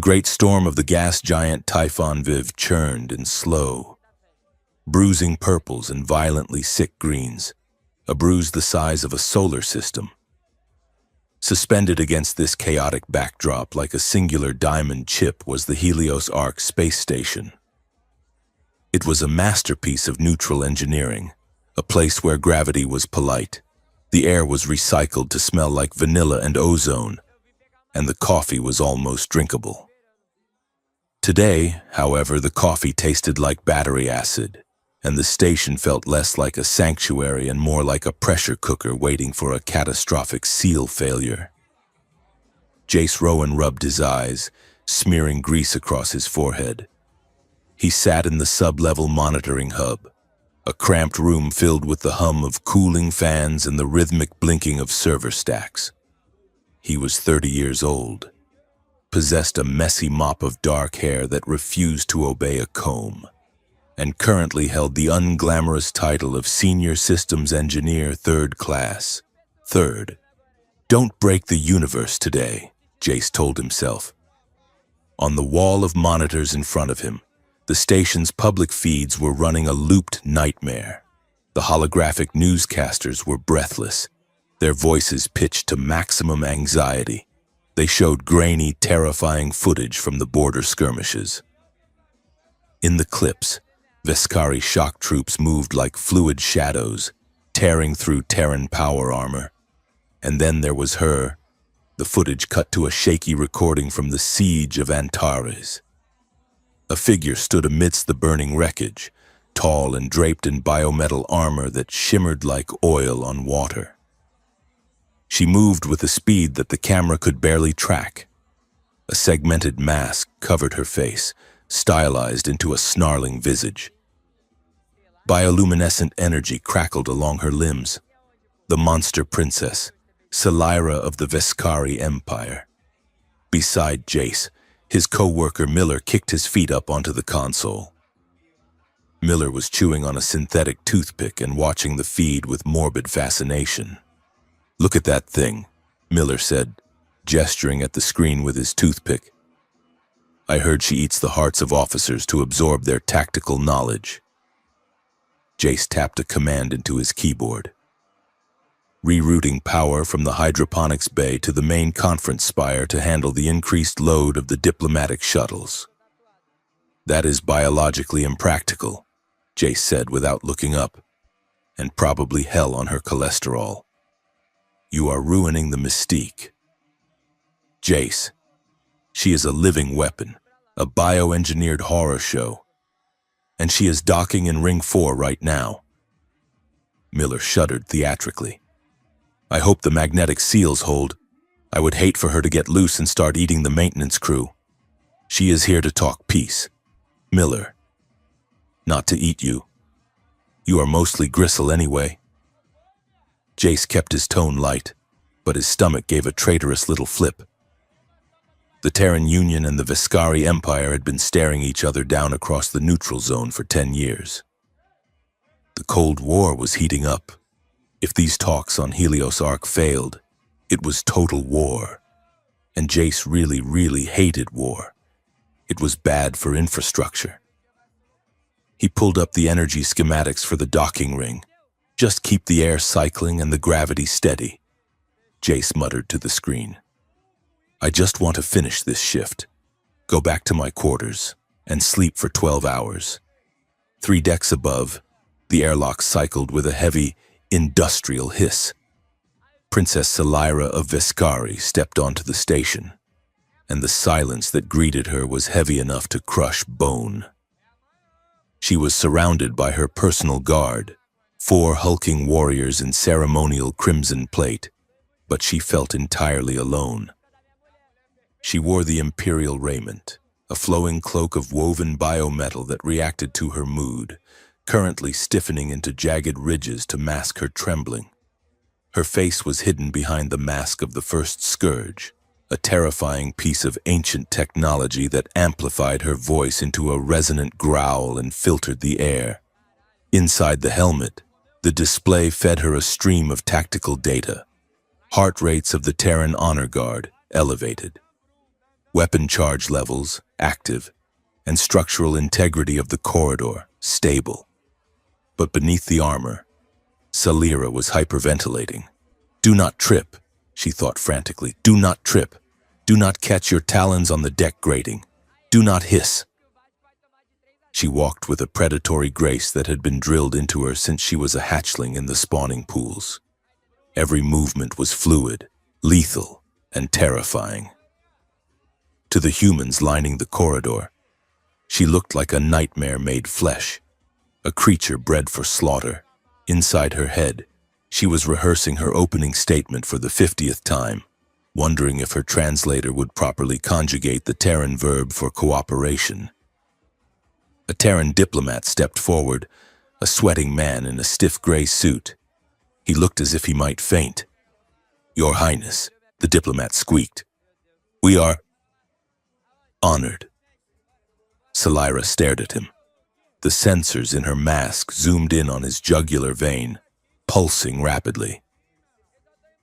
great storm of the gas giant Typhon Viv churned in slow, bruising purples and violently sick greens, a bruise the size of a solar system. Suspended against this chaotic backdrop like a singular diamond chip was the Helios Ark space station. It was a masterpiece of neutral engineering, a place where gravity was polite, the air was recycled to smell like vanilla and ozone, and the coffee was almost drinkable. Today, however, the coffee tasted like battery acid, and the station felt less like a sanctuary and more like a pressure cooker waiting for a catastrophic seal failure. Jace Rowan rubbed his eyes, smearing grease across his forehead. He sat in the sub-level monitoring hub, a cramped room filled with the hum of cooling fans and the rhythmic blinking of server stacks. He was 30 years old, possessed a messy mop of dark hair that refused to obey a comb, and currently held the unglamorous title of Senior Systems Engineer Third Class. Third. Don't break the universe today, Jace told himself. On the wall of monitors in front of him, the station's public feeds were running a looped nightmare. The holographic newscasters were breathless, their voices pitched to maximum anxiety. They showed grainy, terrifying footage from the border skirmishes. In the clips, Veskari shock troops moved like fluid shadows, tearing through Terran power armor. And then there was her. The footage cut to a shaky recording from the siege of Antares. A figure stood amidst the burning wreckage, tall and draped in biometal armor that shimmered like oil on water. She moved with a speed that the camera could barely track. A segmented mask covered her face, stylized into a snarling visage. Bioluminescent energy crackled along her limbs. The monster princess, Selira of the Veskari Empire. Beside Jace, his co-worker Miller kicked his feet up onto the console. Miller was chewing on a synthetic toothpick and watching the feed with morbid fascination. "Look at that thing," Miller said, gesturing at the screen with his toothpick. "I heard she eats the hearts of officers to absorb their tactical knowledge." Jace tapped a command into his keyboard. Rerouting power from the hydroponics bay to the main conference spire to handle the increased load of the diplomatic shuttles. "That is biologically impractical," Jace said without looking up, "and probably hell on her cholesterol. You are ruining the mystique." "Jace, she is a living weapon, a bioengineered horror show, and she is docking in Ring 4 right now." Miller shuddered theatrically. "I hope the magnetic seals hold. I would hate for her to get loose and start eating the maintenance crew. She is here to talk peace. Miller, not to eat you. You are mostly gristle anyway." Jace kept his tone light, but his stomach gave a traitorous little flip. The Terran Union and the Veskari Empire had been staring each other down across the neutral zone for 10 years. The Cold War was heating up. If these talks on Helios Ark failed, it was total war. And Jace really hated war. It was bad for infrastructure. He pulled up the energy schematics for the docking ring. "Just keep the air cycling and the gravity steady," Jace muttered to the screen. "I just want to finish this shift, go back to my quarters, and sleep for 12 hours. 3 decks above, the airlock cycled with a heavy, industrial hiss. Princess Selira of Veskari stepped onto the station, and the silence that greeted her was heavy enough to crush bone. She was surrounded by her personal guard, 4 hulking warriors in ceremonial crimson plate, but she felt entirely alone. She wore the imperial raiment, a flowing cloak of woven biometal that reacted to her mood, currently stiffening into jagged ridges to mask her trembling. Her face was hidden behind the mask of the First Scourge, a terrifying piece of ancient technology that amplified her voice into a resonant growl and filtered the air. Inside the helmet, the display fed her a stream of tactical data. Heart rates of the Terran Honor Guard elevated. Weapon charge levels, active, and structural integrity of the corridor, stable. But beneath the armor, Salira was hyperventilating. "Do not trip," she thought frantically. "Do not trip. Do not catch your talons on the deck grating. Do not hiss." She walked with a predatory grace that had been drilled into her since she was a hatchling in the spawning pools. Every movement was fluid, lethal, and terrifying. To the humans lining the corridor, she looked like a nightmare made flesh, a creature bred for slaughter. Inside her head, she was rehearsing her opening statement for the 50th time, wondering if her translator would properly conjugate the Terran verb for cooperation. A Terran diplomat stepped forward, a sweating man in a stiff gray suit. He looked as if he might faint. "Your Highness," the diplomat squeaked. "We are honored." Salira stared at him. The sensors in her mask zoomed in on his jugular vein, pulsing rapidly.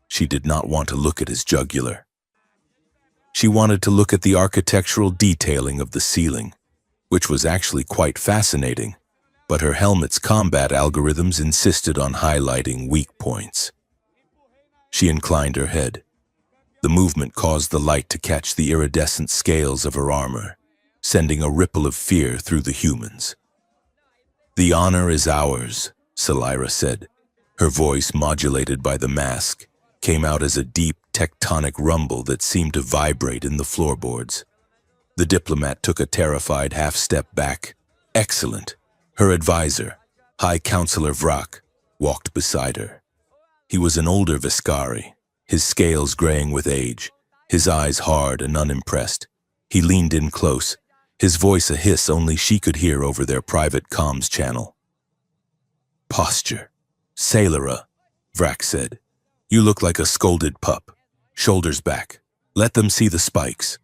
She did not want to look at his jugular. She wanted to look at the architectural detailing of the ceiling, which was actually quite fascinating, but her helmet's combat algorithms insisted on highlighting weak points. She inclined her head. The movement caused the light to catch the iridescent scales of her armor, sending a ripple of fear through the humans. "The honor is ours," Salira said. Her voice, modulated by the mask, came out as a deep, tectonic rumble that seemed to vibrate in the floorboards. The diplomat took a terrified half-step back. "Excellent." Her advisor, High Counselor Vrak, walked beside her. He was an older Viscari, his scales graying with age, his eyes hard and unimpressed. He leaned in close, his voice a hiss only she could hear over their private comms channel. "Posture. Salira," Vrak said. "You look like a scolded pup. Shoulders back. Let them see the spikes."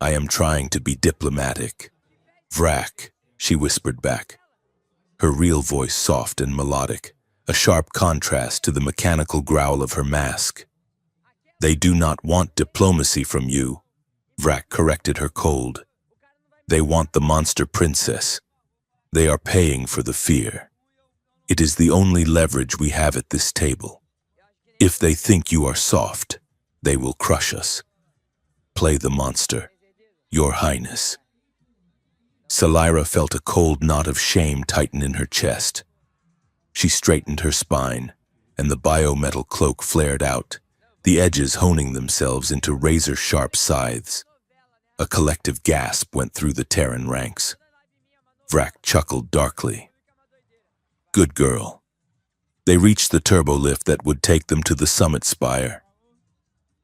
"I am trying to be diplomatic." "Vrak," she whispered back. Her real voice soft and melodic, a sharp contrast to the mechanical growl of her mask. "They do not want diplomacy from you," Vrak corrected her cold. "They want the monster princess. They are paying for the fear. It is the only leverage we have at this table. If they think you are soft, they will crush us. Play the monster, Your Highness." Salira felt a cold knot of shame tighten in her chest. She straightened her spine, and the biometal cloak flared out, the edges honing themselves into razor-sharp scythes. A collective gasp went through the Terran ranks. Vrak chuckled darkly. "Good girl." They reached the turbolift that would take them to the summit spire.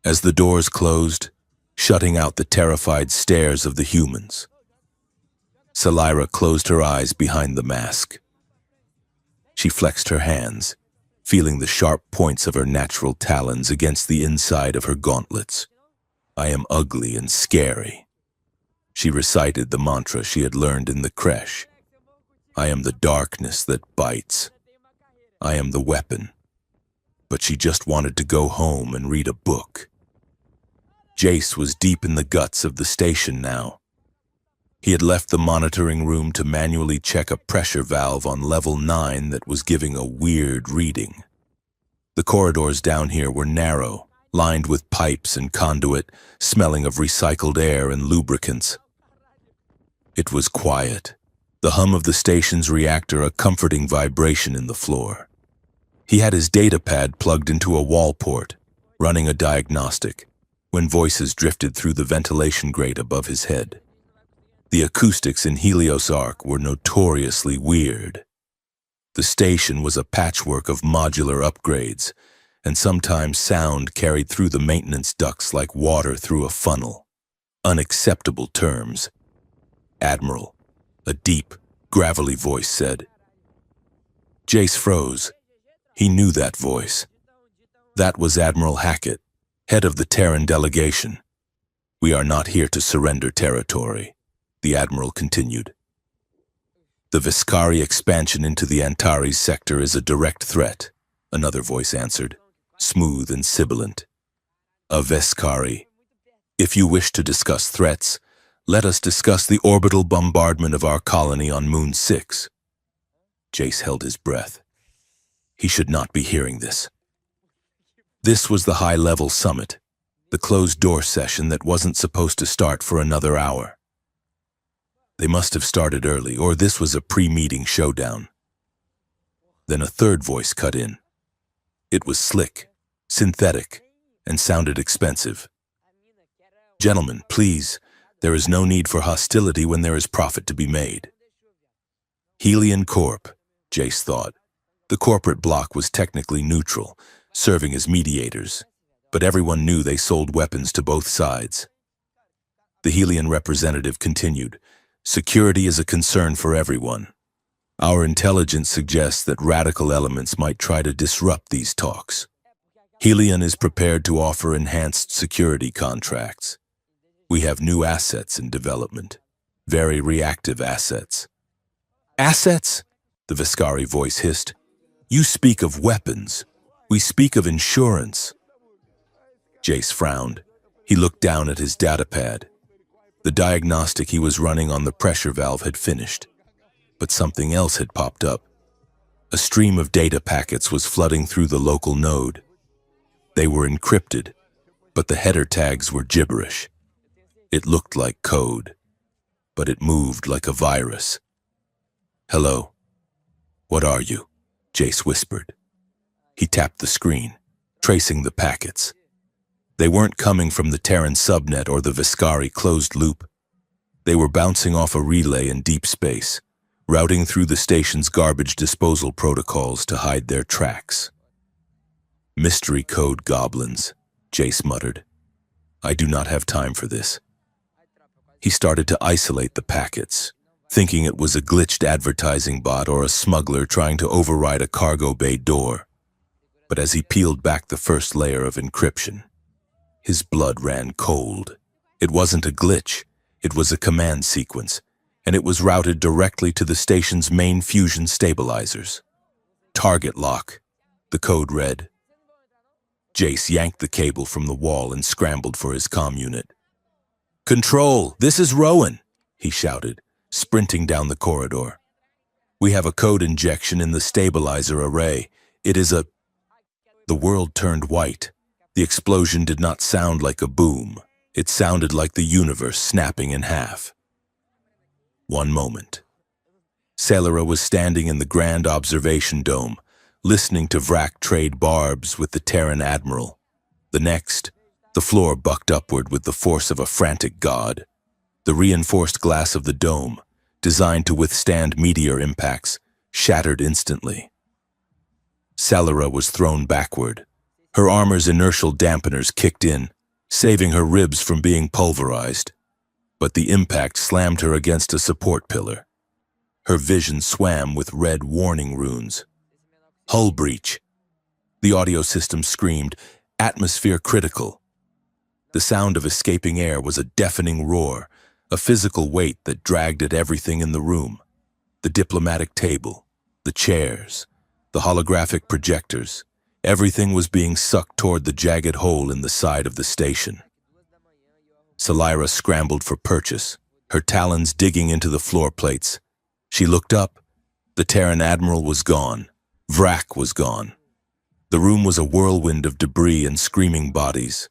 As the doors closed, shutting out the terrified stares of the humans, Salira closed her eyes behind the mask. She flexed her hands, feeling the sharp points of her natural talons against the inside of her gauntlets. "I am ugly and scary." She recited the mantra she had learned in the creche. "I am the darkness that bites. I am the weapon." But she just wanted to go home and read a book. Jace was deep in the guts of the station now. He had left the monitoring room to manually check a pressure valve on level 9 that was giving a weird reading. The corridors down here were narrow, lined with pipes and conduit, smelling of recycled air and lubricants. It was quiet, the hum of the station's reactor a comforting vibration in the floor. He had his datapad plugged into a wall port, running a diagnostic, when voices drifted through the ventilation grate above his head. The acoustics in Helios Arc were notoriously weird. The station was a patchwork of modular upgrades, and sometimes sound carried through the maintenance ducts like water through a funnel. Unacceptable terms. "Admiral," a deep, gravelly voice said. Jace froze. He knew that voice. That was Admiral Hackett, head of the Terran delegation. "We are not here to surrender territory," the Admiral continued. "The Viscari expansion into the Antares sector is a direct threat," another voice answered, smooth and sibilant. "A Viscari. If you wish to discuss threats, let us discuss the orbital bombardment of our colony on Moon 6. Jace held his breath. He should not be hearing this. This was the high-level summit, the closed-door session that wasn't supposed to start for another hour. They must have started early, or this was a pre-meeting showdown. Then a third voice cut in. It was slick, synthetic, and sounded expensive. Gentlemen, please, there is no need for hostility when there is profit to be made. Helion Corp, Jace thought. The corporate bloc was technically neutral, serving as mediators, but everyone knew they sold weapons to both sides. The Helion representative continued, "Security is a concern for everyone. Our intelligence suggests that radical elements might try to disrupt these talks. Helion is prepared to offer enhanced security contracts. We have new assets in development, very reactive assets." "Assets?" the Viscari voice hissed. "You speak of weapons. We speak of insurance." Jace frowned. He looked down at his datapad. The diagnostic he was running on the pressure valve had finished, but something else had popped up. A stream of data packets was flooding through the local node. They were encrypted, but the header tags were gibberish. It looked like code, but it moved like a virus. "Hello. What are you?" Jace whispered. He tapped the screen, tracing the packets. They weren't coming from the Terran subnet or the Viscari closed loop. They were bouncing off a relay in deep space, routing through the station's garbage disposal protocols to hide their tracks. "Mystery code goblins," Jace muttered. "I do not have time for this." He started to isolate the packets, thinking it was a glitched advertising bot or a smuggler trying to override a cargo bay door. But as he peeled back the first layer of encryption, his blood ran cold. It wasn't a glitch, it was a command sequence, and it was routed directly to the station's main fusion stabilizers. "Target lock," the code read. Jace yanked the cable from the wall and scrambled for his comm unit. "Control, this is Rowan," he shouted, sprinting down the corridor. "We have a code injection in the stabilizer array. It is a..." The world turned white. The explosion did not sound like a boom. It sounded like the universe snapping in half. One moment. Celera was standing in the Grand Observation Dome, listening to Vrak trade barbs with the Terran Admiral. The next, the floor bucked upward with the force of a frantic god. The reinforced glass of the dome, designed to withstand meteor impacts, shattered instantly. Celera was thrown backward. Her armor's inertial dampeners kicked in, saving her ribs from being pulverized. But the impact slammed her against a support pillar. Her vision swam with red warning runes. "Hull breach." The audio system screamed, "Atmosphere critical." The sound of escaping air was a deafening roar, a physical weight that dragged at everything in the room. The diplomatic table, the chairs, the holographic projectors. Everything was being sucked toward the jagged hole in the side of the station. Celera scrambled for purchase, her talons digging into the floor plates. She looked up. The Terran Admiral was gone. Vrak was gone. The room was a whirlwind of debris and screaming bodies.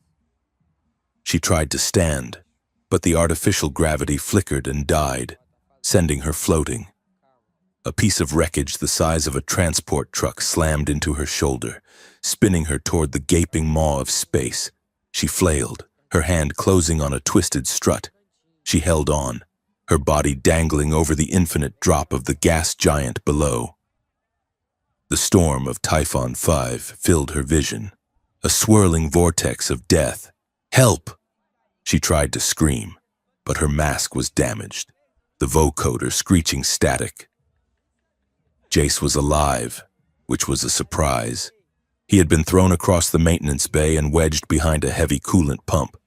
She tried to stand, but the artificial gravity flickered and died, sending her floating. A piece of wreckage the size of a transport truck slammed into her shoulder, spinning her toward the gaping maw of space. She flailed, her hand closing on a twisted strut. She held on, her body dangling over the infinite drop of the gas giant below. The storm of Typhon 5 filled her vision, a swirling vortex of death. "Help!" She tried to scream, but her mask was damaged, the vocoder screeching static. Jace was alive, which was a surprise. He had been thrown across the maintenance bay and wedged behind a heavy coolant pump.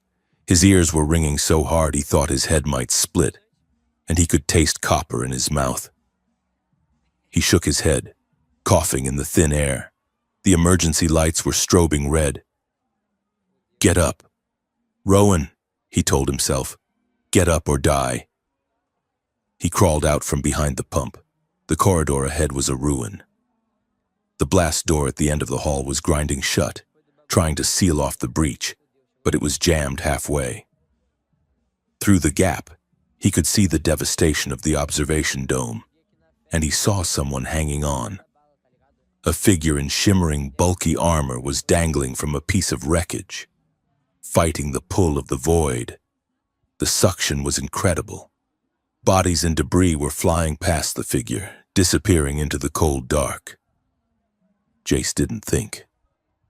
His ears were ringing so hard he thought his head might split, and he could taste copper in his mouth. He shook his head, coughing in the thin air. The emergency lights were strobing red. "Get up. Rowan," he told himself. Get up or die. He crawled out from behind the pump. The corridor ahead was a ruin. The blast door at the end of the hall was grinding shut, trying to seal off the breach, but it was jammed halfway. Through the gap, he could see the devastation of the observation dome, and he saw someone hanging on. A figure in shimmering, bulky armor was dangling from a piece of wreckage, fighting the pull of the void. The suction was incredible. Bodies and debris were flying past the figure, disappearing into the cold dark. Jace didn't think.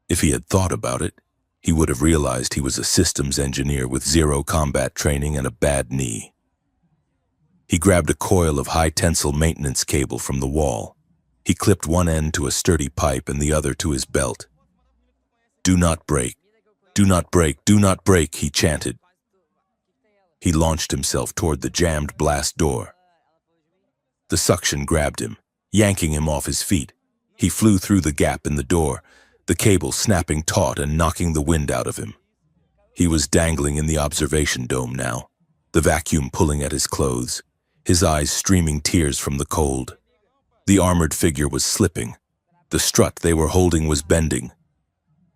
If he had thought about it, he would have realized he was a systems engineer with zero combat training and a bad knee. He grabbed a coil of high-tensile maintenance cable from the wall. He clipped one end to a sturdy pipe and the other to his belt. "Do not break, do not break, do not break," he chanted. He launched himself toward the jammed blast door. The suction grabbed him, yanking him off his feet. He flew through the gap in the door, the cable snapping taut and knocking the wind out of him. He was dangling in the observation dome now, the vacuum pulling at his clothes, his eyes streaming tears from the cold. The armored figure was slipping. The strut they were holding was bending.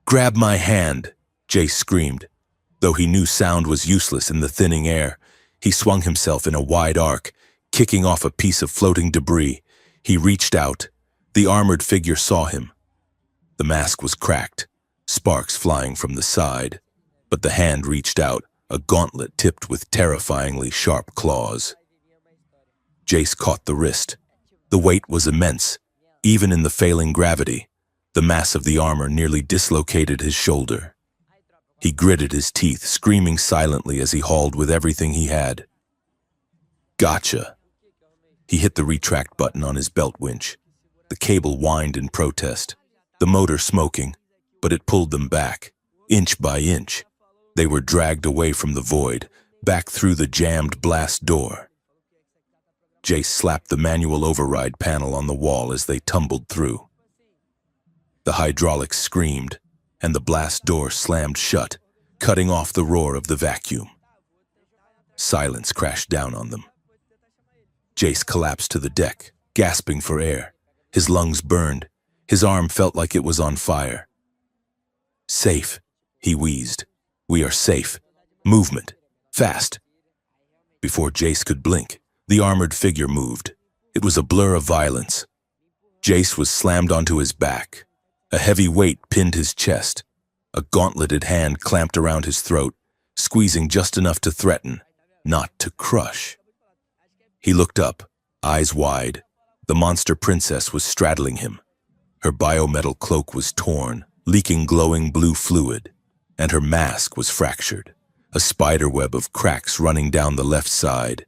"Grab my hand," Jace screamed. Though he knew sound was useless in the thinning air, he swung himself in a wide arc, kicking off a piece of floating debris. He reached out. The armored figure saw him. The mask was cracked, sparks flying from the side, but the hand reached out, a gauntlet tipped with terrifyingly sharp claws. Jace caught the wrist. The weight was immense. Even in the failing gravity, the mass of the armor nearly dislocated his shoulder. He gritted his teeth, screaming silently as he hauled with everything he had. "Gotcha." He hit the retract button on his belt winch. The cable whined in protest, the motor smoking, but it pulled them back, inch by inch. They were dragged away from the void, back through the jammed blast door. Jace slapped the manual override panel on the wall as they tumbled through. The hydraulics screamed, and the blast door slammed shut, cutting off the roar of the vacuum. Silence crashed down on them. Jace collapsed to the deck, gasping for air. His lungs burned. His arm felt like it was on fire. "Safe," he wheezed. "We are safe. Movement. Fast." Before Jace could blink, the armored figure moved. It was a blur of violence. Jace was slammed onto his back. A heavy weight pinned his chest. A gauntleted hand clamped around his throat, squeezing just enough to threaten, not to crush. He looked up, eyes wide. The monster princess was straddling him. Her biometal cloak was torn, leaking glowing blue fluid, and her mask was fractured, a spiderweb of cracks running down the left side.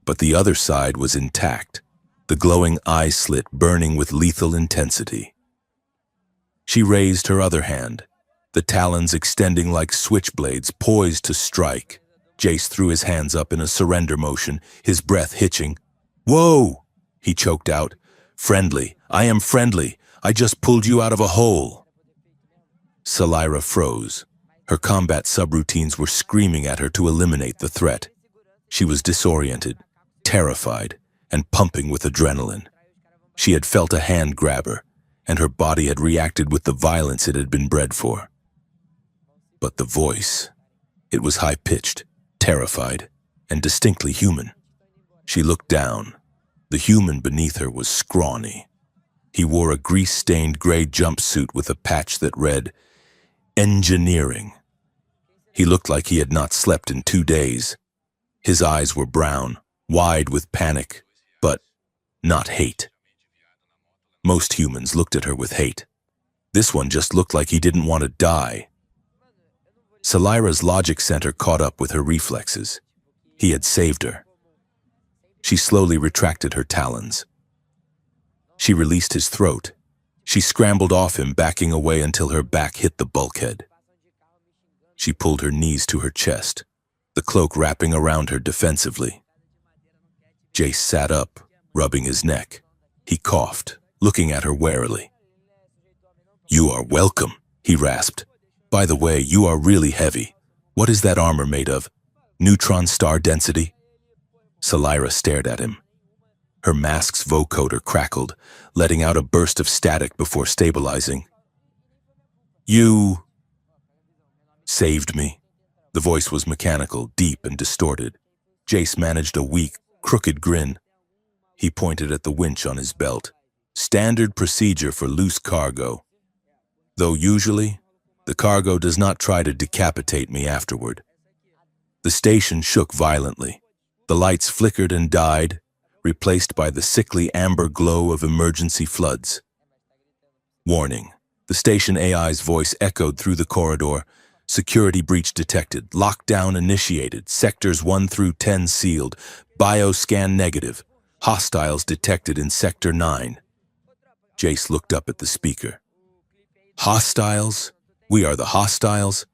But the other side was intact, the glowing eye slit burning with lethal intensity. She raised her other hand, the talons extending like switchblades poised to strike. Jace threw his hands up in a surrender motion, his breath hitching. "Whoa!" he choked out. "Friendly. I am friendly. I just pulled you out of a hole." Salira froze. Her combat subroutines were screaming at her to eliminate the threat. She was disoriented, terrified, and pumping with adrenaline. She had felt a hand grab her, and her body had reacted with the violence it had been bred for. But the voice, it was high-pitched, terrified, and distinctly human. She looked down. The human beneath her was scrawny. He wore a grease-stained gray jumpsuit with a patch that read, "Engineering." He looked like he had not slept in 2 days. His eyes were brown, wide with panic, but not hate. Most humans looked at her with hate. This one just looked like he didn't want to die. Salira's logic center caught up with her reflexes. He had saved her. She slowly retracted her talons. She released his throat. She scrambled off him, backing away until her back hit the bulkhead. She pulled her knees to her chest, the cloak wrapping around her defensively. Jace sat up, rubbing his neck. He coughed, looking at her warily. "You are welcome," he rasped. "By the way, you are really heavy. What is that armor made of?" Neutron star density? Salira stared at him. Her mask's vocoder crackled, letting out a burst of static before stabilizing. You saved me. The voice was mechanical, deep and distorted. Jace managed a weak, crooked grin. He pointed at the winch on his belt. Standard procedure for loose cargo. Though usually, the cargo does not try to decapitate me afterward. The station shook violently. The lights flickered and died, replaced by the sickly amber glow of emergency floods. Warning. The station AI's voice echoed through the corridor. Security breach detected. Lockdown initiated. Sectors 1 through 10 sealed. Bioscan negative. Hostiles detected in Sector 9. Jace looked up at the speaker. Hostiles? We are the hostiles?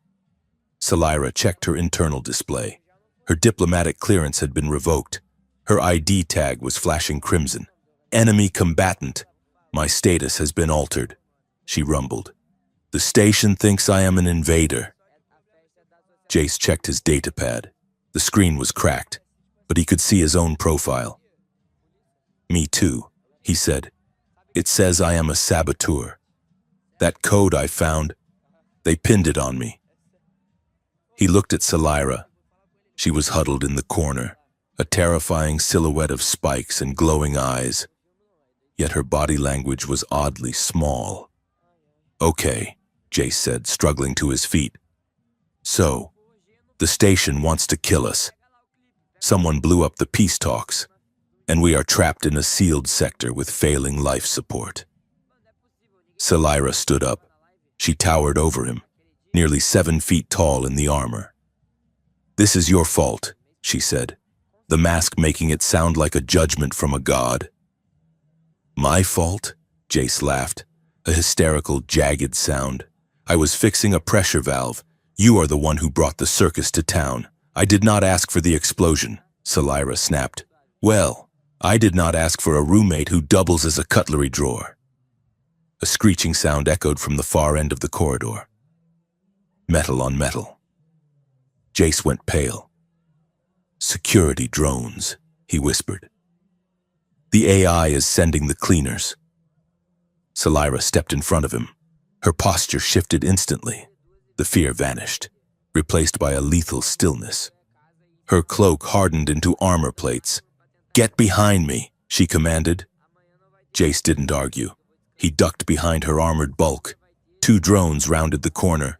Salira checked her internal display. Her diplomatic clearance had been revoked. Her ID tag was flashing crimson. Enemy combatant. My status has been altered, she rumbled. The station thinks I am an invader. Jace checked his datapad. The screen was cracked, but he could see his own profile. Me too, he said. It says I am a saboteur. That code I found, they pinned it on me. He looked at Salira. She was huddled in the corner, a terrifying silhouette of spikes and glowing eyes. Yet her body language was oddly small. Okay, Jace said, struggling to his feet. So, the station wants to kill us. Someone blew up the peace talks, and we are trapped in a sealed sector with failing life support. Salira stood up. She towered over him, nearly 7 feet tall in the armor. This is your fault, she said, the mask making it sound like a judgment from a god. My fault? Jace laughed, a hysterical, jagged sound. I was fixing a pressure valve. You are the one who brought the circus to town. I did not ask for the explosion, Salira snapped. Well, I did not ask for a roommate who doubles as a cutlery drawer. A screeching sound echoed from the far end of the corridor. Metal on metal. Jace went pale. Security drones, he whispered. The AI is sending the cleaners. Salira stepped in front of him. Her posture shifted instantly. The fear vanished, replaced by a lethal stillness. Her cloak hardened into armor plates. Get behind me, she commanded. Jace didn't argue. He ducked behind her armored bulk. 2 drones rounded the corner.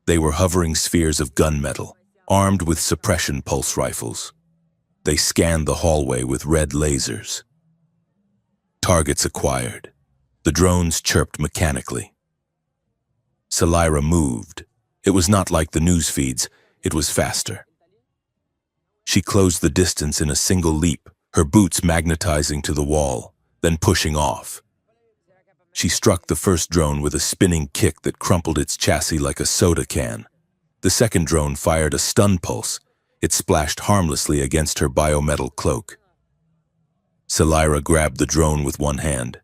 They were hovering spheres of gunmetal, armed with suppression pulse rifles. They scanned the hallway with red lasers. Targets acquired. The drones chirped mechanically. Salira moved. It was not like the news feeds. It was faster. She closed the distance in a single leap, her boots magnetizing to the wall, then pushing off. She struck the first drone with a spinning kick that crumpled its chassis like a soda can. The second drone fired a stun pulse. It splashed harmlessly against her biometal cloak. Salira grabbed the drone with one hand,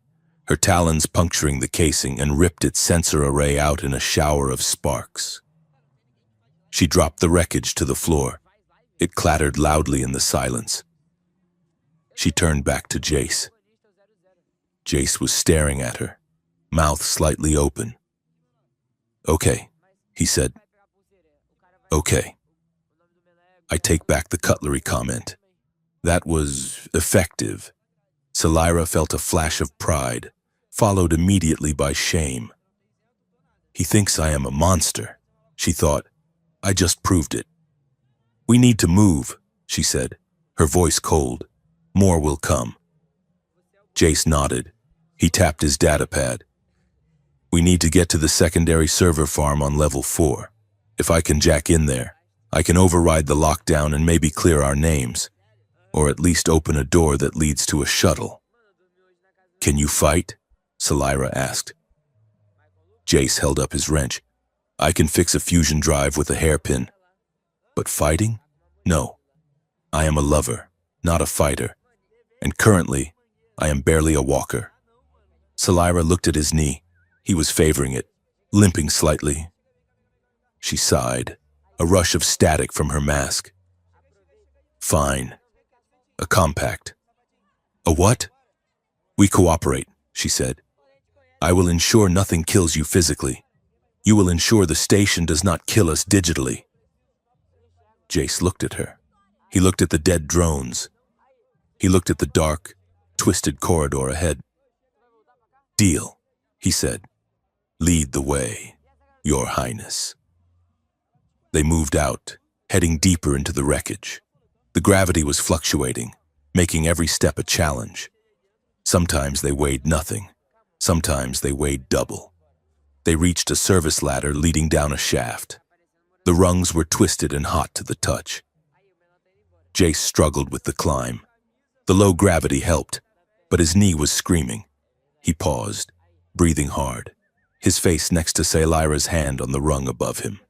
her talons puncturing the casing, and ripped its sensor array out in a shower of sparks. She dropped the wreckage to the floor. It clattered loudly in the silence. She turned back to Jace. Jace was staring at her, mouth slightly open. Okay, he said. Okay. I take back the cutlery comment. That was effective. Salira felt a flash of pride, followed immediately by shame. He thinks I am a monster, she thought. I just proved it. We need to move, she said, her voice cold. More will come. Jace nodded. He tapped his datapad. We need to get to the secondary server farm on level 4. If I can jack in there, I can override the lockdown and maybe clear our names, or at least open a door that leads to a shuttle. Can you fight? Salira asked. Jace held up his wrench. I can fix a fusion drive with a hairpin. But fighting? No. I am a lover, not a fighter. And currently, I am barely a walker. Salira looked at his knee. He was favoring it, limping slightly. She sighed, a rush of static from her mask. Fine. A compact. A what? We cooperate, she said. I will ensure nothing kills you physically. You will ensure the station does not kill us digitally. Jace looked at her. He looked at the dead drones. He looked at the dark, twisted corridor ahead. Deal, he said. Lead the way, Your Highness. They moved out, heading deeper into the wreckage. The gravity was fluctuating, making every step a challenge. Sometimes they weighed nothing. Sometimes they weighed double. They reached a service ladder leading down a shaft. The rungs were twisted and hot to the touch. Jace struggled with the climb. The low gravity helped, but his knee was screaming. He paused, breathing hard, his face next to Salira's hand on the rung above him.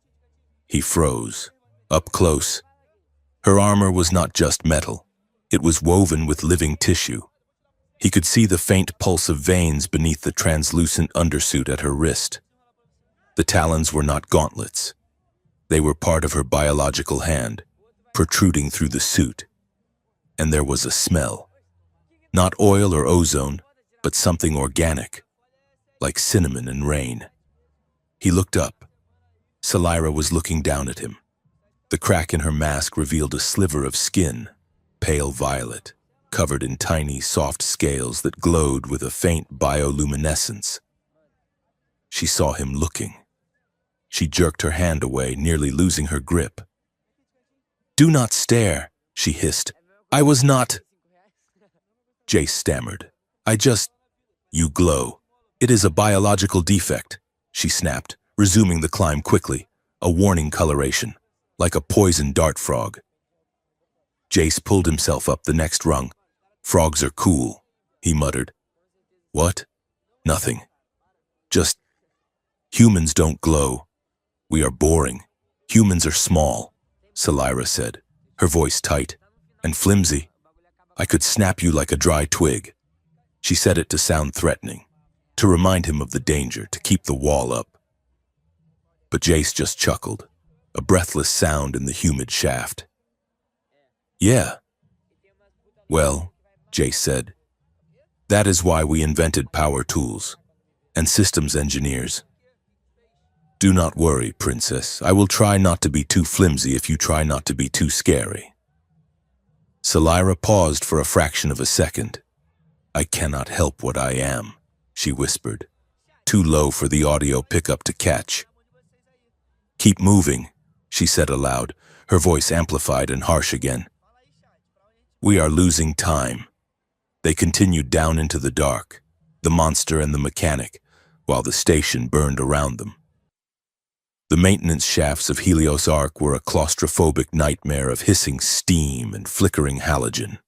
He froze, up close. Her armor was not just metal. It was woven with living tissue. He could see the faint pulse of veins beneath the translucent undersuit at her wrist. The talons were not gauntlets. They were part of her biological hand, protruding through the suit. And there was a smell. Not oil or ozone, but something organic, like cinnamon and rain. He looked up. Salira was looking down at him. The crack in her mask revealed a sliver of skin, pale violet, covered in tiny, soft scales that glowed with a faint bioluminescence. She saw him looking. She jerked her hand away, nearly losing her grip. "Do not stare," she hissed. "I was not—" Jace stammered. You glow. It is a biological defect," she snapped, resuming the climb quickly, a warning coloration, like a poison dart frog. Jace pulled himself up the next rung. "Frogs are cool," he muttered. "What?" "Nothing. Just, humans don't glow. We are boring. Humans are small," Salira said, her voice tight, "and flimsy. I could snap you like a dry twig." She said it to sound threatening, to remind him of the danger, to keep the wall up. But Jace just chuckled, a breathless sound in the humid shaft. "Yeah." "Well," Jace said, "that is why we invented power tools and systems engineers. Do not worry, Princess. I will try not to be too flimsy if you try not to be too scary." Salira paused for a fraction of a second. "I cannot help what I am," she whispered, too low for the audio pickup to catch. "Keep moving," she said aloud, her voice amplified and harsh again. "We are losing time." They continued down into the dark, the monster and the mechanic, while the station burned around them. The maintenance shafts of Helios Arc were a claustrophobic nightmare of hissing steam and flickering halogen.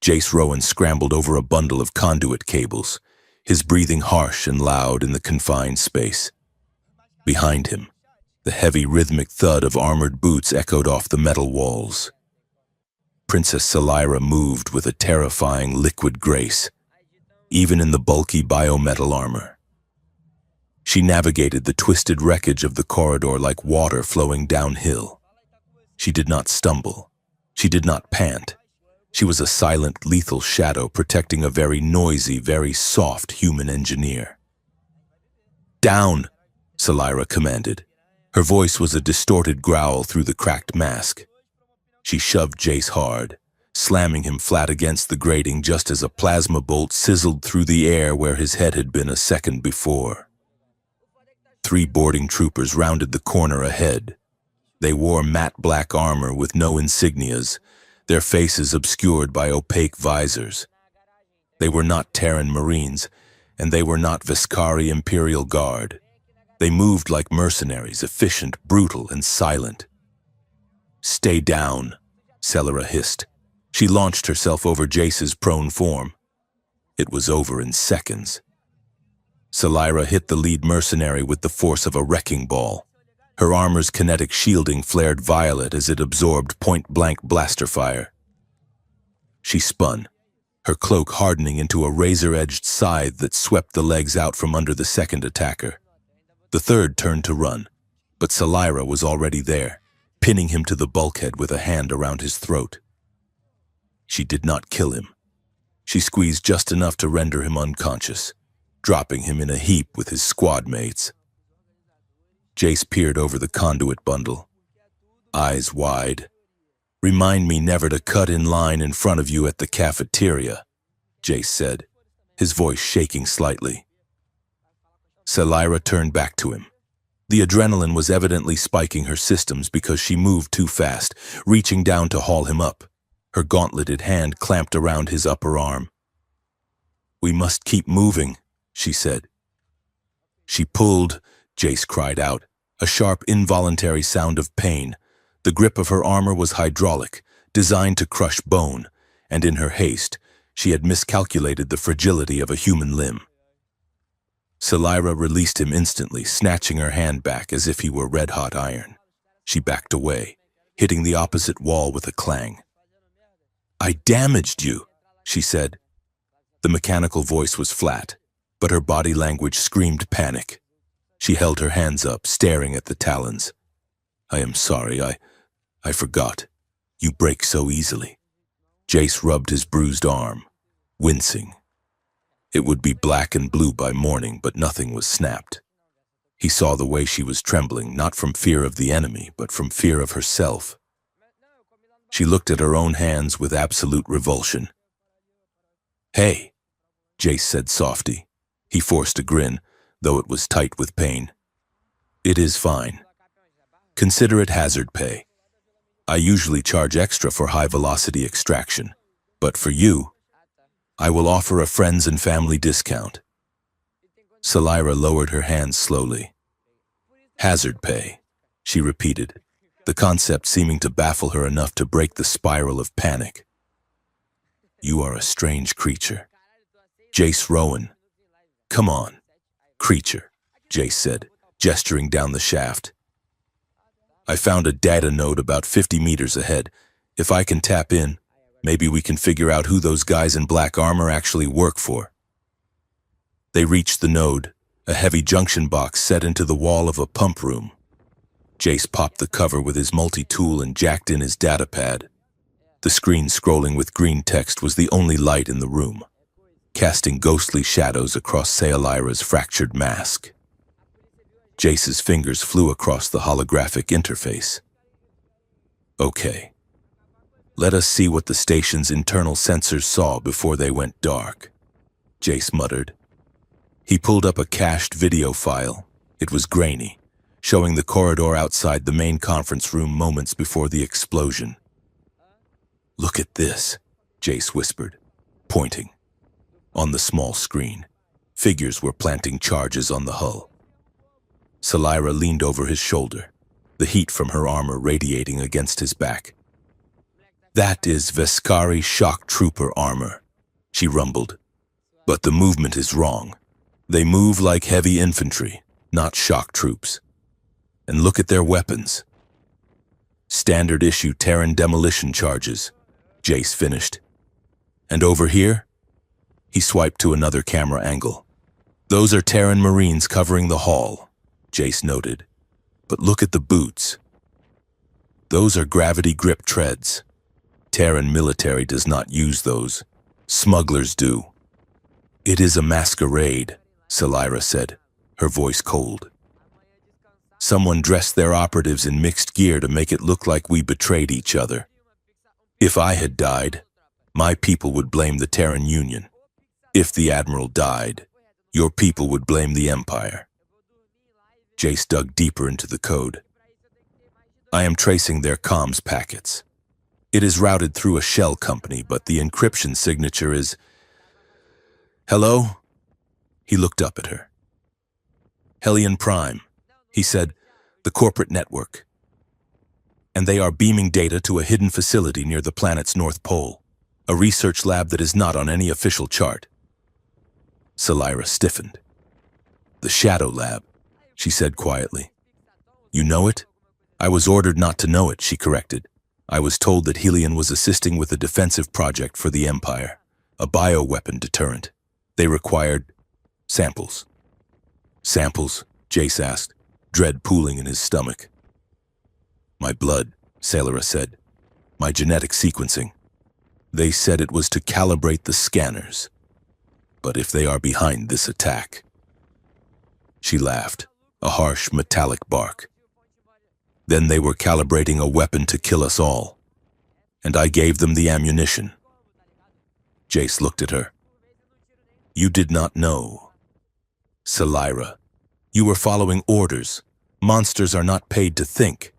Jace Rowan scrambled over a bundle of conduit cables, his breathing harsh and loud in the confined space. Behind him, the heavy rhythmic thud of armored boots echoed off the metal walls. Princess Salira moved with a terrifying liquid grace, even in the bulky biometal armor. She navigated the twisted wreckage of the corridor like water flowing downhill. She did not stumble. She did not pant. She was a silent, lethal shadow protecting a very noisy, very soft human engineer. "Down!" Salira commanded. Her voice was a distorted growl through the cracked mask. She shoved Jace hard, slamming him flat against the grating just as a plasma bolt sizzled through the air where his head had been a second before. 3 boarding troopers rounded the corner ahead. They wore matte black armor with no insignias, their faces obscured by opaque visors. They were not Terran Marines, and they were not Veskari Imperial Guard. They moved like mercenaries, efficient, brutal, and silent. "Stay down," Salira hissed. She launched herself over Jace's prone form. It was over in seconds. Salira hit the lead mercenary with the force of a wrecking ball. Her armor's kinetic shielding flared violet as it absorbed point-blank blaster fire. She spun, her cloak hardening into a razor-edged scythe that swept the legs out from under the second attacker. The third turned to run, but Salira was already there, pinning him to the bulkhead with a hand around his throat. She did not kill him. She squeezed just enough to render him unconscious, dropping him in a heap with his squad mates. Jace peered over the conduit bundle, eyes wide. "Remind me never to cut in line in front of you at the cafeteria," Jace said, his voice shaking slightly. Salira turned back to him. The adrenaline was evidently spiking her systems because she moved too fast, reaching down to haul him up, her gauntleted hand clamped around his upper arm. "We must keep moving," she said. She pulled, Jace cried out, a sharp, involuntary sound of pain. The grip of her armor was hydraulic, designed to crush bone, and in her haste, she had miscalculated the fragility of a human limb. Salira released him instantly, snatching her hand back as if he were red-hot iron. She backed away, hitting the opposite wall with a clang. "I damaged you," she said. The mechanical voice was flat, but her body language screamed panic. She held her hands up, staring at the talons. "I am sorry, I forgot. You break so easily." Jace rubbed his bruised arm, wincing. It would be black and blue by morning, but nothing was snapped. He saw the way she was trembling, not from fear of the enemy, but from fear of herself. She looked at her own hands with absolute revulsion. "Hey," Jace said softly. He forced a grin, though it was tight with pain. "It is fine. Consider it hazard pay. I usually charge extra for high-velocity extraction, but for you, I will offer a friends and family discount." Salira lowered her hands slowly. "Hazard pay," she repeated, the concept seeming to baffle her enough to break the spiral of panic. "You are a strange creature. Jace Rowan." "Come on, creature," Jace said, gesturing down the shaft. "I found a data node about 50 meters ahead. If I can tap in, maybe we can figure out who those guys in black armor actually work for." They reached the node, a heavy junction box set into the wall of a pump room. Jace popped the cover with his multi-tool and jacked in his data pad. The screen scrolling with green text was the only light in the room, casting ghostly shadows across Salira's fractured mask. Jace's fingers flew across the holographic interface. "Okay. Let us see what the station's internal sensors saw before they went dark," Jace muttered. He pulled up a cached video file. It was grainy, showing the corridor outside the main conference room moments before the explosion. "Look at this," Jace whispered, pointing. On the small screen, figures were planting charges on the hull. Salira leaned over his shoulder, the heat from her armor radiating against his back. "That is Veskari shock trooper armor," she rumbled. "But the movement is wrong. They move like heavy infantry, not shock troops. And look at their weapons. Standard issue Terran demolition charges," Jace finished. "And over here?" He swiped to another camera angle. "Those are Terran Marines covering the hall," Jace noted. "But look at the boots. Those are gravity grip treads. Terran military does not use those. Smugglers do." "It is a masquerade," Salira said, her voice cold. "Someone dressed their operatives in mixed gear to make it look like we betrayed each other. If I had died, my people would blame the Terran Union. If the Admiral died, your people would blame the Empire." Jace dug deeper into the code. "I am tracing their comms packets. It is routed through a shell company, but the encryption signature is... Hello?" He looked up at her. "Hellion Prime," he said, "the corporate network. And they are beaming data to a hidden facility near the planet's North Pole, a research lab that is not on any official chart." Salira stiffened. "The Shadow Lab," she said quietly. "You know it?" "I was ordered not to know it," she corrected. "I was told that Hellion was assisting with a defensive project for the Empire, a bioweapon deterrent. They required samples." "Samples?" Jace asked, dread pooling in his stomach. My blood, Sailora said. My genetic sequencing. They said it was to calibrate the scanners. But if they are behind this attack... She laughed, a harsh metallic bark. Then they were calibrating a weapon to kill us all. And I gave them the ammunition. Jace looked at her. You did not know. Sailora, you were following orders. Monsters are not paid to think.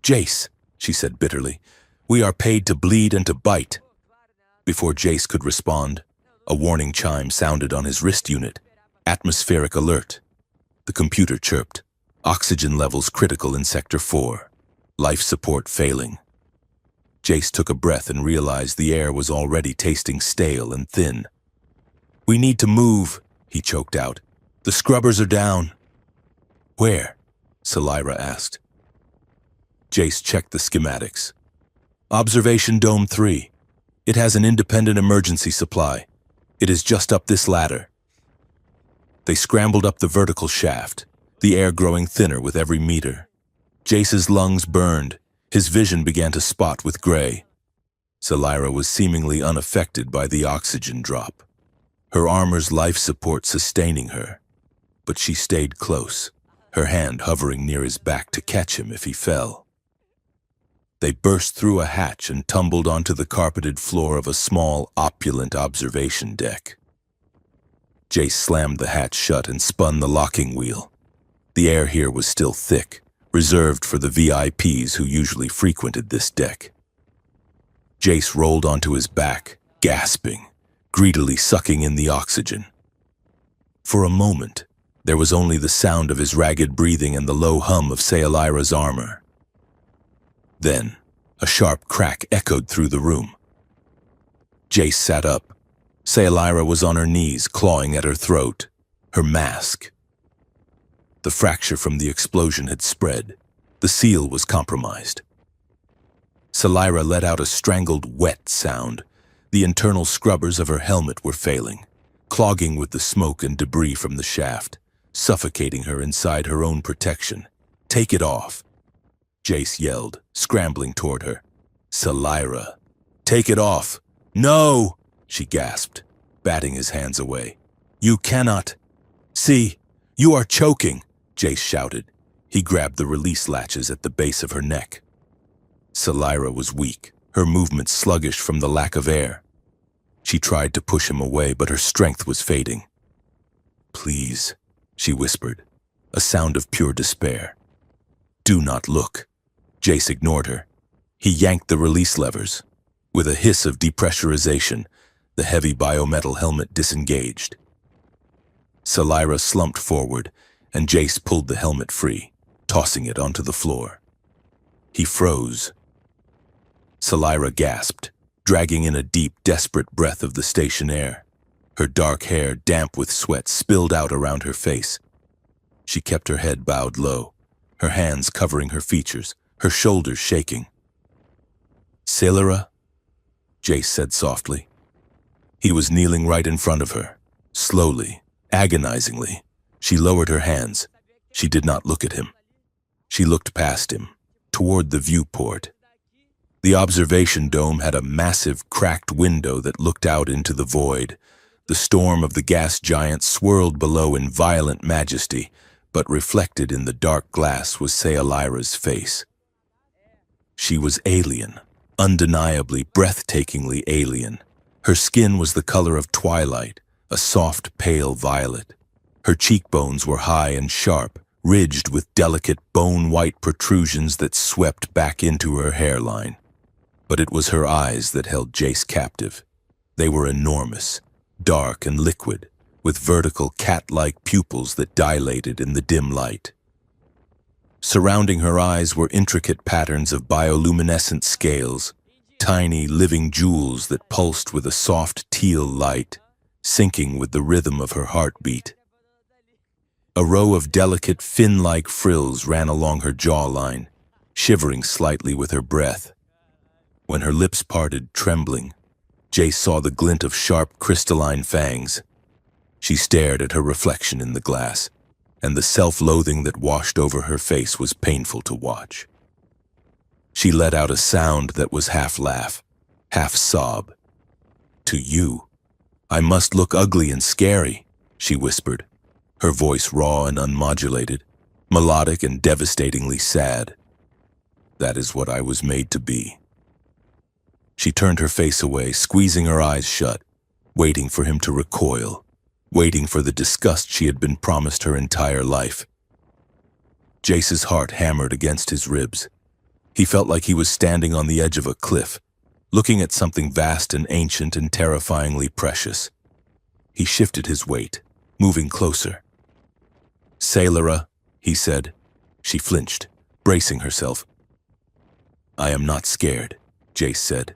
Jace, she said bitterly, we are paid to bleed and to bite. Before Jace could respond, a warning chime sounded on his wrist unit. Atmospheric alert. The computer chirped. Oxygen levels critical in Sector 4. Life support failing. Jace took a breath and realized the air was already tasting stale and thin. We need to move, he choked out. The scrubbers are down. Where? Sailora asked. Jace checked the schematics. Observation Dome 3. It has an independent emergency supply. It is just up this ladder. They scrambled up the vertical shaft, the air growing thinner with every meter. Jace's lungs burned. His vision began to spot with gray. Sailora was seemingly unaffected by the oxygen drop, her armor's life support sustaining her. But she stayed close, her hand hovering near his back to catch him if he fell. They burst through a hatch and tumbled onto the carpeted floor of a small, opulent observation deck. Jace slammed the hatch shut and spun the locking wheel. The air here was still thick, reserved for the VIPs who usually frequented this deck. Jace rolled onto his back, gasping, greedily sucking in the oxygen. For a moment, there was only the sound of his ragged breathing and the low hum of Sailora's armor. Then, a sharp crack echoed through the room. Jace sat up. Sailora was on her knees, clawing at her throat, her mask. The fracture from the explosion had spread. The seal was compromised. Sailora let out a strangled, wet sound. The internal scrubbers of her helmet were failing, clogging with the smoke and debris from the shaft, suffocating her inside her own protection. Take it off, Jace yelled, scrambling toward her. Sailora, take it off. No, she gasped, batting his hands away. You cannot. See, you are choking, Jace shouted. He grabbed the release latches at the base of her neck. Sailora was weak, her movements sluggish from the lack of air. She tried to push him away, but her strength was fading. Please, she whispered, a sound of pure despair. Do not look. Jace ignored her. He yanked the release levers. With a hiss of depressurization, the heavy biometal helmet disengaged. Sailora slumped forward, and Jace pulled the helmet free, tossing it onto the floor. He froze. Sailora gasped, dragging in a deep, desperate breath of the station air. Her dark hair, damp with sweat, spilled out around her face. She kept her head bowed low, her hands covering her features, her shoulders shaking. Sailora, Jace said softly. He was kneeling right in front of her. Slowly, agonizingly, she lowered her hands. She did not look at him. She looked past him, toward the viewport. The observation dome had a massive, cracked window that looked out into the void. The storm of the gas giant swirled below in violent majesty, but reflected in the dark glass was Sailora's face. She was alien, undeniably, breathtakingly alien. Her skin was the color of twilight, a soft, pale violet. Her cheekbones were high and sharp, ridged with delicate bone-white protrusions that swept back into her hairline. But it was her eyes that held Jace captive. They were enormous, dark and liquid, with vertical cat-like pupils that dilated in the dim light. Surrounding her eyes were intricate patterns of bioluminescent scales, tiny living jewels that pulsed with a soft teal light, syncing with the rhythm of her heartbeat. A row of delicate fin-like frills ran along her jawline, shivering slightly with her breath. When her lips parted, trembling, Jace saw the glint of sharp, crystalline fangs. She stared at her reflection in the glass, and the self-loathing that washed over her face was painful to watch. She let out a sound that was half laugh, half sob. "To you, I must look ugly and scary," she whispered, her voice raw and unmodulated, melodic and devastatingly sad. "That is what I was made to be." She turned her face away, squeezing her eyes shut, waiting for him to recoil, waiting for the disgust she had been promised her entire life. Jace's heart hammered against his ribs. He felt like he was standing on the edge of a cliff, looking at something vast and ancient and terrifyingly precious. He shifted his weight, moving closer. "Sailora," he said. She flinched, bracing herself. "I am not scared," Jace said.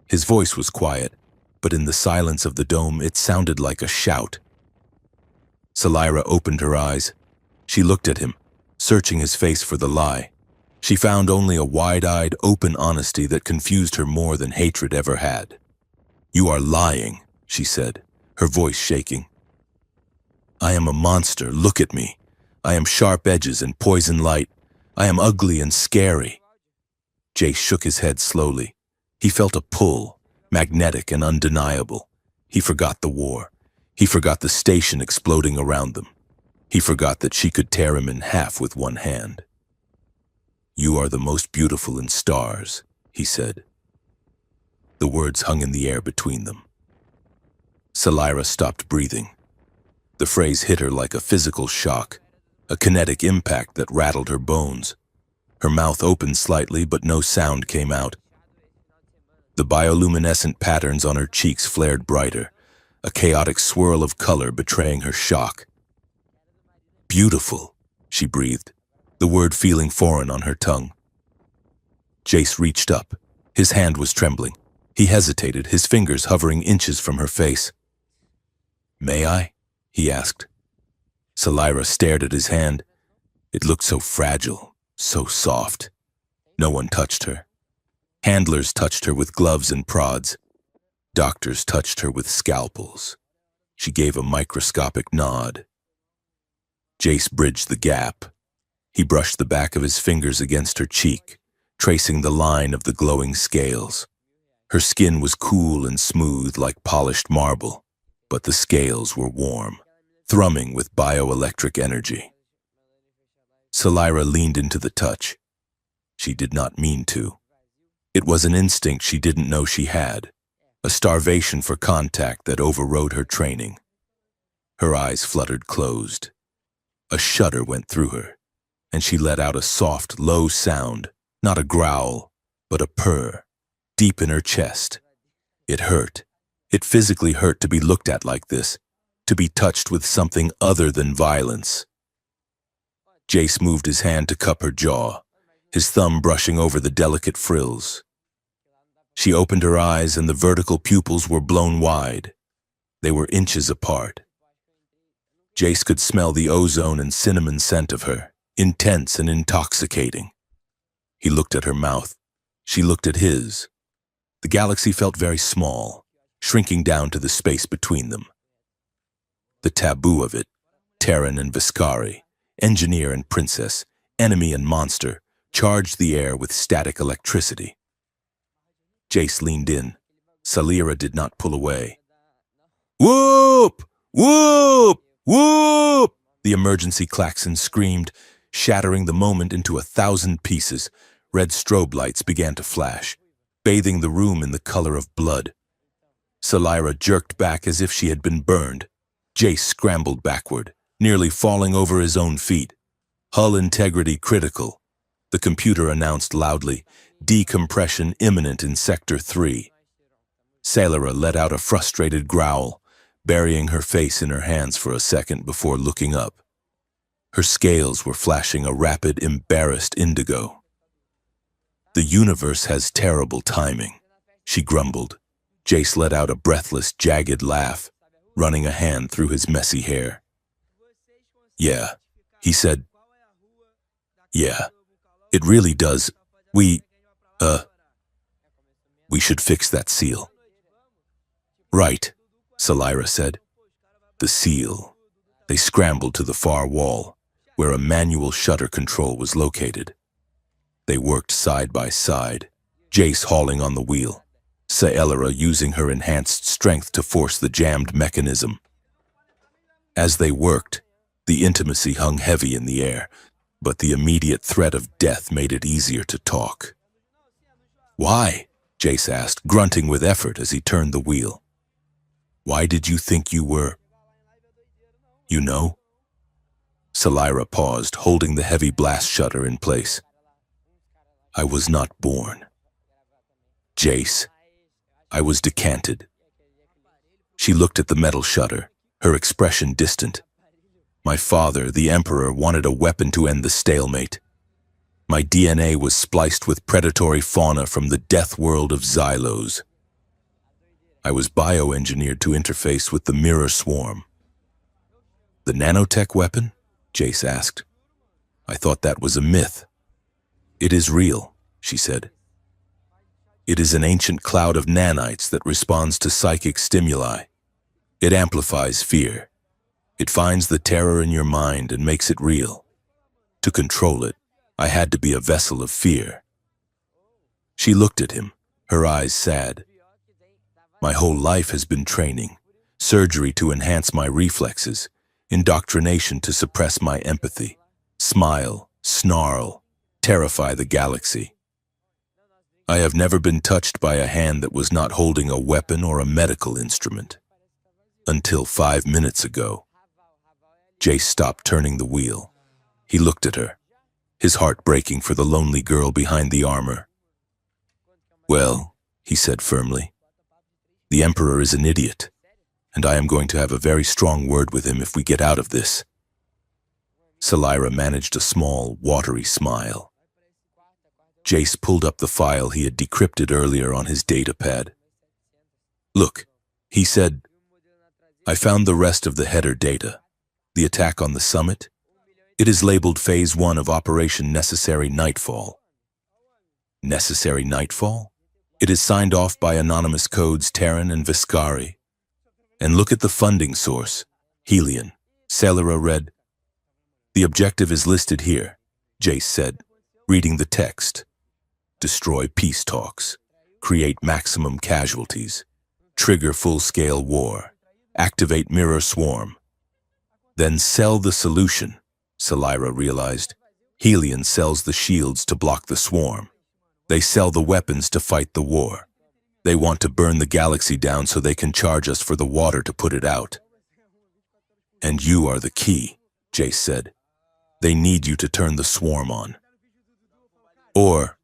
His voice was quiet, but in the silence of the dome it sounded like a shout. Salyra opened her eyes. She looked at him, searching his face for the lie. She found only a wide-eyed, open honesty that confused her more than hatred ever had. "You are lying," she said, her voice shaking. "I am a monster, look at me. I am sharp edges and poison light. I am ugly and scary." Jace shook his head slowly. He felt a pull, magnetic and undeniable. He forgot the war. He forgot the station exploding around them. He forgot that she could tear him in half with one hand. "You are the most beautiful in stars," he said. The words hung in the air between them. Salyra stopped breathing. The phrase hit her like a physical shock, a kinetic impact that rattled her bones. Her mouth opened slightly, but no sound came out. The bioluminescent patterns on her cheeks flared brighter, a chaotic swirl of color betraying her shock. "Beautiful," she breathed, the word feeling foreign on her tongue. Jace reached up. His hand was trembling. He hesitated, his fingers hovering inches from her face. "May I?" he asked. Salyra stared at his hand. It looked so fragile, so soft. No one touched her. Handlers touched her with gloves and prods. Doctors touched her with scalpels. She gave a microscopic nod. Jace bridged the gap. He brushed the back of his fingers against her cheek, tracing the line of the glowing scales. Her skin was cool and smooth like polished marble, but the scales were warm, thrumming with bioelectric energy. Salyra leaned into the touch. She did not mean to. It was an instinct she didn't know she had, a starvation for contact that overrode her training. Her eyes fluttered closed. A shudder went through her, and she let out a soft, low sound, not a growl, but a purr, deep in her chest. It hurt. It physically hurt to be looked at like this, to be touched with something other than violence. Jace moved his hand to cup her jaw, his thumb brushing over the delicate frills. She opened her eyes and the vertical pupils were blown wide. They were inches apart. Jace could smell the ozone and cinnamon scent of her, intense and intoxicating. He looked at her mouth. She looked at his. The galaxy felt very small, shrinking down to the space between them. The taboo of it, Terran and Viscari, engineer and princess, enemy and monster, charged the air with static electricity. Jace leaned in. Salyra did not pull away. "Whoop! Whoop! Whoop!" The emergency klaxon screamed, shattering the moment into 1,000 pieces. Red strobe lights began to flash, bathing the room in the color of blood. Salyra jerked back as if she had been burned. Jace scrambled backward, nearly falling over his own feet. "Hull integrity critical," the computer announced loudly. "Decompression imminent in Sector 3. Salyra let out a frustrated growl, burying her face in her hands for a second before looking up. Her scales were flashing a rapid, embarrassed indigo. "The universe has terrible timing," she grumbled. Jace let out a breathless, jagged laugh, running a hand through his messy hair. "Yeah," he said. "Yeah, it really does. We should fix that seal." "Right," Salyra said. The seal. They scrambled to the far wall, where a manual shutter control was located. They worked side by side, Jace hauling on the wheel, Saelara using her enhanced strength to force the jammed mechanism. As they worked, the intimacy hung heavy in the air, but the immediate threat of death made it easier to talk. "Why?" Jace asked, grunting with effort as he turned the wheel. "Why did you think you were... you know?" Saelara paused, holding the heavy blast shutter in place. "I was not born. Jace, I was decanted." She looked at the metal shutter, her expression distant. "My father, the Emperor, wanted a weapon to end the stalemate. My DNA was spliced with predatory fauna from the Deathworld of Xylos. I was bioengineered to interface with the mirror swarm." "The nanotech weapon?" Jace asked. "I thought that was a myth." "It is real," she said. "It is an ancient cloud of nanites that responds to psychic stimuli. It amplifies fear. It finds the terror in your mind and makes it real. To control it, I had to be a vessel of fear." She looked at him, her eyes sad. "My whole life has been training, surgery to enhance my reflexes, indoctrination to suppress my empathy, smile, snarl, terrify the galaxy. I have never been touched by a hand that was not holding a weapon or a medical instrument. Until 5 minutes ago." Jace stopped turning the wheel. He looked at her, his heart breaking for the lonely girl behind the armor. "Well," he said firmly, "the Emperor is an idiot, and I am going to have a very strong word with him if we get out of this." Saelara managed a small, watery smile. Jace pulled up the file he had decrypted earlier on his datapad. "Look," he said, "I found the rest of the header data. The attack on the summit. It is labeled Phase 1 of Operation Necessary Nightfall." "Necessary Nightfall?" "It is signed off by anonymous codes Terran and Viscari. And look at the funding source, Helion." Saelara read. "The objective is listed here," Jace said, reading the text. "Destroy peace talks. Create maximum casualties. Trigger full-scale war. Activate mirror swarm. Then sell the solution," Saelara realized. "Helion sells the shields to block the swarm. They sell the weapons to fight the war. They want to burn the galaxy down so they can charge us for the water to put it out." "And you are the key," Jace said. "They need you to turn the swarm on." "Or,"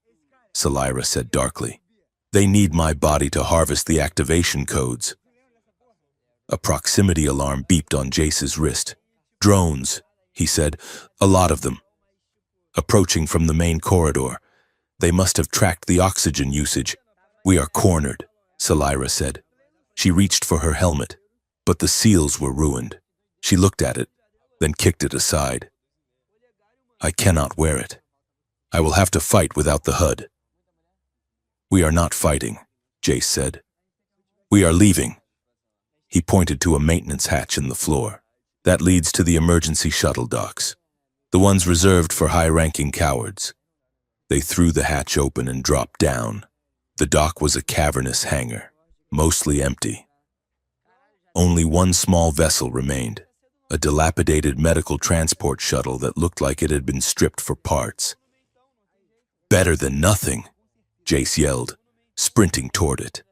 Saelara said darkly, "they need my body to harvest the activation codes." A proximity alarm beeped on Jace's wrist. "Drones," he said, "a lot of them. Approaching from the main corridor. They must have tracked the oxygen usage." "We are cornered," Saelara said. She reached for her helmet, but the seals were ruined. She looked at it, then kicked it aside. "I cannot wear it. I will have to fight without the HUD." "We are not fighting," Jace said. "We are leaving." He pointed to a maintenance hatch in the floor. "That leads to the emergency shuttle docks, the ones reserved for high-ranking cowards." They threw the hatch open and dropped down. The dock was a cavernous hangar, mostly empty. Only one small vessel remained, a dilapidated medical transport shuttle that looked like it had been stripped for parts. "Better than nothing," Jace yelled, sprinting toward it.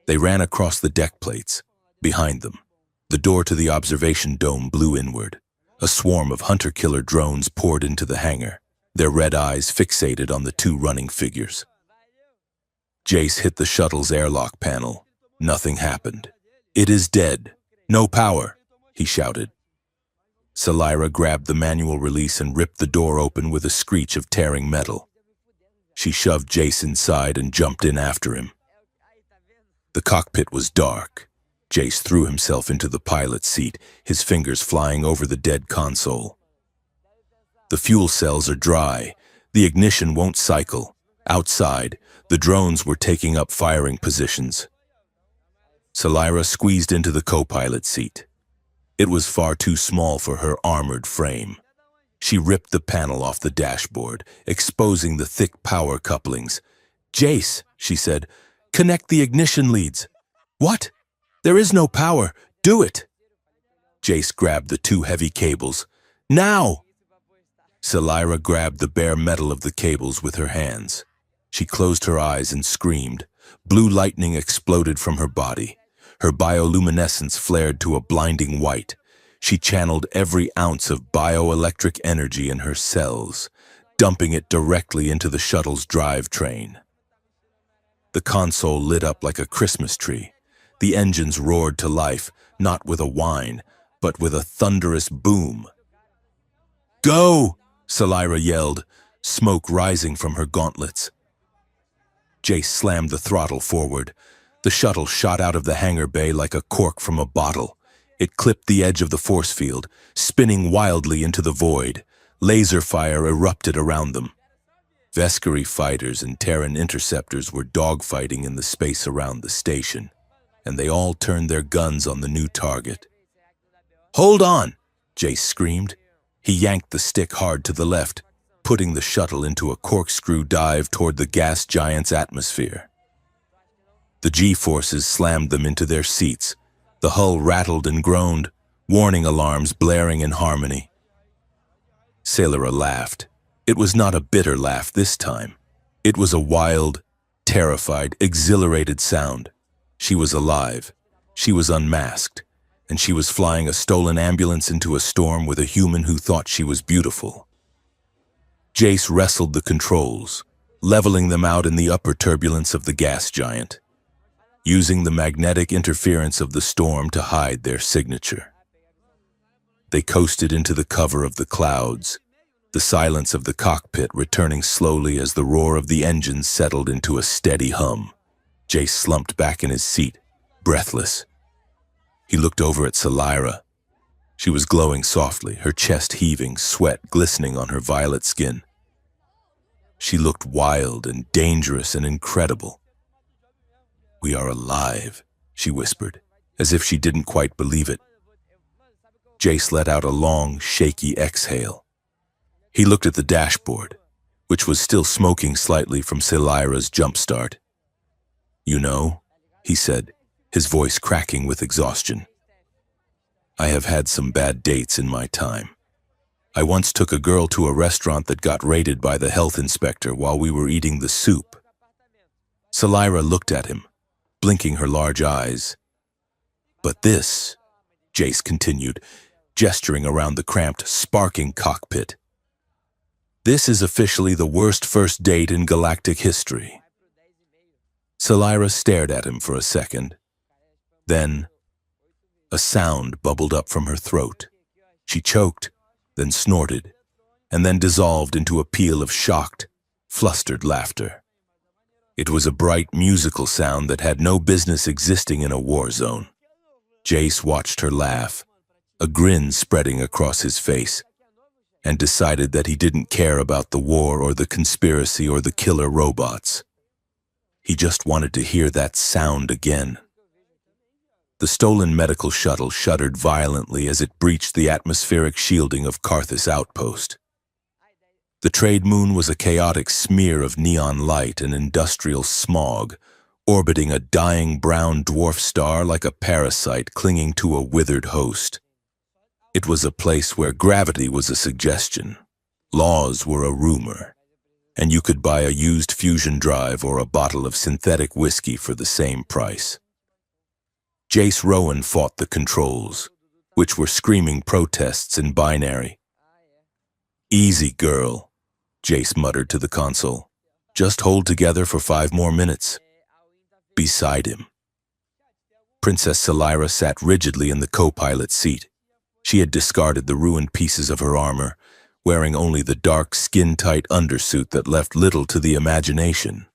They ran across the deck plates. Behind them, the door to the observation dome blew inward. A swarm of hunter-killer drones poured into the hangar, their red eyes fixated on the two running figures. Jace hit the shuttle's airlock panel. Nothing happened. "It is dead. No power," he shouted. Saelara grabbed the manual release and ripped the door open with a screech of tearing metal. She shoved Jace inside and jumped in after him. The cockpit was dark. Jace threw himself into the pilot's seat, his fingers flying over the dead console. "The fuel cells are dry. The ignition won't cycle." Outside, the drones were taking up firing positions. Saelara squeezed into the co-pilot seat. It was far too small for her armored frame. She ripped the panel off the dashboard, exposing the thick power couplings. "Jace," she said, "connect the ignition leads." "What? There is no power. Do it." Jace grabbed the two heavy cables. "Now!" Selira grabbed the bare metal of the cables with her hands. She closed her eyes and screamed. Blue lightning exploded from her body. Her bioluminescence flared to a blinding white. She channeled every ounce of bioelectric energy in her cells, dumping it directly into the shuttle's drivetrain. The console lit up like a Christmas tree. The engines roared to life, not with a whine, but with a thunderous boom. "Go!" Selira yelled, smoke rising from her gauntlets. Jace slammed the throttle forward. The shuttle shot out of the hangar bay like a cork from a bottle. It clipped the edge of the force field, spinning wildly into the void. Laser fire erupted around them. Vescari fighters and Terran interceptors were dogfighting in the space around the station, and they all turned their guns on the new target. "Hold on!" Jace screamed. He yanked the stick hard to the left, putting the shuttle into a corkscrew dive toward the gas giant's atmosphere. The G-forces slammed them into their seats. The hull rattled and groaned, warning alarms blaring in harmony. Selira laughed. It was not a bitter laugh this time. It was a wild, terrified, exhilarated sound. She was alive. She was unmasked. And she was flying a stolen ambulance into a storm with a human who thought she was beautiful. Jace wrestled the controls, leveling them out in the upper turbulence of the gas giant, using the magnetic interference of the storm to hide their signature. They coasted into the cover of the clouds, the silence of the cockpit returning slowly as the roar of the engines settled into a steady hum. Jace slumped back in his seat, breathless. He looked over at Selira. She was glowing softly, her chest heaving, sweat glistening on her violet skin. She looked wild and dangerous and incredible. "We are alive," she whispered, as if she didn't quite believe it. Jace let out a long, shaky exhale. He looked at the dashboard, which was still smoking slightly from Selira's jump start. "You know," he said, his voice cracking with exhaustion, "I have had some bad dates in my time. I once took a girl to a restaurant that got raided by the health inspector while we were eating the soup." Selira looked at him, blinking her large eyes. "But this," Jace continued, gesturing around the cramped, sparking cockpit, "this is officially the worst first date in galactic history." Selira stared at him for a second. Then, a sound bubbled up from her throat. She choked, then snorted, and then dissolved into a peal of shocked, flustered laughter. It was a bright, musical sound that had no business existing in a war zone. Jace watched her laugh, a grin spreading across his face, and decided that he didn't care about the war or the conspiracy or the killer robots. He just wanted to hear that sound again. The stolen medical shuttle shuddered violently as it breached the atmospheric shielding of Karthus Outpost. The trade moon was a chaotic smear of neon light and industrial smog, orbiting a dying brown dwarf star like a parasite clinging to a withered host. It was a place where gravity was a suggestion, laws were a rumor, and you could buy a used fusion drive or a bottle of synthetic whiskey for the same price. Jace Rowan fought the controls, which were screaming protests in binary. "Easy, girl," Jace muttered to the console. "Just hold together for 5 more minutes." Beside him, Princess Selira sat rigidly in the co-pilot seat. She had discarded the ruined pieces of her armor, wearing only the dark, skin-tight undersuit that left little to the imagination.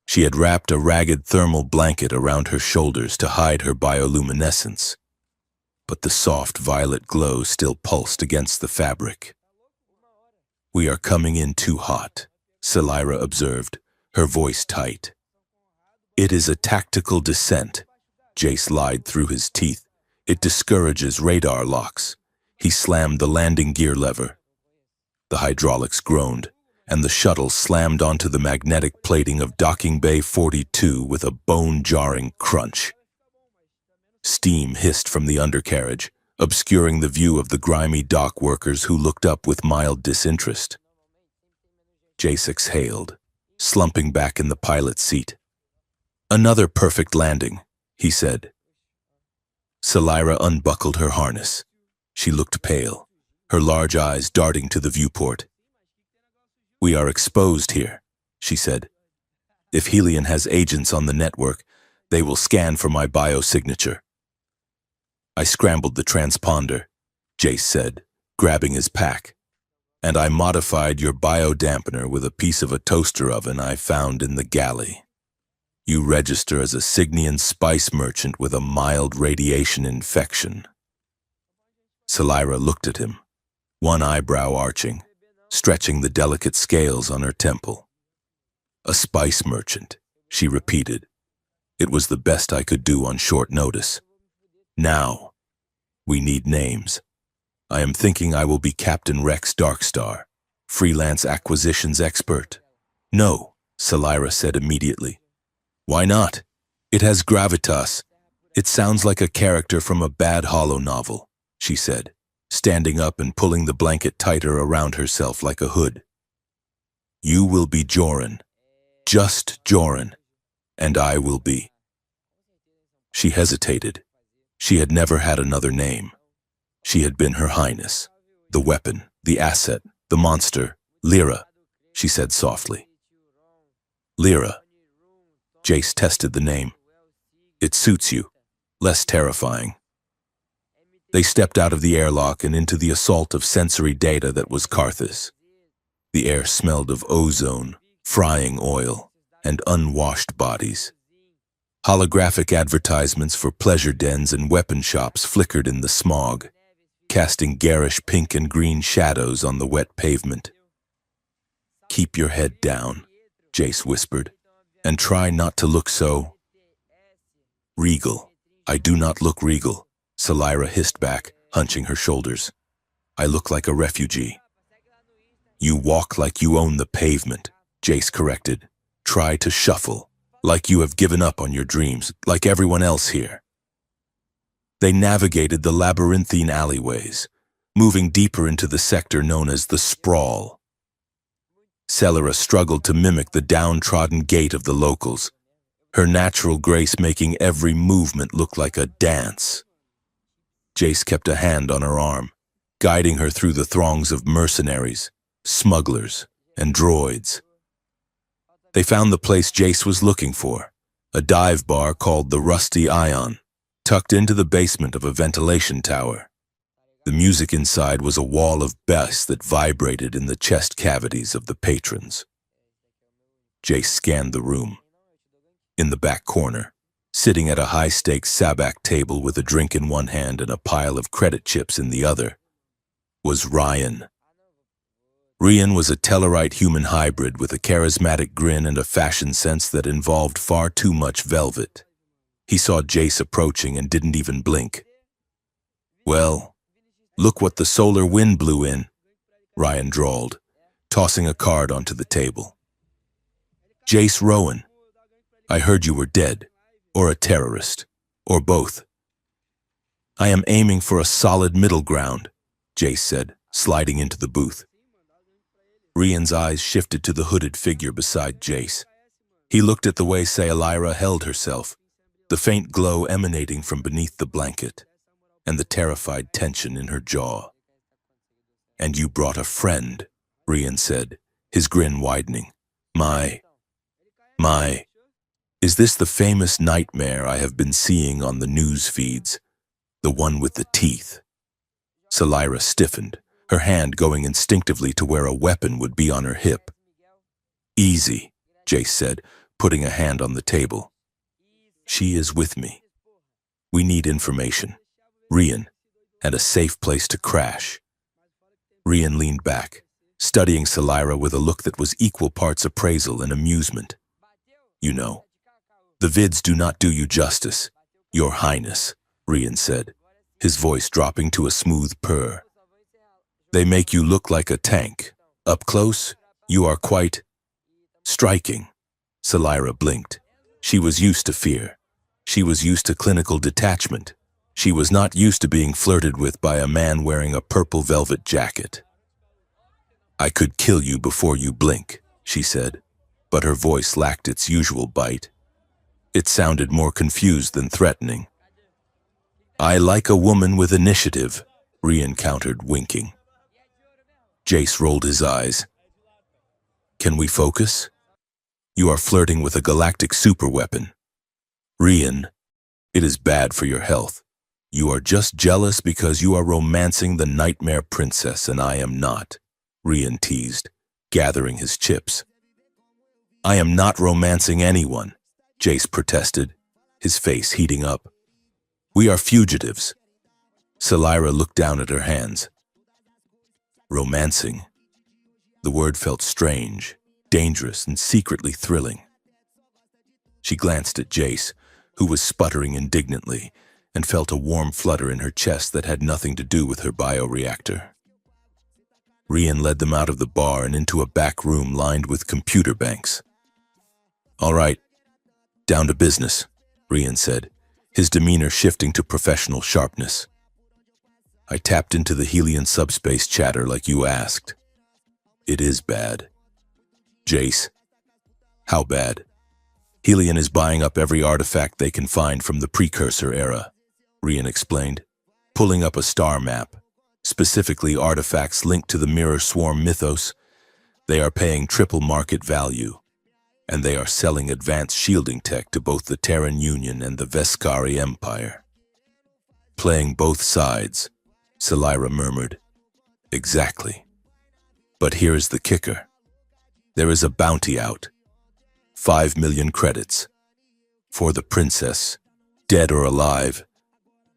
She had wrapped a ragged thermal blanket around her shoulders to hide her bioluminescence, but the soft violet glow still pulsed against the fabric. "We are coming in too hot," Selira observed, her voice tight. "It is a tactical descent," Jace lied through his teeth. "It discourages radar locks." He slammed the landing gear lever. The hydraulics groaned, and the shuttle slammed onto the magnetic plating of docking bay 42 with a bone-jarring crunch. Steam hissed from the undercarriage, obscuring the view of the grimy dock workers who looked up with mild disinterest. Jace exhaled, slumping back in the pilot's seat. "Another perfect landing," he said. Salira unbuckled her harness. She looked pale, her large eyes darting to the viewport. "We are exposed here," she said. "If Helion has agents on the network, they will scan for my biosignature." "I scrambled the transponder," Jace said, grabbing his pack. "And I modified your biodampener with a piece of a toaster oven I found in the galley. You register as a Cygnian spice merchant with a mild radiation infection." Salira looked at him, one eyebrow arching, stretching the delicate scales on her temple. "A spice merchant," she repeated. "It was the best I could do on short notice. Now, we need names. I am thinking I will be Captain Rex Darkstar, freelance acquisitions expert." "No," Salira said immediately. "Why not? It has gravitas. It sounds like a character from a bad Hollow novel," she said, standing up and pulling the blanket tighter around herself like a hood. "You will be Joran, just Joran, and I will be." She hesitated. She had never had another name. She had been Her Highness, the weapon, the asset, the monster, Lyra, she said softly. "Lyra." Jace tested the name. "It suits you. Less terrifying." They stepped out of the airlock and into the assault of sensory data that was Carthus. The air smelled of ozone, frying oil, and unwashed bodies. Holographic advertisements for pleasure dens and weapon shops flickered in the smog, casting garish pink and green shadows on the wet pavement. "Keep your head down," Jace whispered, "and try not to look so regal." "I do not look regal," Salira hissed back, hunching her shoulders. "I look like a refugee." "You walk like you own the pavement," Jace corrected. "Try to shuffle, like you have given up on your dreams, like everyone else here." They navigated the labyrinthine alleyways, moving deeper into the sector known as the Sprawl. Celera struggled to mimic the downtrodden gait of the locals, her natural grace making every movement look like a dance. Jace kept a hand on her arm, guiding her through the throngs of mercenaries, smugglers, and droids. They found the place Jace was looking for, a dive bar called the Rusty Ion, tucked into the basement of a ventilation tower. The music inside was a wall of bass that vibrated in the chest cavities of the patrons. Jace scanned the room. In the back corner, sitting at a high-stakes sabak table with a drink in one hand and a pile of credit chips in the other, was Ryan. Ryan was a Tellarite human hybrid with a charismatic grin and a fashion sense that involved far too much velvet. He saw Jace approaching and didn't even blink. "Well, look what the solar wind blew in," Ryan drawled, tossing a card onto the table. "Jace Rowan. I heard you were dead, or a terrorist, or both." "I am aiming for a solid middle ground," Jace said, sliding into the booth. Ryan's eyes shifted to the hooded figure beside Jace. He looked at the way Salira held herself, the faint glow emanating from beneath the blanket, and the terrified tension in her jaw. "And you brought a friend," Ryan said, his grin widening. My, is this the famous nightmare I have been seeing on the news feeds? The one with the teeth?" Salira stiffened, her hand going instinctively to where a weapon would be on her hip. "Easy," Jace said, putting a hand on the table. "She is with me. We need information, Ryan, and a safe place to crash." Ryan leaned back, studying Salira with a look that was equal parts appraisal and amusement. "You know, the vids do not do you justice, Your Highness," Ryan said, his voice dropping to a smooth purr. "They make you look like a tank, Up close, you are quite striking. Salira blinked. She was used to fear. She was used to clinical detachment. She was not used to being flirted with by a man wearing a purple velvet jacket. I could kill you before you blink, she said, but her voice lacked its usual bite. It sounded more confused than threatening. I like a woman with initiative, Rian countered, winking. Jace rolled his eyes. Can we focus? You are flirting with a galactic superweapon. Rian, it is bad for your health. You are just jealous because you are romancing the nightmare princess and I am not, Rian teased, gathering his chips. I am not romancing anyone, Jace protested, his face heating up. We are fugitives. Salira looked down at her hands. Romancing. The word felt strange, dangerous, and secretly thrilling. She glanced at Jace, who was sputtering indignantly, and felt a warm flutter in her chest that had nothing to do with her bioreactor. Rian led them out of the bar and into a back room lined with computer banks. All right, down to business, Rian said, his demeanor shifting to professional sharpness. I tapped into the Helion subspace chatter like you asked. It is bad. Jace, how bad? Helion is buying up every artifact they can find from the precursor era, Rian explained, pulling up a star map, specifically artifacts linked to the Mirror Swarm mythos. They are paying triple market value, and they are selling advanced shielding tech to both the Terran Union and the Veskari Empire. Playing both sides, Salira murmured. Exactly. But here is the kicker. There is a bounty out. 5 million credits. For the princess, dead or alive,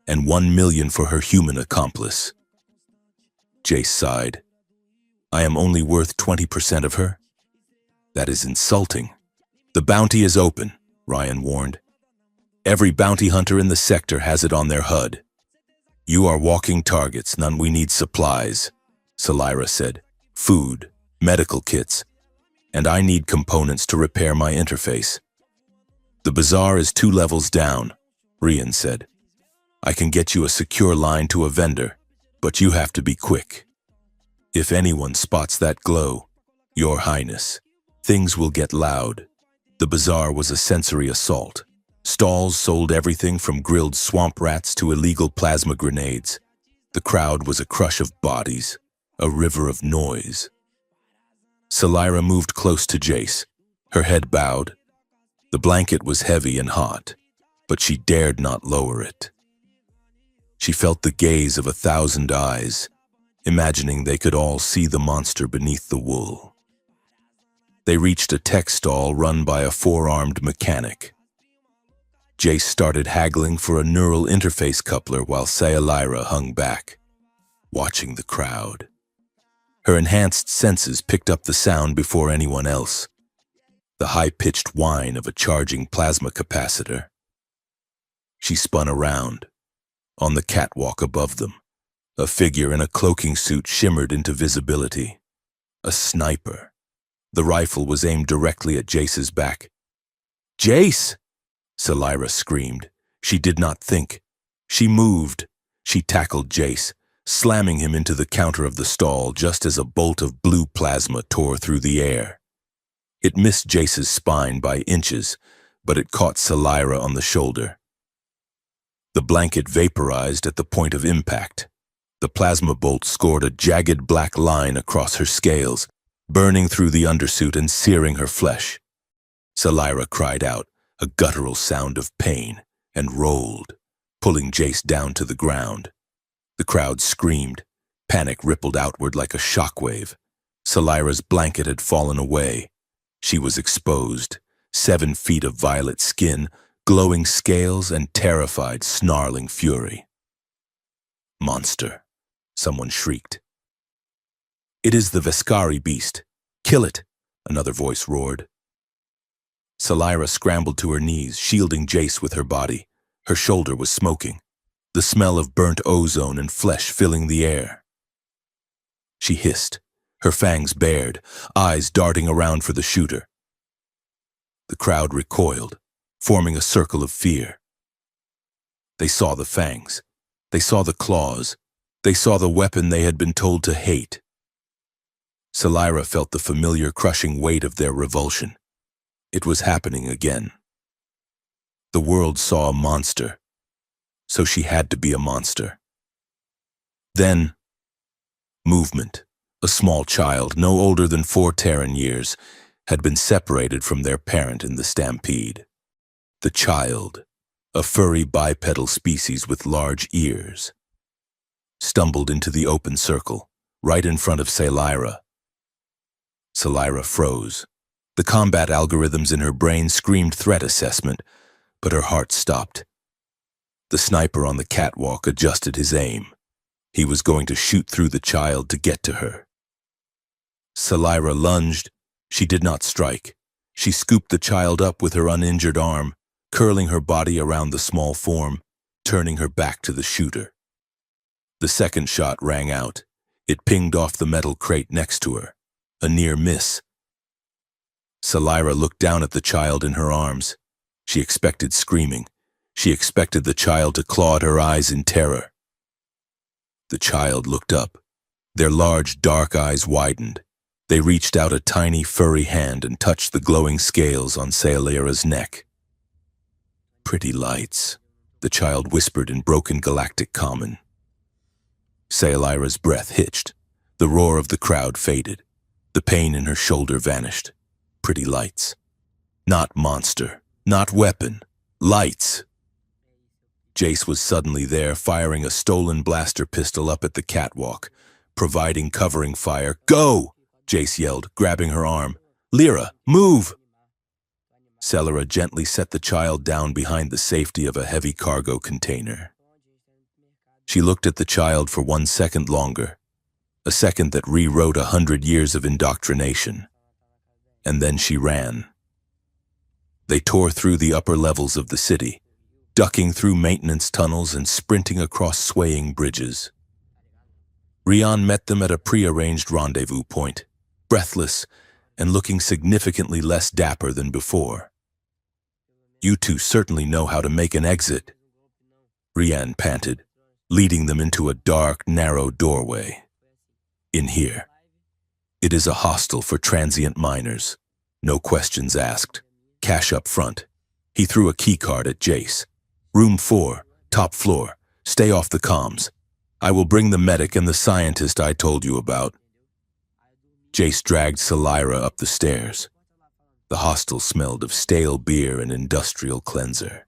and 1 million for her human accomplice. Jace sighed. I am only worth 20% of her? That is insulting. The bounty is open, Ryan warned. Every bounty hunter in the sector has it on their HUD. You are walking targets, none. We need supplies, Salira said. Food, medical kits, and I need components to repair my interface. The bazaar is 2 levels down, Rian said. I can get you a secure line to a vendor, but you have to be quick. If anyone spots that glow, Your Highness, things will get loud. The bazaar was a sensory assault. Stalls sold everything from grilled swamp rats to illegal plasma grenades. The crowd was a crush of bodies, a river of noise. Salira moved close to Jace, her head bowed. The blanket was heavy and hot, but she dared not lower it. She felt the gaze of 1,000 eyes, imagining they could all see the monster beneath the wool. They reached a tech stall run by a 4-armed mechanic. Jace started haggling for a neural interface coupler while Salira hung back, watching the crowd. Her enhanced senses picked up the sound before anyone else, the high-pitched whine of a charging plasma capacitor. She spun around. On the catwalk above them, a figure in a cloaking suit shimmered into visibility. A sniper. The rifle was aimed directly at Jace's back. "Jace!" Salira screamed. She did not think. She moved. She tackled Jace, slamming him into the counter of the stall just as a bolt of blue plasma tore through the air. It missed Jace's spine by inches, but it caught Salira on the shoulder. The blanket vaporized at the point of impact. The plasma bolt scored a jagged black line across her scales, burning through the undersuit and searing her flesh. Salira cried out, a guttural sound of pain, and rolled, pulling Jace down to the ground. The crowd screamed. Panic rippled outward like a shockwave. Salira's blanket had fallen away. She was exposed, 7 feet of violet skin, glowing scales, and terrified, snarling fury. "Monster," someone shrieked. "It is the Veskari beast. Kill it," another voice roared. Salira scrambled to her knees, shielding Jace with her body. Her shoulder was smoking, the smell of burnt ozone and flesh filling the air. She hissed, her fangs bared, eyes darting around for the shooter. The crowd recoiled, forming a circle of fear. They saw the fangs. They saw the claws. They saw the weapon they had been told to hate. Salira felt the familiar crushing weight of their revulsion. It was happening again. The world saw a monster, so she had to be a monster. Then, movement. A small child, no older than 4 Terran years, had been separated from their parent in the stampede. The child, a furry bipedal species with large ears, stumbled into the open circle, right in front of Salira. Salira froze. The combat algorithms in her brain screamed threat assessment, but her heart stopped. The sniper on the catwalk adjusted his aim. He was going to shoot through the child to get to her. Salira lunged. She did not strike. She scooped the child up with her uninjured arm, curling her body around the small form, turning her back to the shooter. The second shot rang out. It pinged off the metal crate next to her. A near miss. Salira looked down at the child in her arms. She expected screaming. She expected the child to claw at her eyes in terror. The child looked up. Their large, dark eyes widened. They reached out a tiny, furry hand and touched the glowing scales on Salira's neck. "Pretty lights," the child whispered in broken galactic common. Salira's breath hitched. The roar of the crowd faded. The pain in her shoulder vanished. Pretty lights. Not monster. Not weapon. Lights. Jace was suddenly there, firing a stolen blaster pistol up at the catwalk, providing covering fire. "Go!" Jace yelled, grabbing her arm. "Lyra, move!" Salira gently set the child down behind the safety of a heavy cargo container. She looked at the child for 1 second longer, a second that rewrote 100 years of indoctrination. And then she ran. They tore through the upper levels of the city, ducking through maintenance tunnels and sprinting across swaying bridges. Rian met them at a prearranged rendezvous point, breathless and looking significantly less dapper than before. "You two certainly know how to make an exit," Rian panted, leading them into a dark, narrow doorway. "In here. It is a hostel for transient miners. No questions asked. Cash up front." He threw a keycard at Jace. "Room 4, top floor. Stay off the comms. I will bring the medic and the scientist I told you about." Jace dragged Salira up the stairs. The hostel smelled of stale beer and industrial cleanser.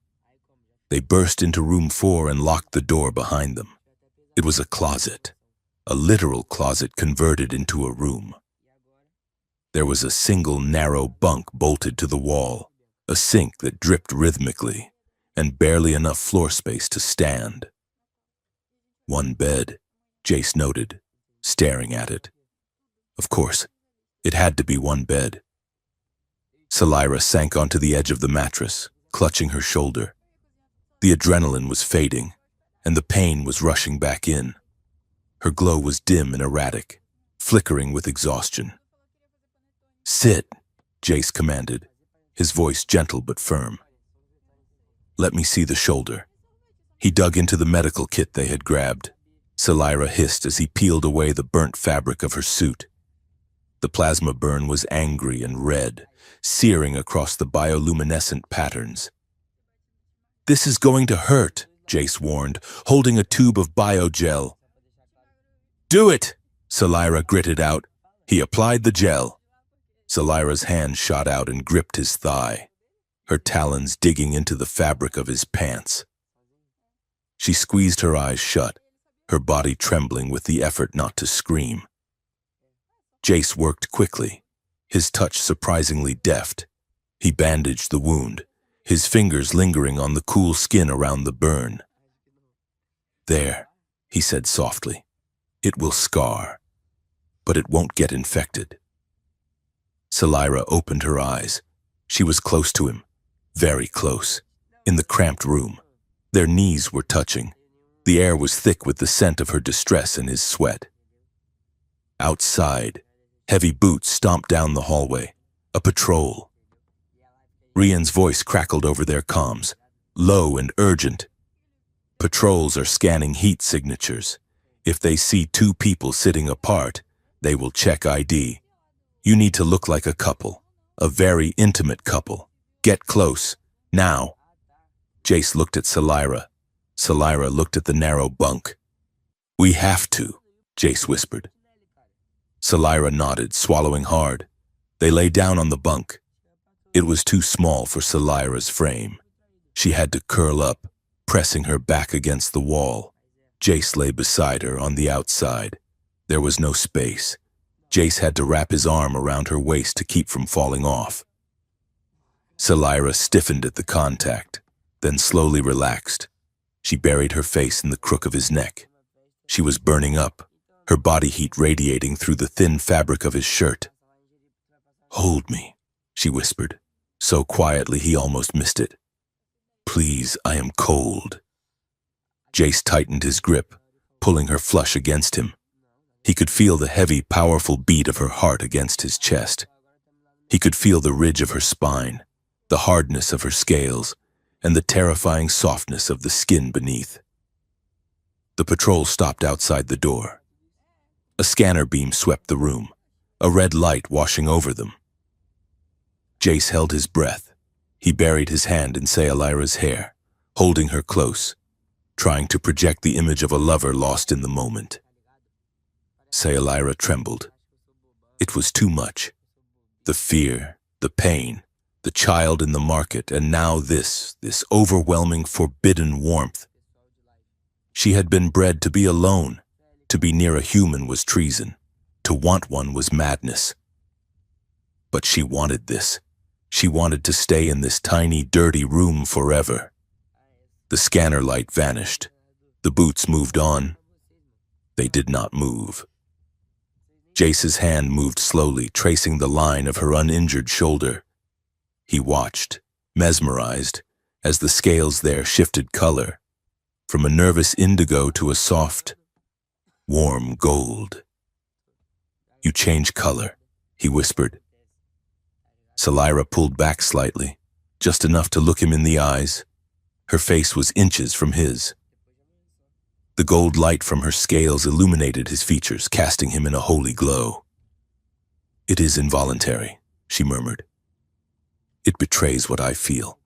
They burst into room 4 and locked the door behind them. It was a closet, a literal closet converted into a room. There was a single narrow bunk bolted to the wall, a sink that dripped rhythmically, and barely enough floor space to stand. "One bed," Jace noted, staring at it. Of course, it had to be one bed. Salira sank onto the edge of the mattress, clutching her shoulder. The adrenaline was fading, and the pain was rushing back in. Her glow was dim and erratic, flickering with exhaustion. "Sit," Jace commanded, his voice gentle but firm. "Let me see the shoulder." He dug into the medical kit they had grabbed. Salira hissed as he peeled away the burnt fabric of her suit. The plasma burn was angry and red, searing across the bioluminescent patterns. "This is going to hurt," Jace warned, holding a tube of biogel. "Do it!" Salira gritted out. He applied the gel. Salira's hand shot out and gripped his thigh, her talons digging into the fabric of his pants. She squeezed her eyes shut, her body trembling with the effort not to scream. Jace worked quickly, his touch surprisingly deft. He bandaged the wound, his fingers lingering on the cool skin around the burn. "There," he said softly. "It will scar, but it won't get infected." Salira opened her eyes. She was close to him, very close, in the cramped room. Their knees were touching. The air was thick with the scent of her distress and his sweat. Outside, Heavy boots stomped down the hallway. A patrol. Rian's voice crackled over their comms, low and urgent. Patrols are scanning heat signatures. If they see two people sitting apart, they will check ID. You need to look like a couple, a very intimate couple. Get close, now. Jace looked at Salira. Salira looked at the narrow bunk. We have to, Jace whispered. Salira nodded, swallowing hard. They lay down on the bunk. It was too small for Salira's frame. She had to curl up, pressing her back against the wall. Jace lay beside her on the outside. There was no space. Jace had to wrap his arm around her waist to keep from falling off. Salira stiffened at the contact, then slowly relaxed. She buried her face in the crook of his neck. She was burning up, her body heat radiating through the thin fabric of his shirt. Hold me, she whispered, so quietly he almost missed it. Please, I am cold. Jace tightened his grip, pulling her flush against him. He could feel the heavy, powerful beat of her heart against his chest. He could feel the ridge of her spine, the hardness of her scales, and the terrifying softness of the skin beneath. The patrol stopped outside the door. A scanner beam swept the room, a red light washing over them. Jace held his breath. He buried his hand in Salira's hair, holding her close, trying to project the image of a lover lost in the moment. Salira trembled. It was too much. The fear, the pain, the child in the market, and now this overwhelming, forbidden warmth. She had been bred to be alone. To be near a human was treason. To want one was madness. But she wanted this. She wanted to stay in this tiny, dirty room forever. The scanner light vanished. The boots moved on. They did not move. Jace's hand moved slowly, tracing the line of her uninjured shoulder. He watched, mesmerized, as the scales there shifted color, from a nervous indigo to a soft, warm gold. You change color, he whispered. Salira pulled back slightly, just enough to look him in the eyes. Her face was inches from his. The gold light from her scales illuminated his features, casting him in a holy glow. It is involuntary, she murmured. It betrays what I feel.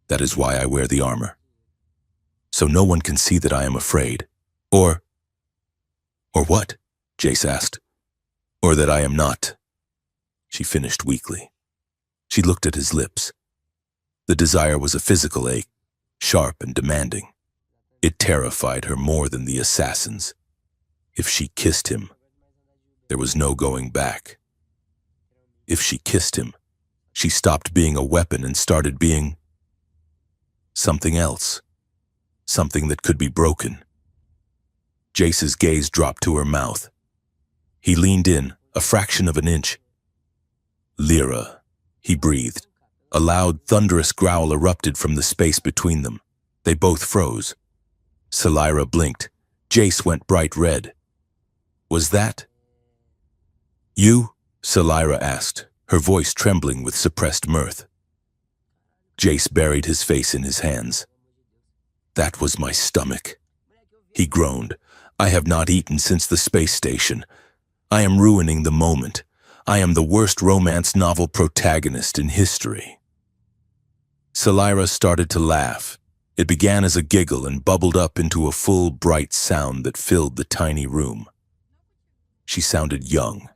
That is why I wear the armor. So no one can see that I am afraid. Or what? Jace asked. Or that I am not. She finished weakly. She looked at his lips. The desire was a physical ache, sharp and demanding. It terrified her more than the assassins. If she kissed him, there was no going back. If she kissed him, she stopped being a weapon and started being something else, something that could be broken. Jace's gaze dropped to her mouth. He leaned in, a fraction of an inch. Lyra, he breathed. A loud, thunderous growl erupted from the space between them. They both froze. Salira blinked. Jace went bright red. Was that you? Salira asked, her voice trembling with suppressed mirth. Jace buried his face in his hands. That was my stomach. He groaned. I have not eaten since the space station. I am ruining the moment. I am the worst romance novel protagonist in history. Salira started to laugh. It began as a giggle and bubbled up into a full, bright sound that filled the tiny room. She sounded young.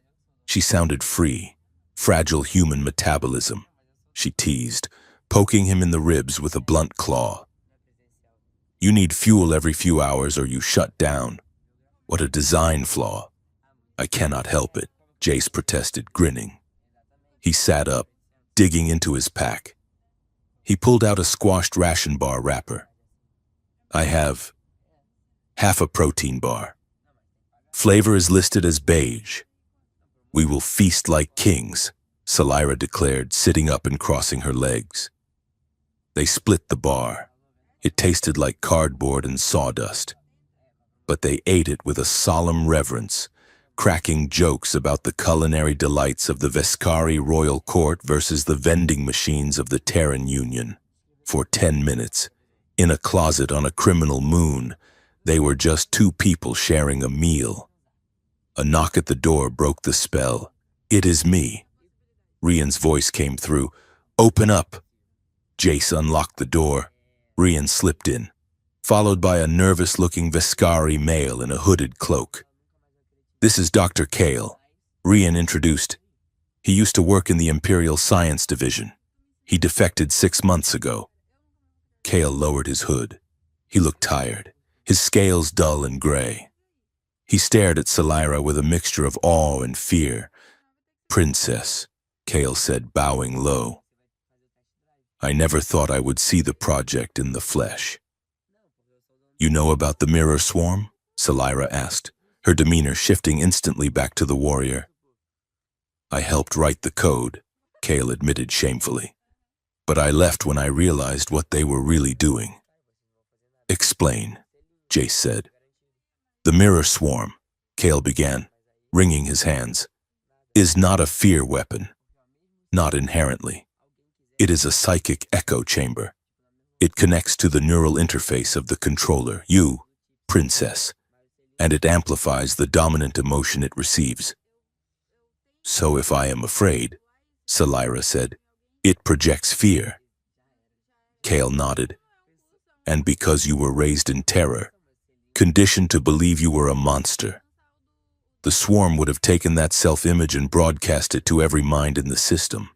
She sounded free. Fragile human metabolism. She teased, poking him in the ribs with a blunt claw. You need fuel every few hours or you shut down. What a design flaw. I cannot help it, Jace protested, grinning. He sat up, digging into his pack. He pulled out a squashed ration bar wrapper. I have half a protein bar. Flavor is listed as beige. We will feast like kings, Salira declared, sitting up and crossing her legs. They split the bar. It tasted like cardboard and sawdust. But they ate it with a solemn reverence, cracking jokes about the culinary delights of the Vescari royal court versus the vending machines of the Terran Union. For 10 minutes, in a closet on a criminal moon, they were just two people sharing a meal. A knock at the door broke the spell. "It is me." Rian's voice came through. "Open up." Jace unlocked the door. Rian slipped in, followed by a nervous-looking Vescari male in a hooded cloak. "This is Dr. Kale," Rian introduced. "He used to work in the Imperial Science Division. He defected 6 months ago." Kale lowered his hood. He looked tired, his scales dull and gray. He stared at Salira with a mixture of awe and fear. "Princess," Kale said, bowing low. "I never thought I would see the project in the flesh." "You know about the mirror swarm?" Salira asked, her demeanor shifting instantly back to the warrior. "I helped write the code," Kale admitted shamefully. "But I left when I realized what they were really doing." "Explain," Jace said. "The mirror swarm," Kale began, wringing his hands, "is not a fear weapon. Not inherently. It is a psychic echo chamber. It connects to the neural interface of the controller, you, Princess, and it amplifies the dominant emotion it receives." "So if I am afraid," Salira said, "it projects fear." Kale nodded. "And because you were raised in terror, conditioned to believe you were a monster, the swarm would have taken that self-image and broadcast it to every mind in the system.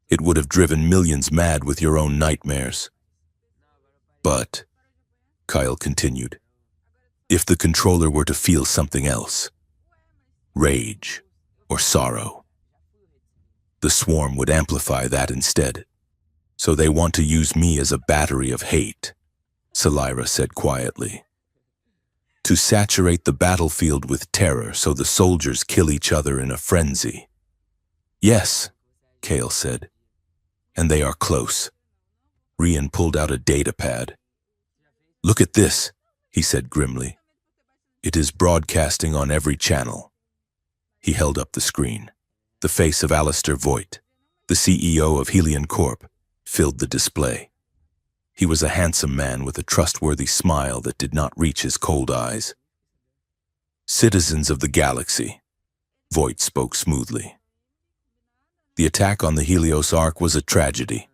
It would have driven millions mad with your own nightmares. But," Kyle continued, "if the controller were to feel something else, rage or sorrow, the swarm would amplify that instead. So they want to use me as a battery of hate," Salira said quietly. "To saturate the battlefield with terror so the soldiers kill each other in a frenzy." "Yes," Kale said. "And they are close." Rian pulled out a data pad. "Look at this," he said grimly. "It is broadcasting on every channel." He held up the screen. The face of Alistair Voigt, the CEO of Helion Corp, filled the display. He was a handsome man with a trustworthy smile that did not reach his cold eyes. "Citizens of the galaxy," Voigt spoke smoothly. "The attack on the Helios Ark was a tragedy,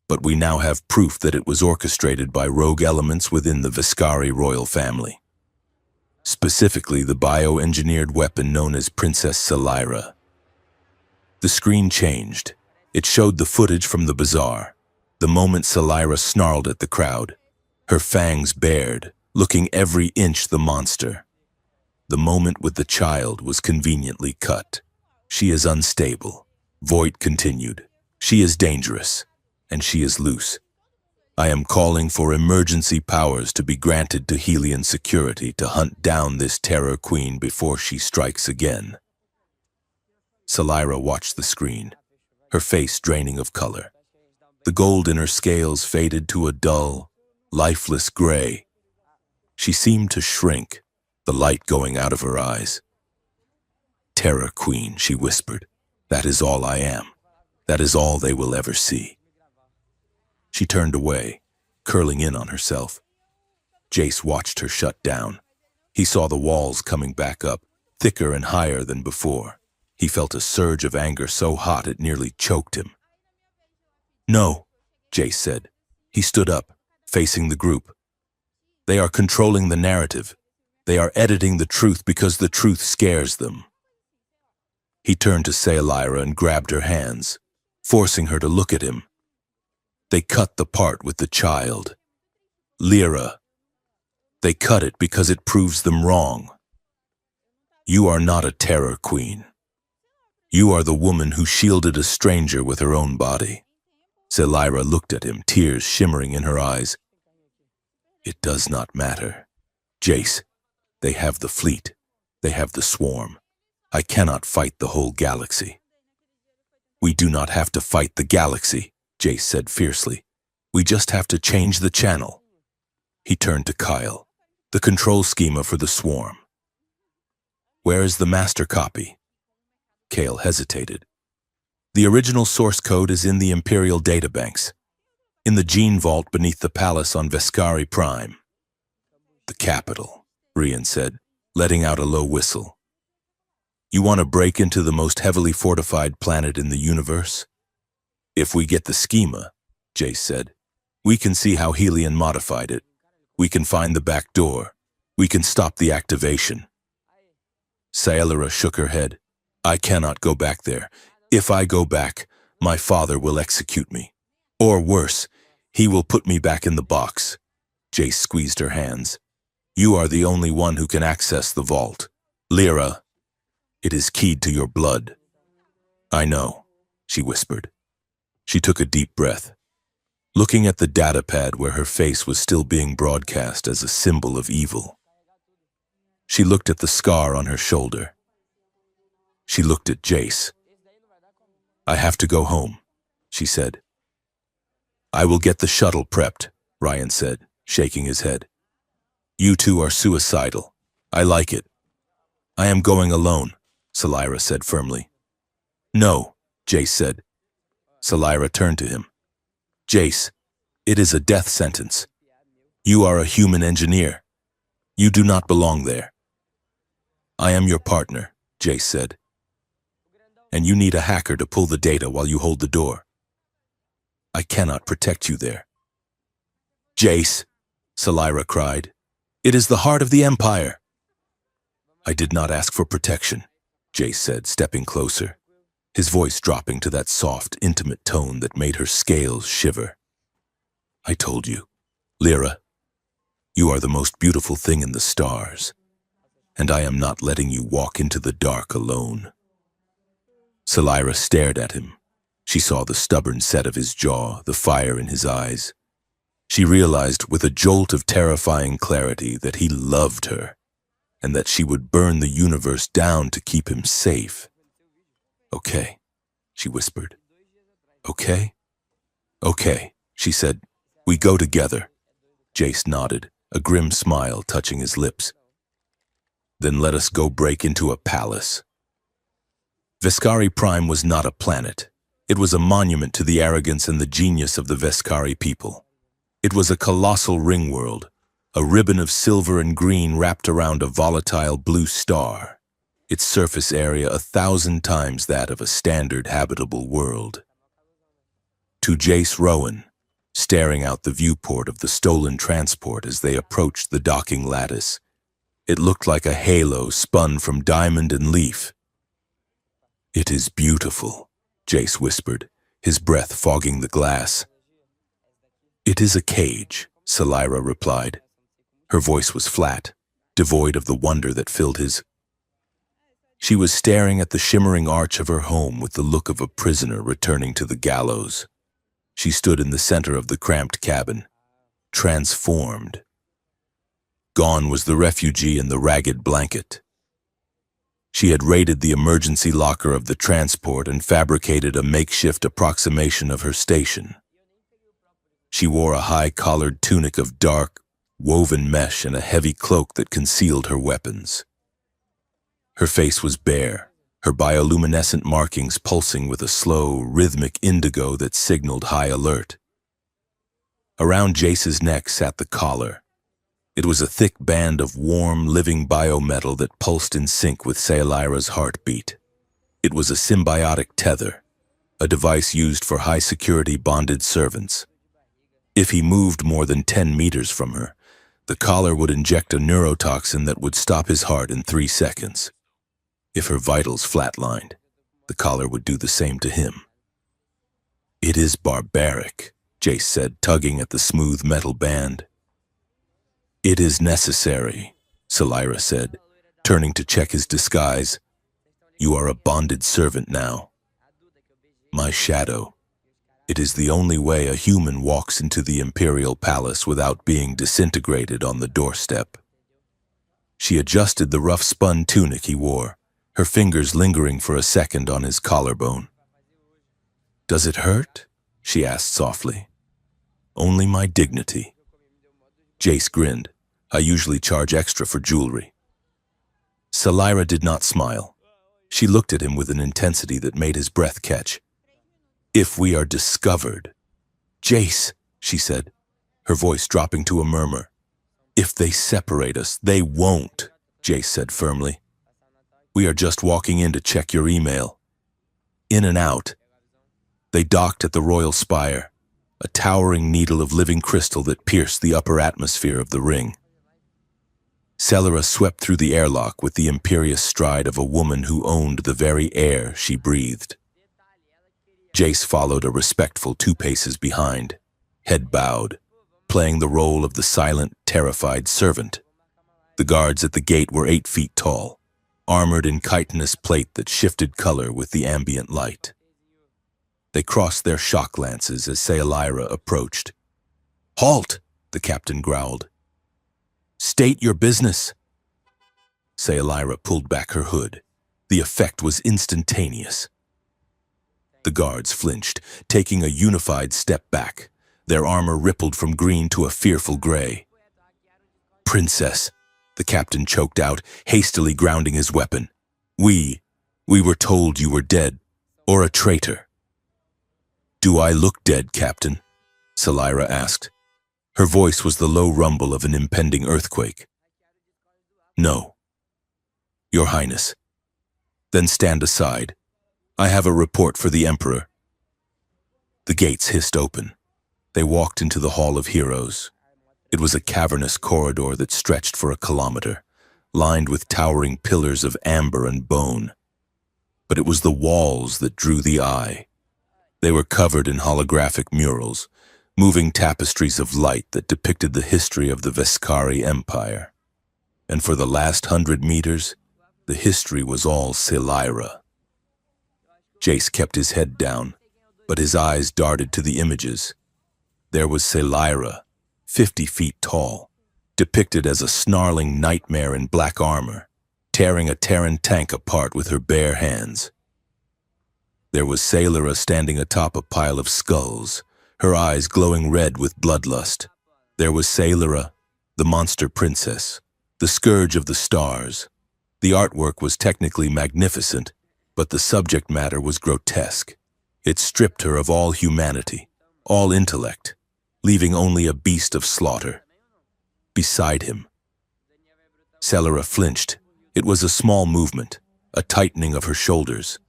but we now have proof that it was orchestrated by rogue elements within the Vescari royal family. Specifically the bioengineered weapon known as Princess Salira." The screen changed. It showed the footage from the bazaar, the moment Salira snarled at the crowd, her fangs bared, looking every inch the monster. The moment with the child was conveniently cut. "She is unstable," Voigt continued. "She is dangerous, and she is loose. I am calling for emergency powers to be granted to Helion security to hunt down this terror queen before she strikes again." Salira watched the screen, her face draining of color. The gold in her scales faded to a dull, lifeless gray. She seemed to shrink, the light going out of her eyes. "Terror Queen," she whispered. "That is all I am. That is all they will ever see." She turned away, curling in on herself. Jace watched her shut down. He saw the walls coming back up, thicker and higher than before. He felt a surge of anger so hot it nearly choked him. "No," Jace said. He stood up, facing the group. "They are controlling the narrative. They are editing the truth because the truth scares them." He turned to Salira and grabbed her hands, forcing her to look at him. "They cut the part with the child. Lyra. They cut it because it proves them wrong. You are not a terror queen. You are the woman who shielded a stranger with her own body." Salira looked at him, tears shimmering in her eyes. "It does not matter. Jace, they have the fleet. They have the swarm. I cannot fight the whole galaxy." "We do not have to fight the galaxy," Jace said fiercely. "We just have to change the channel." He turned to Kyle, "The control schema for the swarm." Where is the master copy? Kale hesitated. The original source code is in the Imperial databanks, in the gene vault beneath the palace on Vescari Prime. The capital, Rian said, letting out a low whistle. You want to break into the most heavily fortified planet in the universe? If we get the schema, Jace said, we can see how Helion modified it. We can find the back door. We can stop the activation. Saelara shook her head. I cannot go back there. If I go back, my father will execute me. Or worse, he will put me back in the box. Jace squeezed her hands. You are the only one who can access the vault. Lyra, it is keyed to your blood. I know, she whispered. She took a deep breath, looking at the data pad where her face was still being broadcast as a symbol of evil. She looked at the scar on her shoulder. She looked at Jace. I have to go home, she said. I will get the shuttle prepped, Ryan said, shaking his head. You two are suicidal. I like it. I am going alone, Saelara said firmly. No, Jace said. Saelara turned to him. Jace, it is a death sentence. You are a human engineer. You do not belong there. I am your partner, Jace said. And you need a hacker to pull the data while you hold the door. I cannot protect you there. Jace, Saelara cried. It is the heart of the Empire. I did not ask for protection, Jace said, stepping closer, his voice dropping to that soft, intimate tone that made her scales shiver. I told you, Lyra, you are the most beautiful thing in the stars, and I am not letting you walk into the dark alone. Saelara stared at him. She saw the stubborn set of his jaw, the fire in his eyes. She realized with a jolt of terrifying clarity that he loved her, and that she would burn the universe down to keep him safe. Okay, she whispered. Okay? Okay, she said. We go together. Jace nodded, a grim smile touching his lips. Then let us go break into a palace. Vescari Prime was not a planet. It was a monument to the arrogance and the genius of the Vescari people. It was a colossal ring world, a ribbon of silver and green wrapped around a volatile blue star, its surface area 1,000 times that of a standard habitable world. To Jace Rowan, staring out the viewport of the stolen transport as they approached the docking lattice, it looked like a halo spun from diamond and leaf. It is beautiful, Jace whispered, his breath fogging the glass. It is a cage, Saelara replied. Her voice was flat, devoid of the wonder that filled his. She was staring at the shimmering arch of her home with the look of a prisoner returning to the gallows. She stood in the center of the cramped cabin, transformed. Gone was the refugee in the ragged blanket. She had raided the emergency locker of the transport and fabricated a makeshift approximation of her station. She wore a high-collared tunic of dark, woven mesh and a heavy cloak that concealed her weapons. Her face was bare, her bioluminescent markings pulsing with a slow, rhythmic indigo that signaled high alert. Around Jace's neck sat the collar. It was a thick band of warm, living biometal that pulsed in sync with Saelara's heartbeat. It was a symbiotic tether, a device used for high-security bonded servants. If he moved more than 10 meters from her, the collar would inject a neurotoxin that would stop his heart in 3 seconds. If her vitals flatlined, the collar would do the same to him. It is barbaric, Jace said, tugging at the smooth metal band. It is necessary, Saelara said, turning to check his disguise. You are a bonded servant now. My shadow. It is the only way a human walks into the Imperial Palace without being disintegrated on the doorstep. She adjusted the rough-spun tunic he wore, her fingers lingering for a second on his collarbone. Does it hurt? She asked softly. Only my dignity. Jace grinned. I usually charge extra for jewelry. Salira did not smile. She looked at him with an intensity that made his breath catch. If we are discovered, Jace, she said, her voice dropping to a murmur. If they separate us, they won't, Jace said firmly. We are just walking in to check your email. In and out. They docked at the Royal Spire, a towering needle of living crystal that pierced the upper atmosphere of the ring. Salira swept through the airlock with the imperious stride of a woman who owned the very air she breathed. Jace followed a respectful 2 paces behind, head bowed, playing the role of the silent, terrified servant. The guards at the gate were 8 feet tall, armored in chitinous plate that shifted color with the ambient light. They crossed their shock lances as Salira approached. "Halt!" the captain growled. "State your business." Salira pulled back her hood. The effect was instantaneous. The guards flinched, taking a unified step back. Their armor rippled from green to a fearful gray. "Princess," the captain choked out, hastily grounding his weapon. We were told you were dead, or a traitor." "Do I look dead, Captain?" Salira asked. Her voice was the low rumble of an impending earthquake. "No." "Your Highness." "Then stand aside. I have a report for the Emperor." The gates hissed open. They walked into the Hall of Heroes. It was a cavernous corridor that stretched for a kilometer, lined with towering pillars of amber and bone. But it was the walls that drew the eye. They were covered in holographic murals, moving tapestries of light that depicted the history of the Veskari Empire. And for the last 100 meters, the history was all Salira. Jace kept his head down, but his eyes darted to the images. There was Salira, 50 feet tall, depicted as a snarling nightmare in black armor, tearing a Terran tank apart with her bare hands. There was Salira standing atop a pile of skulls, her eyes glowing red with bloodlust. There was Salira, the monster princess, the scourge of the stars. The artwork was technically magnificent, but the subject matter was grotesque. It stripped her of all humanity, all intellect, leaving only a beast of slaughter. Beside him, Salira flinched. It was a small movement, a tightening of her shoulders.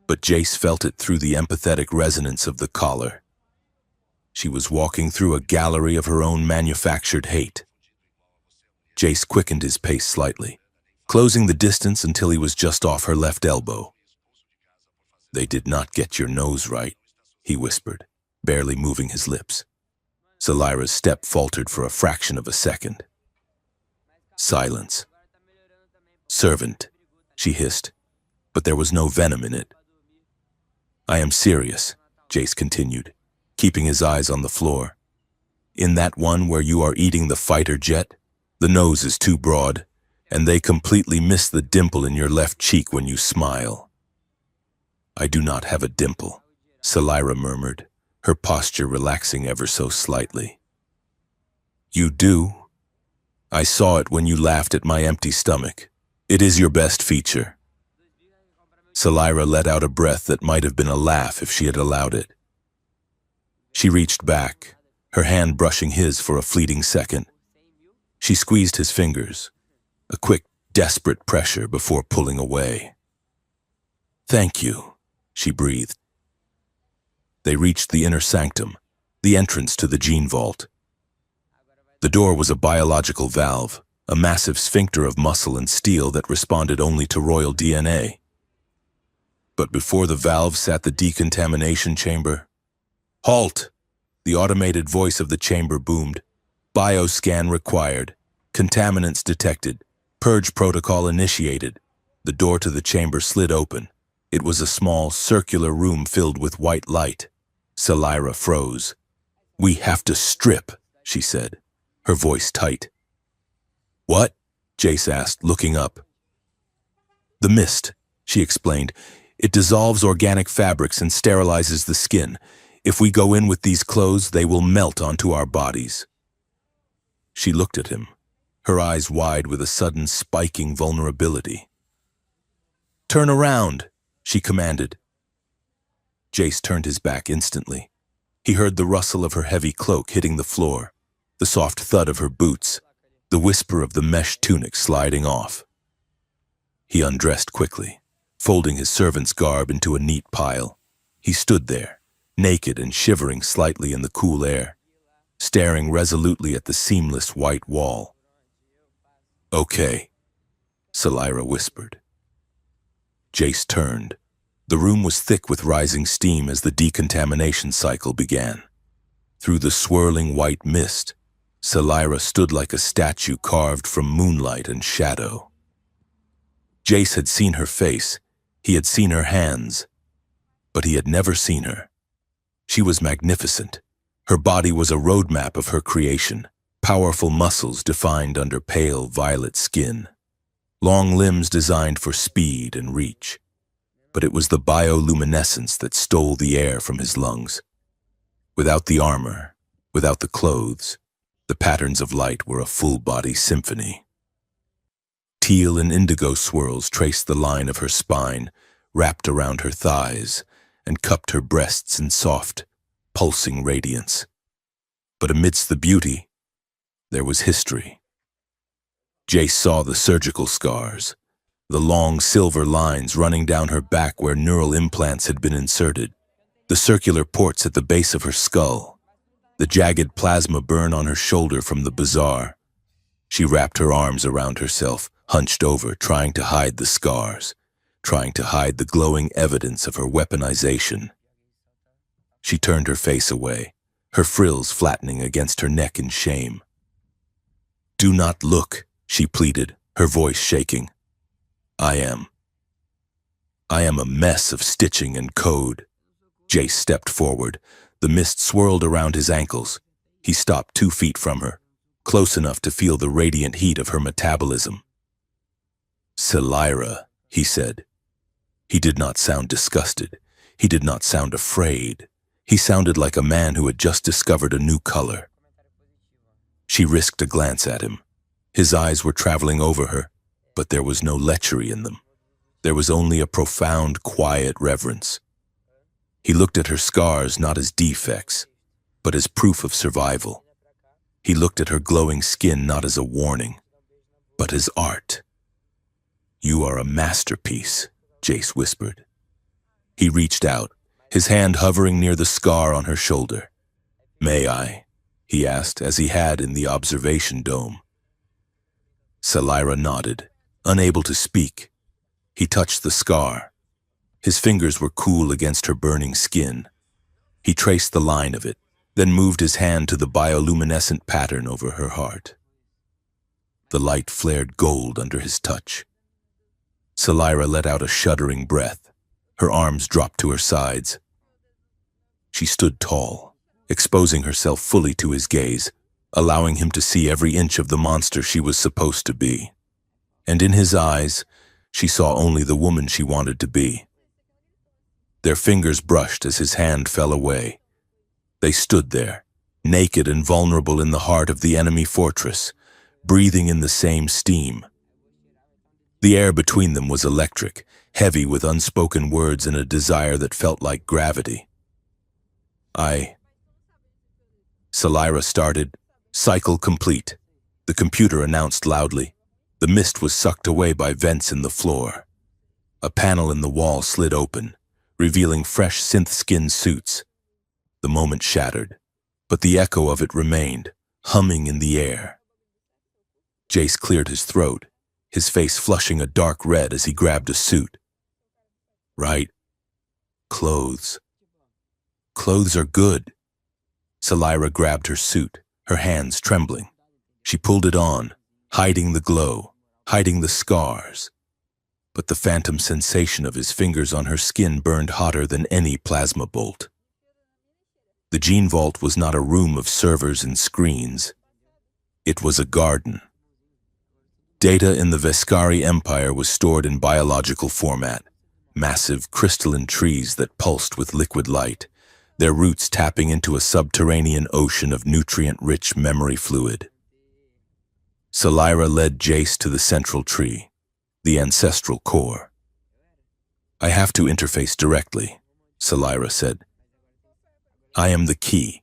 But Jace felt it through the empathetic resonance of the collar. She was walking through a gallery of her own manufactured hate. Jace quickened his pace slightly, closing the distance until he was just off her left elbow. "They did not get your nose right," he whispered, barely moving his lips. Salira's step faltered for a fraction of a second. Silence. "Servant," she hissed, but there was no venom in it. "I am serious," Jace continued, keeping his eyes on the floor. "In that one where you are eating the fighter jet, the nose is too broad, and they completely miss the dimple in your left cheek when you smile." "I do not have a dimple," Salira murmured, her posture relaxing ever so slightly. "You do. I saw it when you laughed at my empty stomach. It is your best feature." Salira let out a breath that might have been a laugh if she had allowed it. She reached back, her hand brushing his for a fleeting second. She squeezed his fingers, a quick, desperate pressure before pulling away. "Thank you," she breathed. They reached the inner sanctum, the entrance to the gene vault. The door was a biological valve, a massive sphincter of muscle and steel that responded only to royal DNA. But before the valve sat the decontamination chamber. "Halt!" The automated voice of the chamber boomed. "Bioscan required. Contaminants detected. Purge protocol initiated." The door to the chamber slid open. It was a small, circular room filled with white light. Salira froze. "We have to strip," she said, her voice tight. "What?" Jace asked, looking up. "The mist," she explained. "It dissolves organic fabrics and sterilizes the skin. If we go in with these clothes, they will melt onto our bodies." She looked at him, her eyes wide with a sudden spiking vulnerability. "Turn around," she commanded. Jace turned his back instantly. He heard the rustle of her heavy cloak hitting the floor, the soft thud of her boots, the whisper of the mesh tunic sliding off. He undressed quickly, folding his servant's garb into a neat pile. He stood there, naked and shivering slightly in the cool air, staring resolutely at the seamless white wall. "Okay," Salira whispered. Jace turned. The room was thick with rising steam as the decontamination cycle began. Through the swirling white mist, Salira stood like a statue carved from moonlight and shadow. Jace had seen her face, he had seen her hands, but he had never seen her. She was magnificent. Her body was a roadmap of her creation, powerful muscles defined under pale violet skin, long limbs designed for speed and reach. But it was the bioluminescence that stole the air from his lungs. Without the armor, without the clothes, the patterns of light were a full-body symphony. Teal and indigo swirls traced the line of her spine, wrapped around her thighs, and cupped her breasts in soft, pulsing radiance. But amidst the beauty, there was history. Jace saw the surgical scars, the long silver lines running down her back where neural implants had been inserted, the circular ports at the base of her skull, the jagged plasma burn on her shoulder from the bazaar. She wrapped her arms around herself, hunched over, trying to hide the scars, trying to hide the glowing evidence of her weaponization. She turned her face away, her frills flattening against her neck in shame. "Do not look," she pleaded, her voice shaking. I am a mess of stitching and code." Jace stepped forward. The mist swirled around his ankles. He stopped 2 feet from her, close enough to feel the radiant heat of her metabolism. "Salira," he said. He did not sound disgusted. He did not sound afraid. He sounded like a man who had just discovered a new color. She risked a glance at him. His eyes were traveling over her, but there was no lechery in them. There was only a profound, quiet reverence. He looked at her scars not as defects, but as proof of survival. He looked at her glowing skin not as a warning, but as art. "You are a masterpiece," Jace whispered. He reached out, his hand hovering near the scar on her shoulder. "May I?" he asked, as he had in the observation dome. Salira nodded, unable to speak. He touched the scar. His fingers were cool against her burning skin. He traced the line of it, then moved his hand to the bioluminescent pattern over her heart. The light flared gold under his touch. Salira let out a shuddering breath. Her arms dropped to her sides. She stood tall, exposing herself fully to his gaze, allowing him to see every inch of the monster she was supposed to be. And in his eyes, she saw only the woman she wanted to be. Their fingers brushed as his hand fell away. They stood there, naked and vulnerable in the heart of the enemy fortress, breathing in the same steam. The air between them was electric, heavy with unspoken words and a desire that felt like gravity. Salira started. "Cycle complete," the computer announced loudly. The mist was sucked away by vents in the floor. A panel in the wall slid open, revealing fresh synth-skin suits. The moment shattered, but the echo of it remained, humming in the air. Jace cleared his throat, his face flushing a dark red as he grabbed a suit. "Right. Clothes. Clothes are good." Salira grabbed her suit, her hands trembling. She pulled it on, hiding the glow, hiding the scars. But the phantom sensation of his fingers on her skin burned hotter than any plasma bolt. The gene vault was not a room of servers and screens. It was a garden. Data in the Veskari Empire was stored in biological format, massive crystalline trees that pulsed with liquid light, their roots tapping into a subterranean ocean of nutrient-rich memory fluid. Salira led Jace to the central tree, the ancestral core. I have to interface directly, Salira said. I am the key.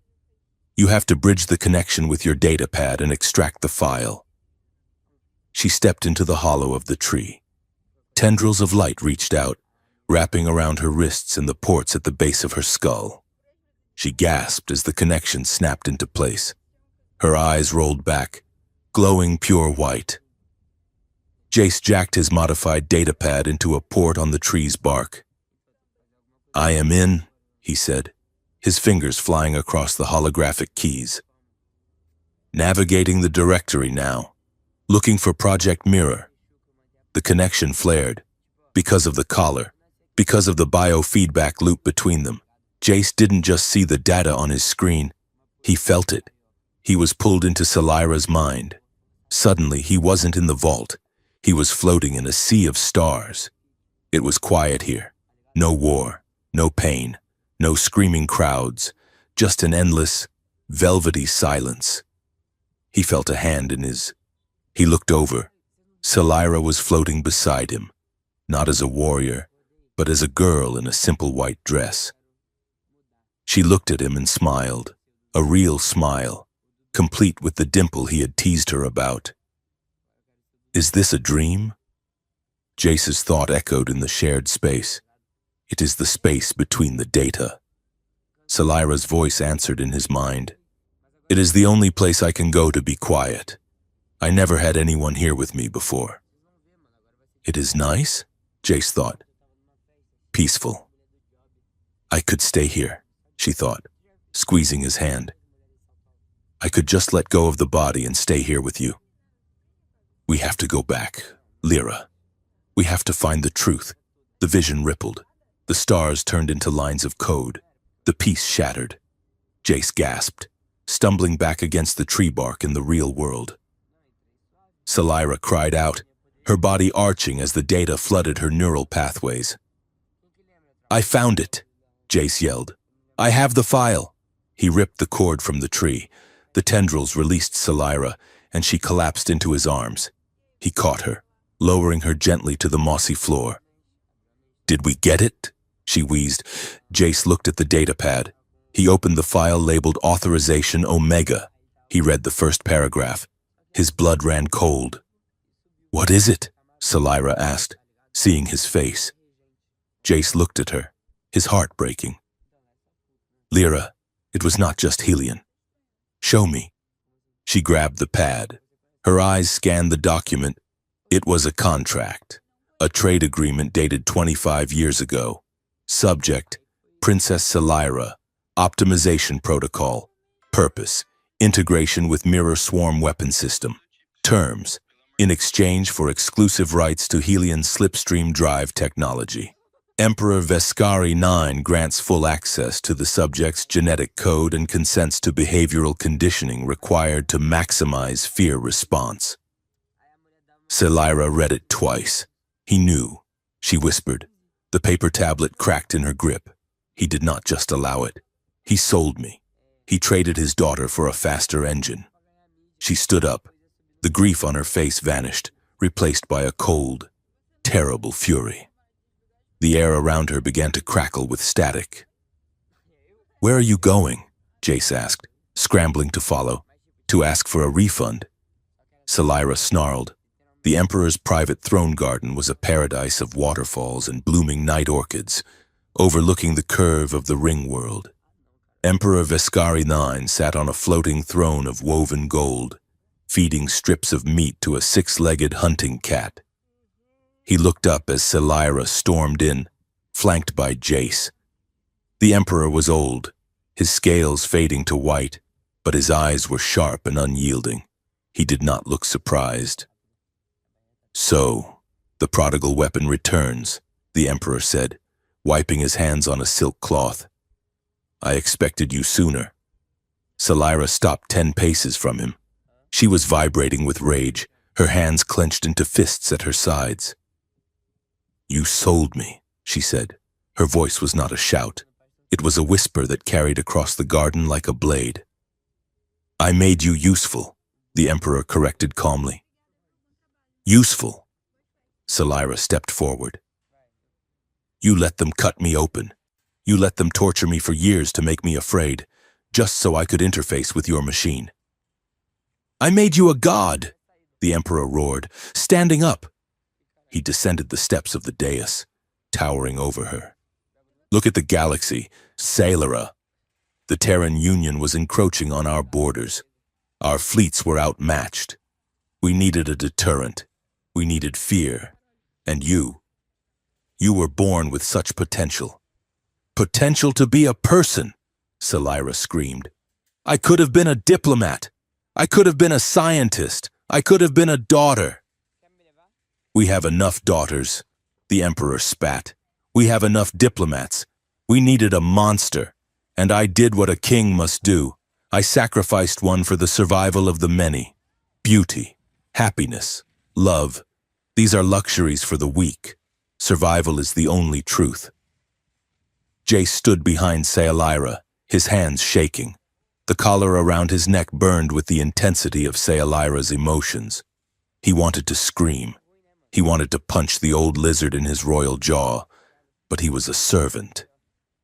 You have to bridge the connection with your datapad and extract the file. She stepped into the hollow of the tree. Tendrils of light reached out, wrapping around her wrists and the ports at the base of her skull. She gasped as the connection snapped into place. Her eyes rolled back, glowing pure white. Jace jacked his modified datapad into a port on the tree's bark. I am in, he said, his fingers flying across the holographic keys. Navigating the directory now, looking for Project Mirror. The connection flared, because of the collar, because of the biofeedback loop between them. Jace didn't just see the data on his screen, he felt it. He was pulled into Salira's mind. Suddenly, he wasn't in the vault. He was floating in a sea of stars. It was quiet here. No war, no pain, no screaming crowds, just an endless, velvety silence. He felt a hand in his. He looked over. Salira was floating beside him, not as a warrior, but as a girl in a simple white dress. She looked at him and smiled, a real smile, complete with the dimple he had teased her about. Is this a dream? Jace's thought echoed in the shared space. It is the space between the data. Salira's voice answered in his mind. It is the only place I can go to be quiet. I never had anyone here with me before. It is nice, Jace thought. Peaceful. I could stay here, she thought, squeezing his hand. I could just let go of the body and stay here with you. We have to go back, Lyra. We have to find the truth. The vision rippled. The stars turned into lines of code. The peace shattered. Jace gasped, stumbling back against the tree bark in the real world. Salira cried out, her body arching as the data flooded her neural pathways. I found it, Jace yelled. I have the file. He ripped the cord from the tree. The tendrils released Salira, and she collapsed into his arms. He caught her, lowering her gently to the mossy floor. Did we get it? She wheezed. Jace looked at the datapad. He opened the file labeled Authorization Omega. He read the first paragraph. His blood ran cold. What is it? Salira asked, seeing his face. Jace looked at her, his heart breaking. Lyra, it was not just Helion. Show me. She grabbed the pad. Her eyes scanned the document. It was a contract, a trade agreement dated 25 years ago. Subject, Princess Salira, optimization protocol. Purpose, integration with Mirror Swarm weapon system. Terms, in exchange for exclusive rights to Helion's slipstream drive technology. Emperor Veskari 9 grants full access to the subject's genetic code and consents to behavioral conditioning required to maximize fear response. Salira read it twice. He knew. She whispered. The paper tablet cracked in her grip. He did not just allow it. He sold me. He traded his daughter for a faster engine. She stood up. The grief on her face vanished, replaced by a cold, terrible fury. The air around her began to crackle with static. Where are you going? Jace asked, scrambling to follow, to ask for a refund. Salira snarled. The Emperor's private throne garden was a paradise of waterfalls and blooming night orchids, overlooking the curve of the ring world. Emperor Veskari 9 sat on a floating throne of woven gold, feeding strips of meat to a six-legged hunting cat. He looked up as Salira stormed in, flanked by Jace. The Emperor was old, his scales fading to white, but his eyes were sharp and unyielding. He did not look surprised. So, the prodigal weapon returns, the Emperor said, wiping his hands on a silk cloth. I expected you sooner. Salira stopped 10 paces from him. She was vibrating with rage, her hands clenched into fists at her sides. You sold me, she said. Her voice was not a shout. It was a whisper that carried across the garden like a blade. I made you useful. the Emperor corrected calmly. Useful. Salira stepped forward. You let them cut me open. You let them torture me for years to make me afraid, just so I could interface with your machine. I made you a god, the Emperor roared, standing up. He descended the steps of the dais, towering over her. Look at the galaxy, Salira. The Terran Union was encroaching on our borders. Our fleets were outmatched. We needed a deterrent. We needed fear. And you were born with such potential. Potential to be a person, Salira screamed. I could have been a diplomat. I could have been a scientist. I could have been a daughter. We have enough daughters, the Emperor spat. We have enough diplomats. We needed a monster. And I did what a king must do. I sacrificed one for the survival of the many. Beauty, happiness, love. These are luxuries for the weak. Survival is the only truth. Jace stood behind Salira, his hands shaking. The collar around his neck burned with the intensity of Salira's emotions. He wanted to scream. He wanted to punch the old lizard in his royal jaw. But he was a servant.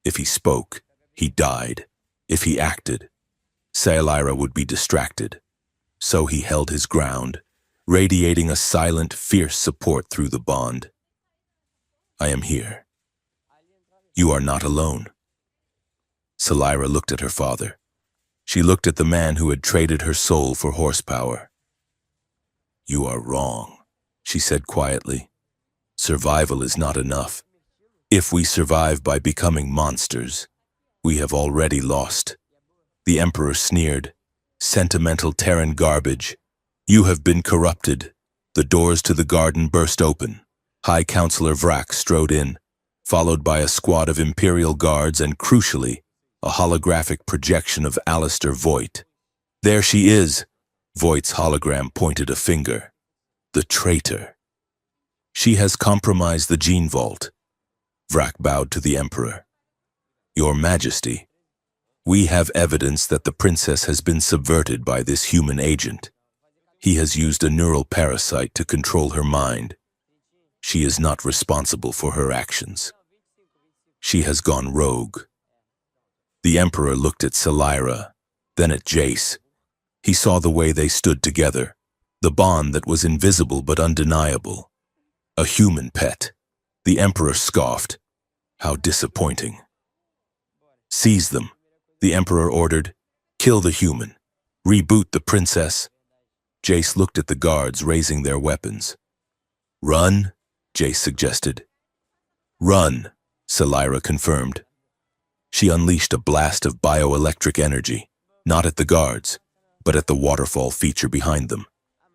If he spoke, he died. If he acted, Salira would be distracted. So he held his ground, radiating a silent, fierce support through the bond. I am here. You are not alone. Salira looked at her father. She looked at the man who had traded her soul for horsepower. You are wrong, she said quietly. Survival is not enough. If we survive by becoming monsters, we have already lost. The Emperor sneered. Sentimental Terran garbage. You have been corrupted. The doors to the garden burst open. High Counselor Vrak strode in, followed by a squad of Imperial guards and, crucially, a holographic projection of Alistair Voight. There she is. Voight's hologram pointed a finger. The traitor. She has compromised the gene vault. Vrak bowed to the Emperor. Your Majesty, we have evidence that the princess has been subverted by this human agent. He has used a neural parasite to control her mind. She is not responsible for her actions. She has gone rogue. The Emperor looked at Salira, then at Jace. He saw the way they stood together, the bond that was invisible but undeniable. A human pet. The Emperor scoffed. How disappointing. Seize them, the Emperor ordered. Kill the human. Reboot the princess. Jace looked at the guards raising their weapons. Run, Jace suggested. Run, Salira confirmed. She unleashed a blast of bioelectric energy, not at the guards, but at the waterfall feature behind them.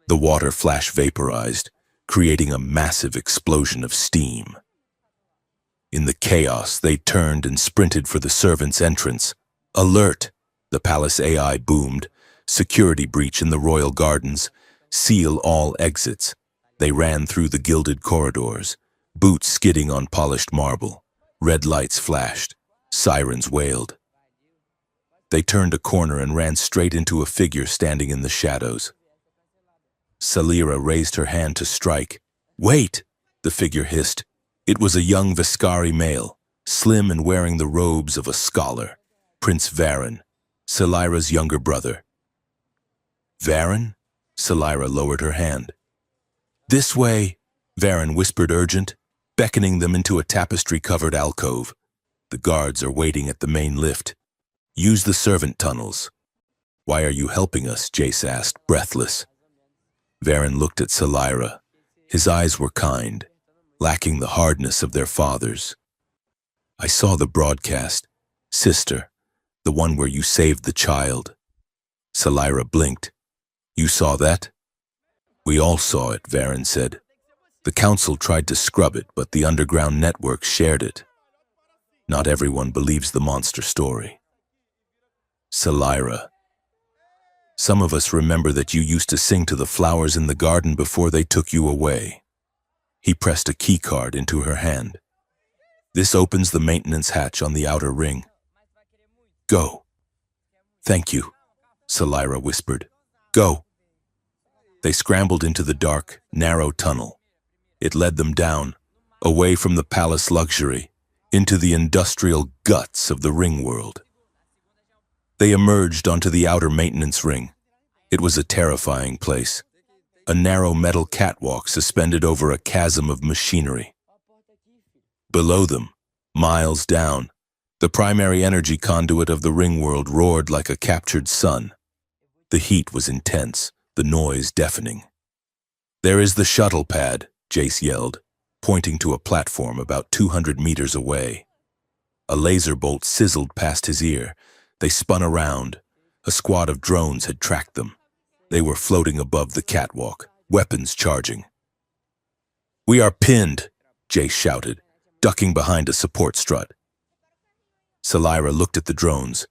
The water flash vaporized, creating a massive explosion of steam. In the chaos, they turned and sprinted for the servants' entrance. Alert! The palace AI boomed. Security breach in the royal gardens. Seal all exits. They ran through the gilded corridors, boots skidding on polished marble. Red lights flashed. Sirens wailed. They turned a corner and ran straight into a figure standing in the shadows. Salira raised her hand to strike. Wait! The figure hissed. It was a young Veskari male, slim and wearing the robes of a scholar. Prince Varen, Salira's younger brother. Varen? Salira lowered her hand. This way, Varen whispered urgent, beckoning them into a tapestry-covered alcove. The guards are waiting at the main lift. Use the servant tunnels. Why are you helping us? Jace asked, breathless. Varen looked at Salira. His eyes were kind, lacking the hardness of their father's. I saw the broadcast. Sister, the one where you saved the child. Salira blinked. You saw that? We all saw it, Varen said. The council tried to scrub it, but the underground network shared it. Not everyone believes the monster story. Salira. Some of us remember that you used to sing to the flowers in the garden before they took you away. He pressed a key card into her hand. This opens the maintenance hatch on the outer ring. Go. Thank you, Salira whispered. Go. They scrambled into the dark, narrow tunnel. It led them down, away from the palace luxury, into the industrial guts of the ring world. They emerged onto the outer maintenance ring. It was a terrifying place. A narrow metal catwalk suspended over a chasm of machinery. Below them, miles down, the primary energy conduit of the ring world roared like a captured sun. The heat was intense, the noise deafening. "There is the shuttle pad," Jace yelled, pointing to a platform about 200 meters away. A laser bolt sizzled past his ear. They spun around. A squad of drones had tracked them. They were floating above the catwalk, weapons charging. "We are pinned," Jace shouted, ducking behind a support strut. Salira looked at the drones.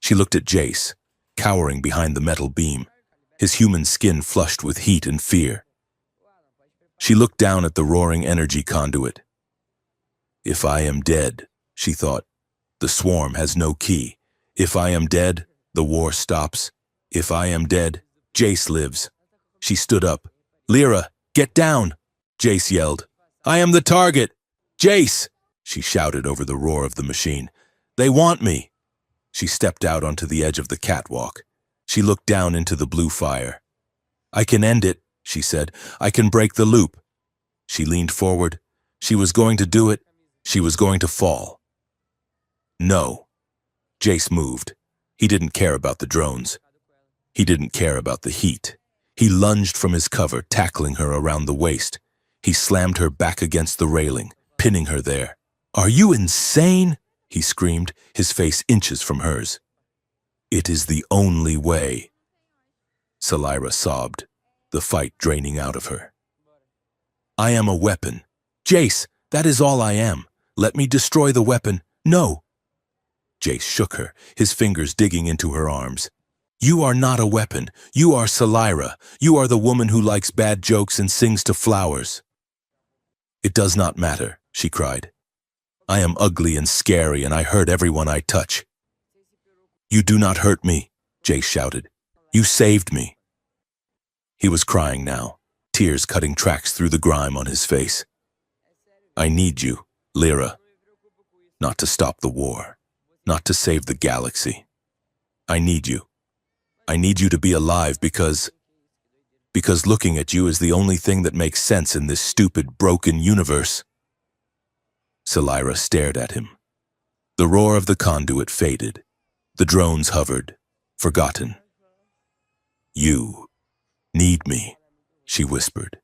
She looked at Jace, cowering behind the metal beam, his human skin flushed with heat and fear. She looked down at the roaring energy conduit. "If I am dead," she thought, "the swarm has no key. If I am dead, the war stops. If I am dead, Jace lives." She stood up. "Lyra, get down!" Jace yelled. "I am the target! Jace!" she shouted over the roar of the machine. "They want me!" She stepped out onto the edge of the catwalk. She looked down into the blue fire. "I can end it," she said. "I can break the loop." She leaned forward. She was going to do it. She was going to fall. No. Jace moved. He didn't care about the drones. He didn't care about the heat. He lunged from his cover, tackling her around the waist. He slammed her back against the railing, pinning her there. "Are you insane?" he screamed, his face inches from hers. "It is the only way." Salira sobbed, the fight draining out of her. "I am a weapon. Jace, that is all I am. Let me destroy the weapon. No." Jace shook her, his fingers digging into her arms. "You are not a weapon. You are Salira. You are the woman who likes bad jokes and sings to flowers." "It does not matter," she cried. "I am ugly and scary and I hurt everyone I touch." "You do not hurt me," Jace shouted. "You saved me." He was crying now, tears cutting tracks through the grime on his face. "I need you, Lyra. Not to stop the war, not to save the galaxy. I need you. I need you to be alive because looking at you is the only thing that makes sense in this stupid, broken universe." Salira stared at him. The roar of the conduit faded. The drones hovered, forgotten. "You need me," she whispered.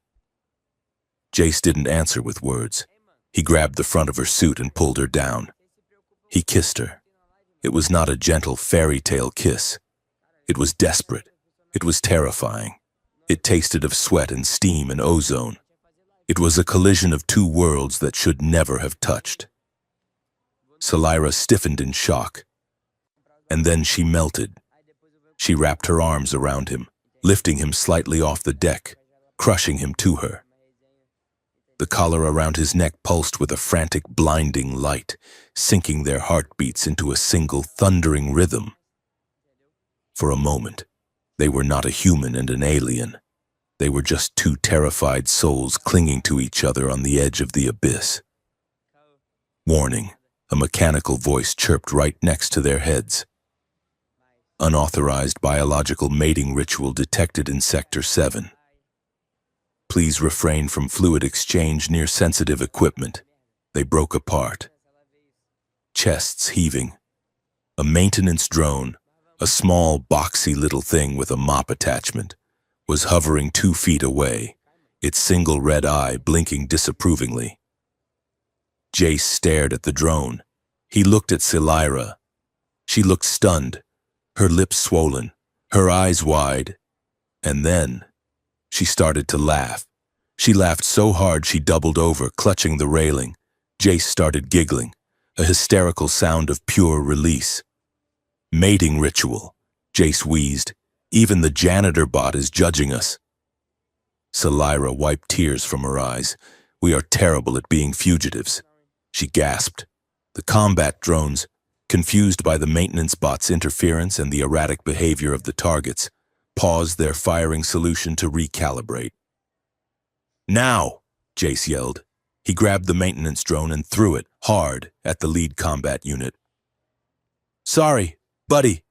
Jace didn't answer with words. He grabbed the front of her suit and pulled her down. He kissed her. It was not a gentle fairy tale kiss. It was desperate. It was terrifying. It tasted of sweat and steam and ozone. It was a collision of two worlds that should never have touched. Salira stiffened in shock. And then she melted. She wrapped her arms around him, lifting him slightly off the deck, crushing him to her. The collar around his neck pulsed with a frantic, blinding light, sinking their heartbeats into a single thundering rhythm. For a moment, they were not a human and an alien. They were just two terrified souls clinging to each other on the edge of the abyss. "Warning," a mechanical voice chirped right next to their heads. "Unauthorized biological mating ritual detected in Sector 7. Please refrain from fluid exchange near sensitive equipment." They broke apart. Chests heaving. A maintenance drone, a small, boxy little thing with a mop attachment, was hovering 2 feet away, its single red eye blinking disapprovingly. Jace stared at the drone. He looked at Salira. She looked stunned, her lips swollen, her eyes wide, and then she started to laugh. She laughed so hard she doubled over, clutching the railing. Jace started giggling, a hysterical sound of pure release. "Mating ritual," Jace wheezed. "Even the janitor bot is judging us." Salira wiped tears from her eyes. "We are terrible at being fugitives," she gasped. The combat drones, confused by the maintenance bot's interference and the erratic behavior of the targets, paused their firing solution to recalibrate. "Now!" Jace yelled. He grabbed the maintenance drone and threw it, hard, at the lead combat unit. "Sorry, buddy."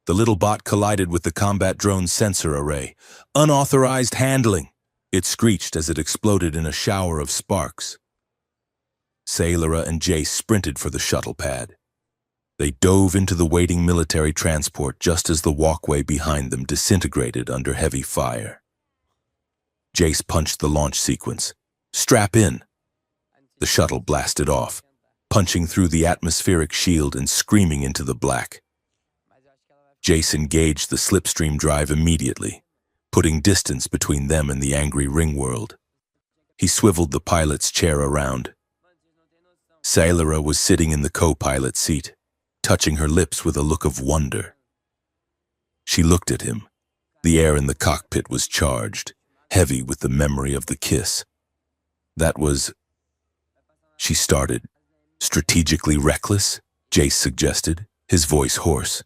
The little bot collided with the combat drone's sensor array. "Unauthorized handling!" It screeched as it exploded in a shower of sparks. Sailora and Jace sprinted for the shuttle pad. They dove into the waiting military transport just as the walkway behind them disintegrated under heavy fire. Jace punched the launch sequence. "Strap in!" The shuttle blasted off, punching through the atmospheric shield and screaming into the black. Jace engaged the slipstream drive immediately, putting distance between them and the angry ring world. He swiveled the pilot's chair around. Sailora was sitting in the co-pilot seat, touching her lips with a look of wonder. She looked at him. The air in the cockpit was charged, heavy with the memory of the kiss. That was... She started. "Strategically reckless?" Jace suggested, his voice hoarse.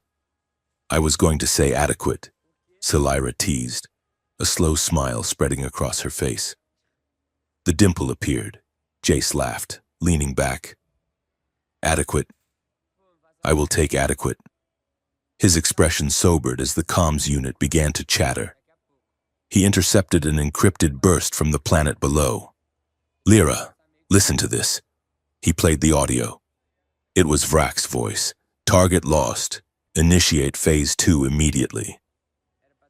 "I was going to say adequate," Sailora teased, a slow smile spreading across her face. The dimple appeared. Jace laughed, leaning back. "Adequate. I will take adequate." His expression sobered as the comms unit began to chatter. He intercepted an encrypted burst from the planet below. "Lyra, listen to this." He played the audio. It was Vrak's voice. "Target lost. Initiate Phase 2 immediately.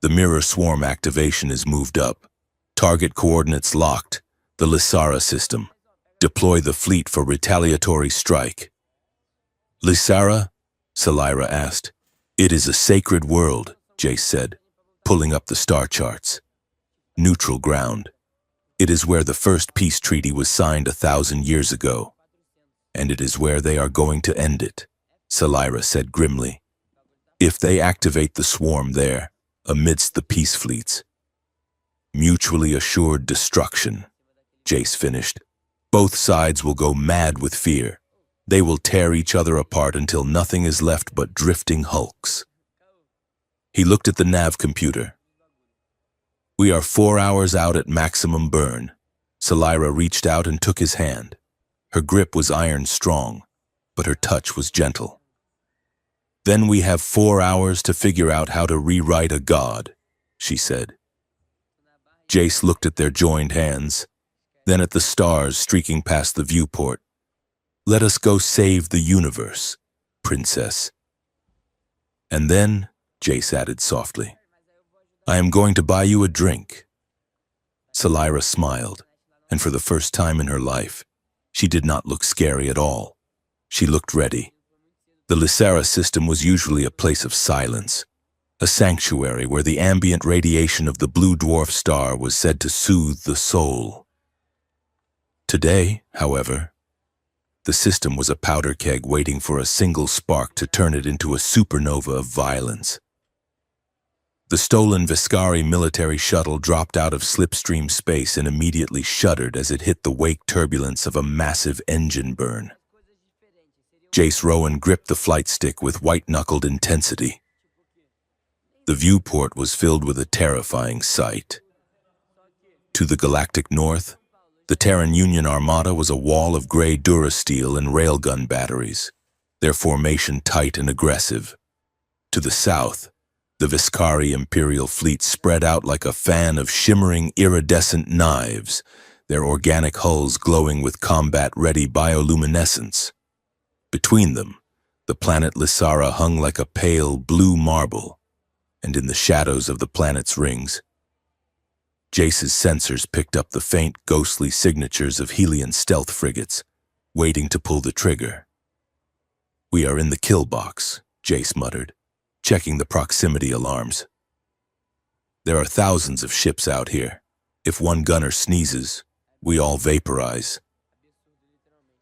The mirror swarm activation is moved up. Target coordinates locked. The Lysara system. Deploy the fleet for retaliatory strike." "Lysara?" Sailora asked. "It is a sacred world," Jace said, pulling up the star charts. "Neutral ground. It is where the first peace treaty was signed 1,000 years ago. And it is where they are going to end it," Sailora said grimly. "If they activate the swarm there, amidst the peace fleets. Mutually assured destruction," Jace finished. "Both sides will go mad with fear. They will tear each other apart until nothing is left but drifting hulks." He looked at the nav computer. "We are 4 hours out at maximum burn." Sailora reached out and took his hand. Her grip was iron strong, but her touch was gentle. "Then we have 4 hours to figure out how to rewrite a god," she said. Jace looked at their joined hands, then at the stars streaking past the viewport. "Let us go save the universe, princess." "And then," Jace added softly, "I am going to buy you a drink." Sailora smiled, and for the first time in her life, she did not look scary at all. She looked ready. The Lysara system was usually a place of silence, a sanctuary where the ambient radiation of the blue dwarf star was said to soothe the soul. Today, however, the system was a powder keg waiting for a single spark to turn it into a supernova of violence. The stolen Veskari military shuttle dropped out of slipstream space and immediately shuddered as it hit the wake turbulence of a massive engine burn. Jace Rowan gripped the flight stick with white-knuckled intensity. The viewport was filled with a terrifying sight. To the galactic north, the Terran Union Armada was a wall of gray durasteel and railgun batteries, their formation tight and aggressive. To the south, the Veskari Imperial fleet spread out like a fan of shimmering iridescent knives, their organic hulls glowing with combat-ready bioluminescence. Between them, the planet Lysara hung like a pale blue marble, and in the shadows of the planet's rings, Jace's sensors picked up the faint, ghostly signatures of Helian stealth frigates, waiting to pull the trigger. "We are in the kill box," Jace muttered, checking the proximity alarms. "There are thousands of ships out here. If one gunner sneezes, we all vaporize."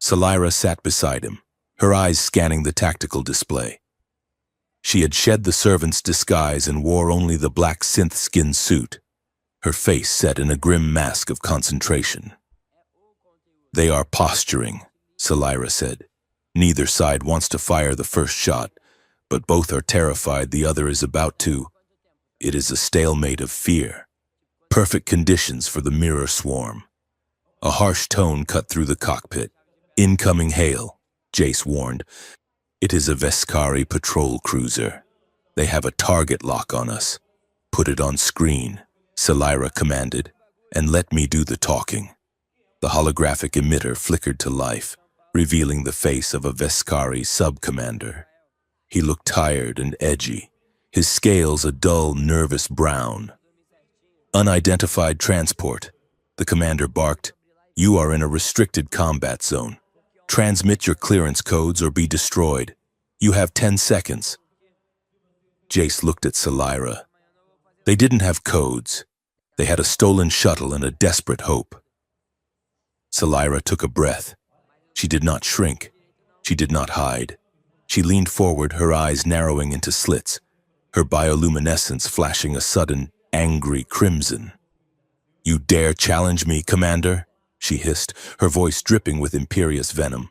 Sailora sat beside him, her eyes scanning the tactical display. She had shed the servant's disguise and wore only the black synth-skin suit, her face set in a grim mask of concentration. "They are posturing," Sailora said. "Neither side wants to fire the first shot, but both are terrified the other is about to." It is a stalemate of fear. Perfect conditions for the mirror swarm. A harsh tone cut through the cockpit. Incoming hail, Jace warned. It is a Veskari patrol cruiser. They have a target lock on us. Put it on screen, Salira commanded, and let me do the talking. The holographic emitter flickered to life, revealing the face of a Veskari sub-commander. He looked tired and edgy, his scales a dull, nervous brown. Unidentified transport, the commander barked. You are in a restricted combat zone. Transmit your clearance codes or be destroyed. You have 10 seconds. Jace looked at Salira. They didn't have codes. They had a stolen shuttle and a desperate hope. Salira took a breath. She did not shrink. She did not hide. She leaned forward, her eyes narrowing into slits, her bioluminescence flashing a sudden, angry crimson. You dare challenge me, Commander? She hissed, her voice dripping with imperious venom.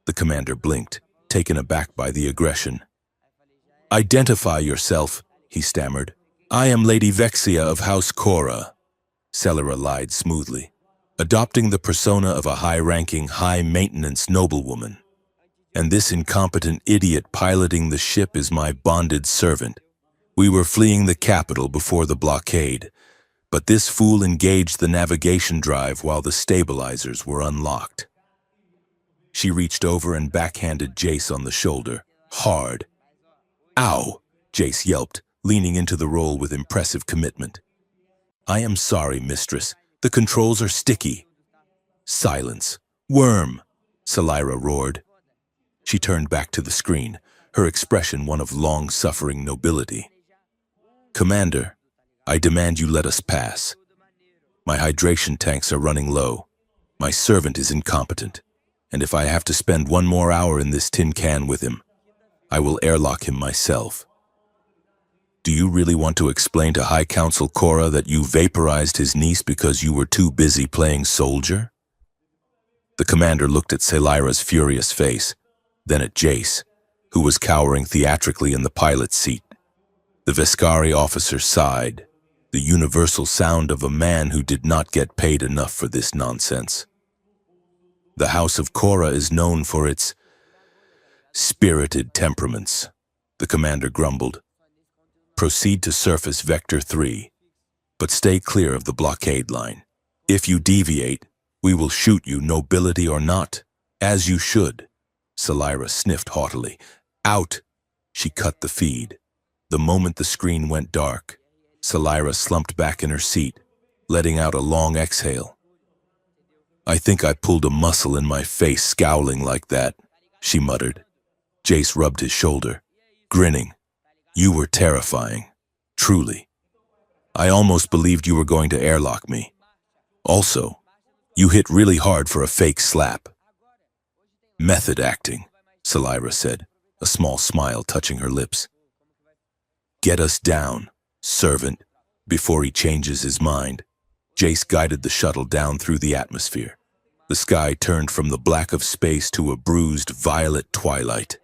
The commander blinked, taken aback by the aggression. Identify yourself, he stammered. I am Lady Vexia of House Cora. Salira lied smoothly, adopting the persona of a high-ranking, high-maintenance noblewoman. And this incompetent idiot piloting the ship is my bonded servant. We were fleeing the capital before the blockade, but this fool engaged the navigation drive while the stabilizers were unlocked. She reached over and backhanded Jace on the shoulder, hard. Ow, Jace yelped, leaning into the role with impressive commitment. I am sorry, mistress. The controls are sticky. Silence. Worm, Salira roared. She turned back to the screen, her expression one of long-suffering nobility. Commander, I demand you let us pass. My hydration tanks are running low. My servant is incompetent, and if I have to spend one more hour in this tin can with him, I will airlock him myself. Do you really want to explain to High Council Cora that you vaporized his niece because you were too busy playing soldier? The commander looked at Salira's furious face, then at Jace, who was cowering theatrically in the pilot's seat. The Veskari officer sighed, the universal sound of a man who did not get paid enough for this nonsense. The House of Cora is known for its spirited temperaments, the commander grumbled. Proceed to surface Vector 3, but stay clear of the blockade line. If you deviate, we will shoot you, nobility or not, as you should. Salira sniffed haughtily. Out! She cut the feed. The moment the screen went dark, Salira slumped back in her seat, letting out a long exhale. I think I pulled a muscle in my face scowling like that, she muttered. Jace rubbed his shoulder, grinning. You were terrifying, truly. I almost believed you were going to airlock me. Also, you hit really hard for a fake slap. Method acting, Salira said, a small smile touching her lips. Get us down, servant, before he changes his mind. Jace guided the shuttle down through the atmosphere. The sky turned from the black of space to a bruised violet twilight.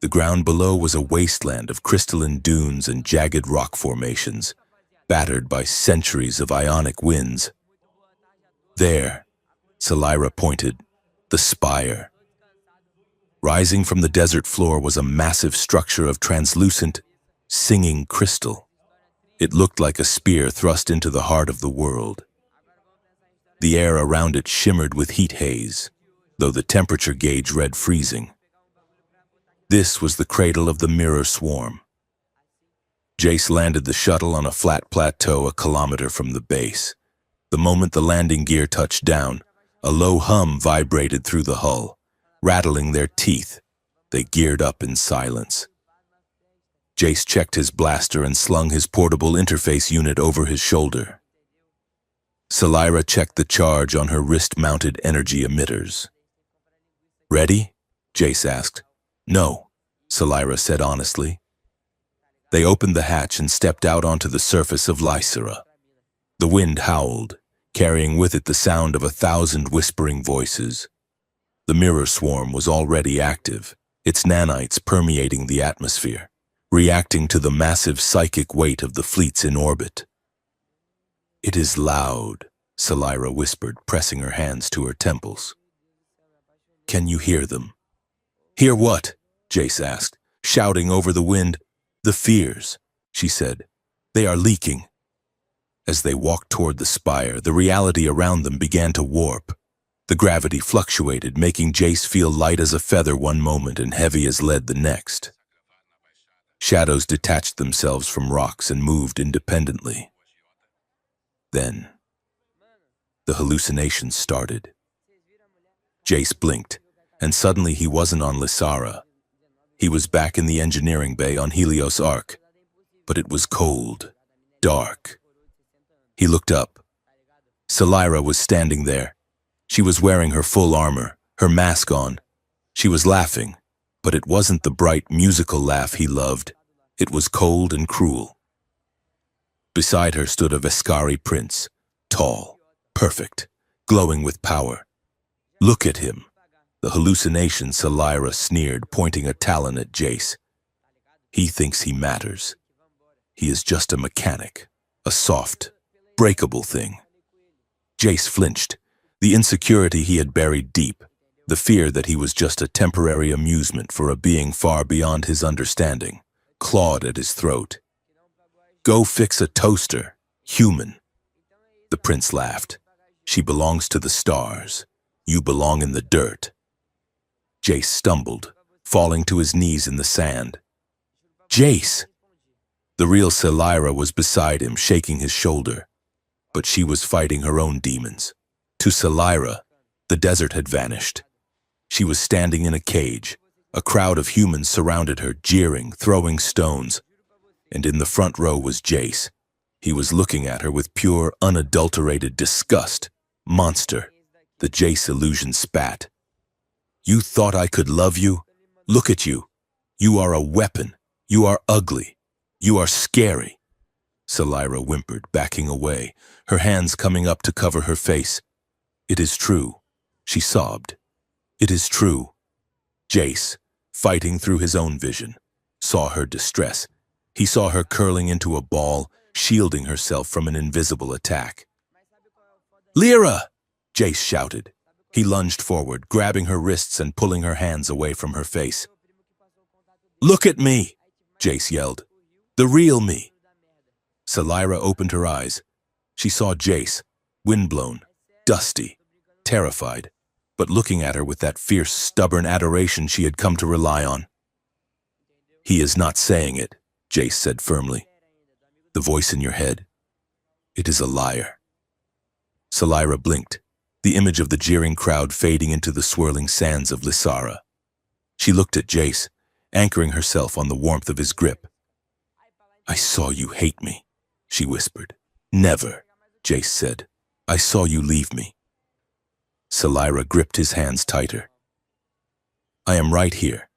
The ground below was a wasteland of crystalline dunes and jagged rock formations, battered by centuries of ionic winds. There, Salira pointed, the spire. Rising from the desert floor was a massive structure of translucent, singing crystal. It looked like a spear thrust into the heart of the world. The air around it shimmered with heat haze, though the temperature gauge read freezing. This was the cradle of the mirror swarm. Jace landed the shuttle on a flat plateau a kilometer from the base. The moment the landing gear touched down, a low hum vibrated through the hull. Rattling their teeth, they geared up in silence. Jace checked his blaster and slung his portable interface unit over his shoulder. Salira checked the charge on her wrist-mounted energy emitters. Ready? Jace asked. No, Salira said honestly. They opened the hatch and stepped out onto the surface of Lysera. The wind howled, carrying with it the sound of 1,000 whispering voices. The mirror swarm was already active, its nanites permeating the atmosphere. reacting to the massive psychic weight of the fleets in orbit. "It is loud," Salira whispered, pressing her hands to her temples. "Can you hear them?" "Hear what?" Jace asked, shouting over the wind. "The fears," she said. "They are leaking." As they walked toward the spire, the reality around them began to warp. The gravity fluctuated, making Jace feel light as a feather one moment and heavy as lead the next. Shadows detached themselves from rocks and moved independently. Then, the hallucinations started. Jace blinked, and suddenly he wasn't on Lysara. He was back in the engineering bay on Helios Arc, but it was cold, dark. He looked up. Salira was standing there. She was wearing her full armor, her mask on. She was laughing, but it wasn't the bright, musical laugh he loved. It was cold and cruel. Beside her stood a Veskari prince, tall, perfect, glowing with power. "Look at him," the hallucination Salira sneered, pointing a talon at Jace. "He thinks he matters. He is just a mechanic, a soft, breakable thing." Jace flinched, the insecurity he had buried deep, the fear that he was just a temporary amusement for a being far beyond his understanding, clawed at his throat. "Go fix a toaster, human." The prince laughed. "She belongs to the stars. You belong in the dirt." Jace stumbled, falling to his knees in the sand. "Jace!" The real Salira was beside him, shaking his shoulder. But she was fighting her own demons. To Salira, the desert had vanished. She was standing in a cage. A crowd of humans surrounded her, jeering, throwing stones. And in the front row was Jace. He was looking at her with pure, unadulterated disgust. "Monster," the Jace illusion spat. "You thought I could love you? Look at you. You are a weapon. You are ugly. You are scary." Salira whimpered, backing away, her hands coming up to cover her face. "It is true," she sobbed. "It is true." Jace, fighting through his own vision, saw her distress. He saw her curling into a ball, shielding herself from an invisible attack. "Lyra!" Jace shouted. He lunged forward, grabbing her wrists and pulling her hands away from her face. "Look at me!" Jace yelled. "The real me!" Salira opened her eyes. She saw Jace, windblown, dusty, terrified, but looking at her with that fierce, stubborn adoration she had come to rely on. "He is not saying it," Jace said firmly. "The voice in your head, it is a liar." Salira blinked, the image of the jeering crowd fading into the swirling sands of Lysara. She looked at Jace, anchoring herself on the warmth of his grip. "I saw you hate me," she whispered. "Never," Jace said. "I saw you leave me." Salira gripped his hands tighter. "I am right here.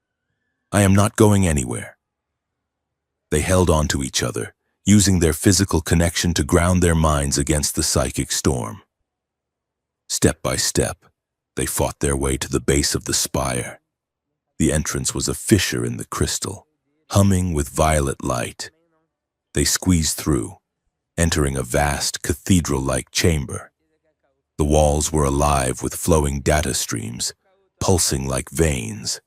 I am not going anywhere." They held on to each other, using their physical connection to ground their minds against the psychic storm. Step by step, they fought their way to the base of the spire. The entrance was a fissure in the crystal, humming with violet light. They squeezed through, entering a vast cathedral-like chamber. The walls were alive with flowing data streams, pulsing like veins.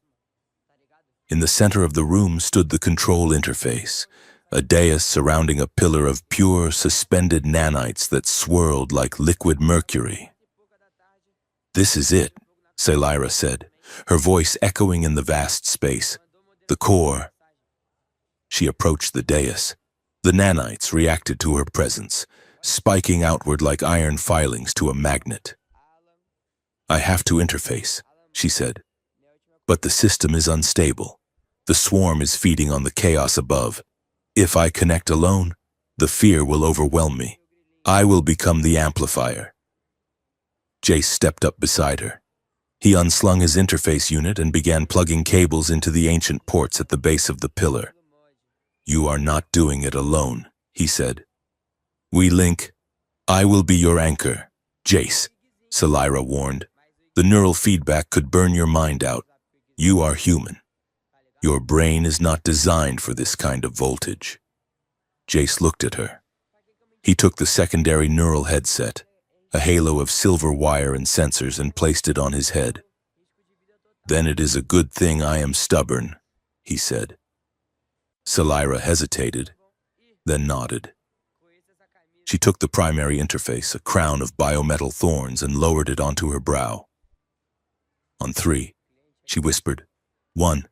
In the center of the room stood the control interface, a dais surrounding a pillar of pure, suspended nanites that swirled like liquid mercury. "This is it," Salira said, her voice echoing in the vast space. "The core." She approached the dais. The nanites reacted to her presence, spiking outward like iron filings to a magnet. "I have to interface," she said. "But the system is unstable. The swarm is feeding on the chaos above. If I connect alone, the fear will overwhelm me. I will become the amplifier." Jace stepped up beside her. He unslung his interface unit and began plugging cables into the ancient ports at the base of the pillar. "You are not doing it alone," he said. "We link. I will be your anchor." "Jace," Salira warned. "The neural feedback could burn your mind out. You are human." Your brain is not designed for this kind of voltage. Jace looked at her. He took the secondary neural headset, a halo of silver wire and sensors, and placed it on his head. Then it is a good thing I am stubborn, he said. Salira hesitated, then nodded. She took the primary interface, a crown of biometal thorns, and lowered it onto her brow. On 3, she whispered, 1,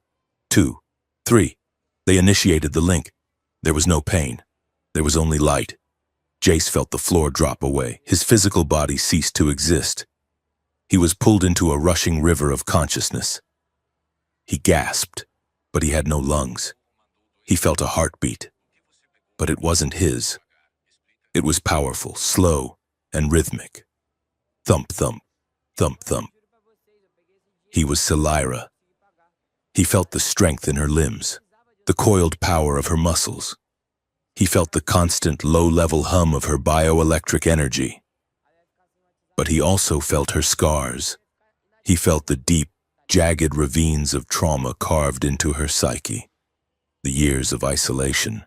2, 3. They initiated the link. There was no pain. There was only light. Jace felt the floor drop away. His physical body ceased to exist. He was pulled into a rushing river of consciousness. He gasped, but he had no lungs. He felt a heartbeat, but it wasn't his. It was powerful, slow, and rhythmic. Thump, thump, thump, thump. He was Salira. He felt the strength in her limbs, the coiled power of her muscles. He felt the constant low-level hum of her bioelectric energy. But he also felt her scars. He felt the deep, jagged ravines of trauma carved into her psyche. The years of isolation,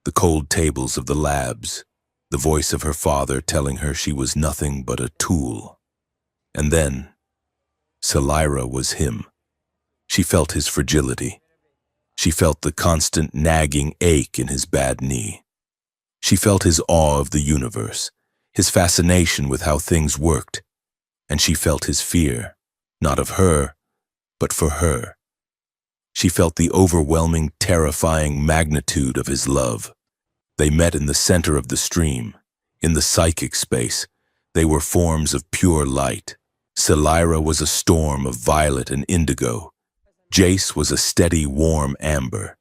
the cold tables of the labs, the voice of her father telling her she was nothing but a tool. And then, Salira was him. She felt his fragility. She felt the constant nagging ache in his bad knee. She felt his awe of the universe, his fascination with how things worked, and she felt his fear, not of her, but for her. She felt the overwhelming, terrifying magnitude of his love. They met in the center of the stream, in the psychic space. They were forms of pure light. Salira was a storm of violet and indigo. Jace was a steady, warm amber.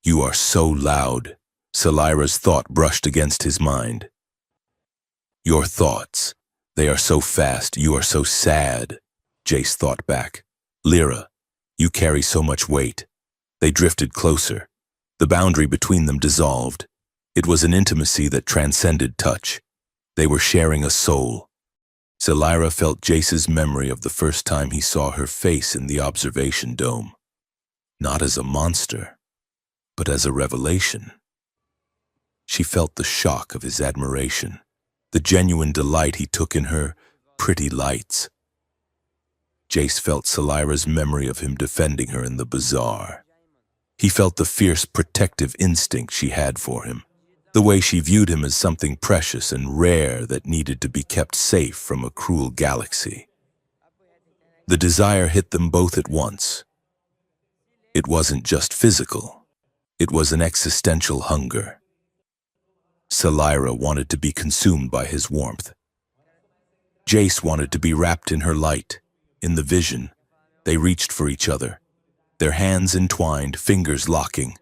You are so loud, Salira's thought brushed against his mind. Your thoughts, they are so fast, you are so sad, Jace thought back. Lyra, you carry so much weight. They drifted closer. The boundary between them dissolved. It was an intimacy that transcended touch. They were sharing a soul. Salira felt Jace's memory of the first time he saw her face in the observation dome. Not as a monster, but as a revelation. She felt the shock of his admiration, the genuine delight he took in her pretty lights. Jace felt Salira's memory of him defending her in the bazaar. He felt the fierce protective instinct she had for him, the way she viewed him as something precious and rare that needed to be kept safe from a cruel galaxy. The desire hit them both at once. It wasn't just physical. It was an existential hunger. Salira wanted to be consumed by his warmth. Jace wanted to be wrapped in her light. In the vision, they reached for each other, their hands entwined, fingers locking.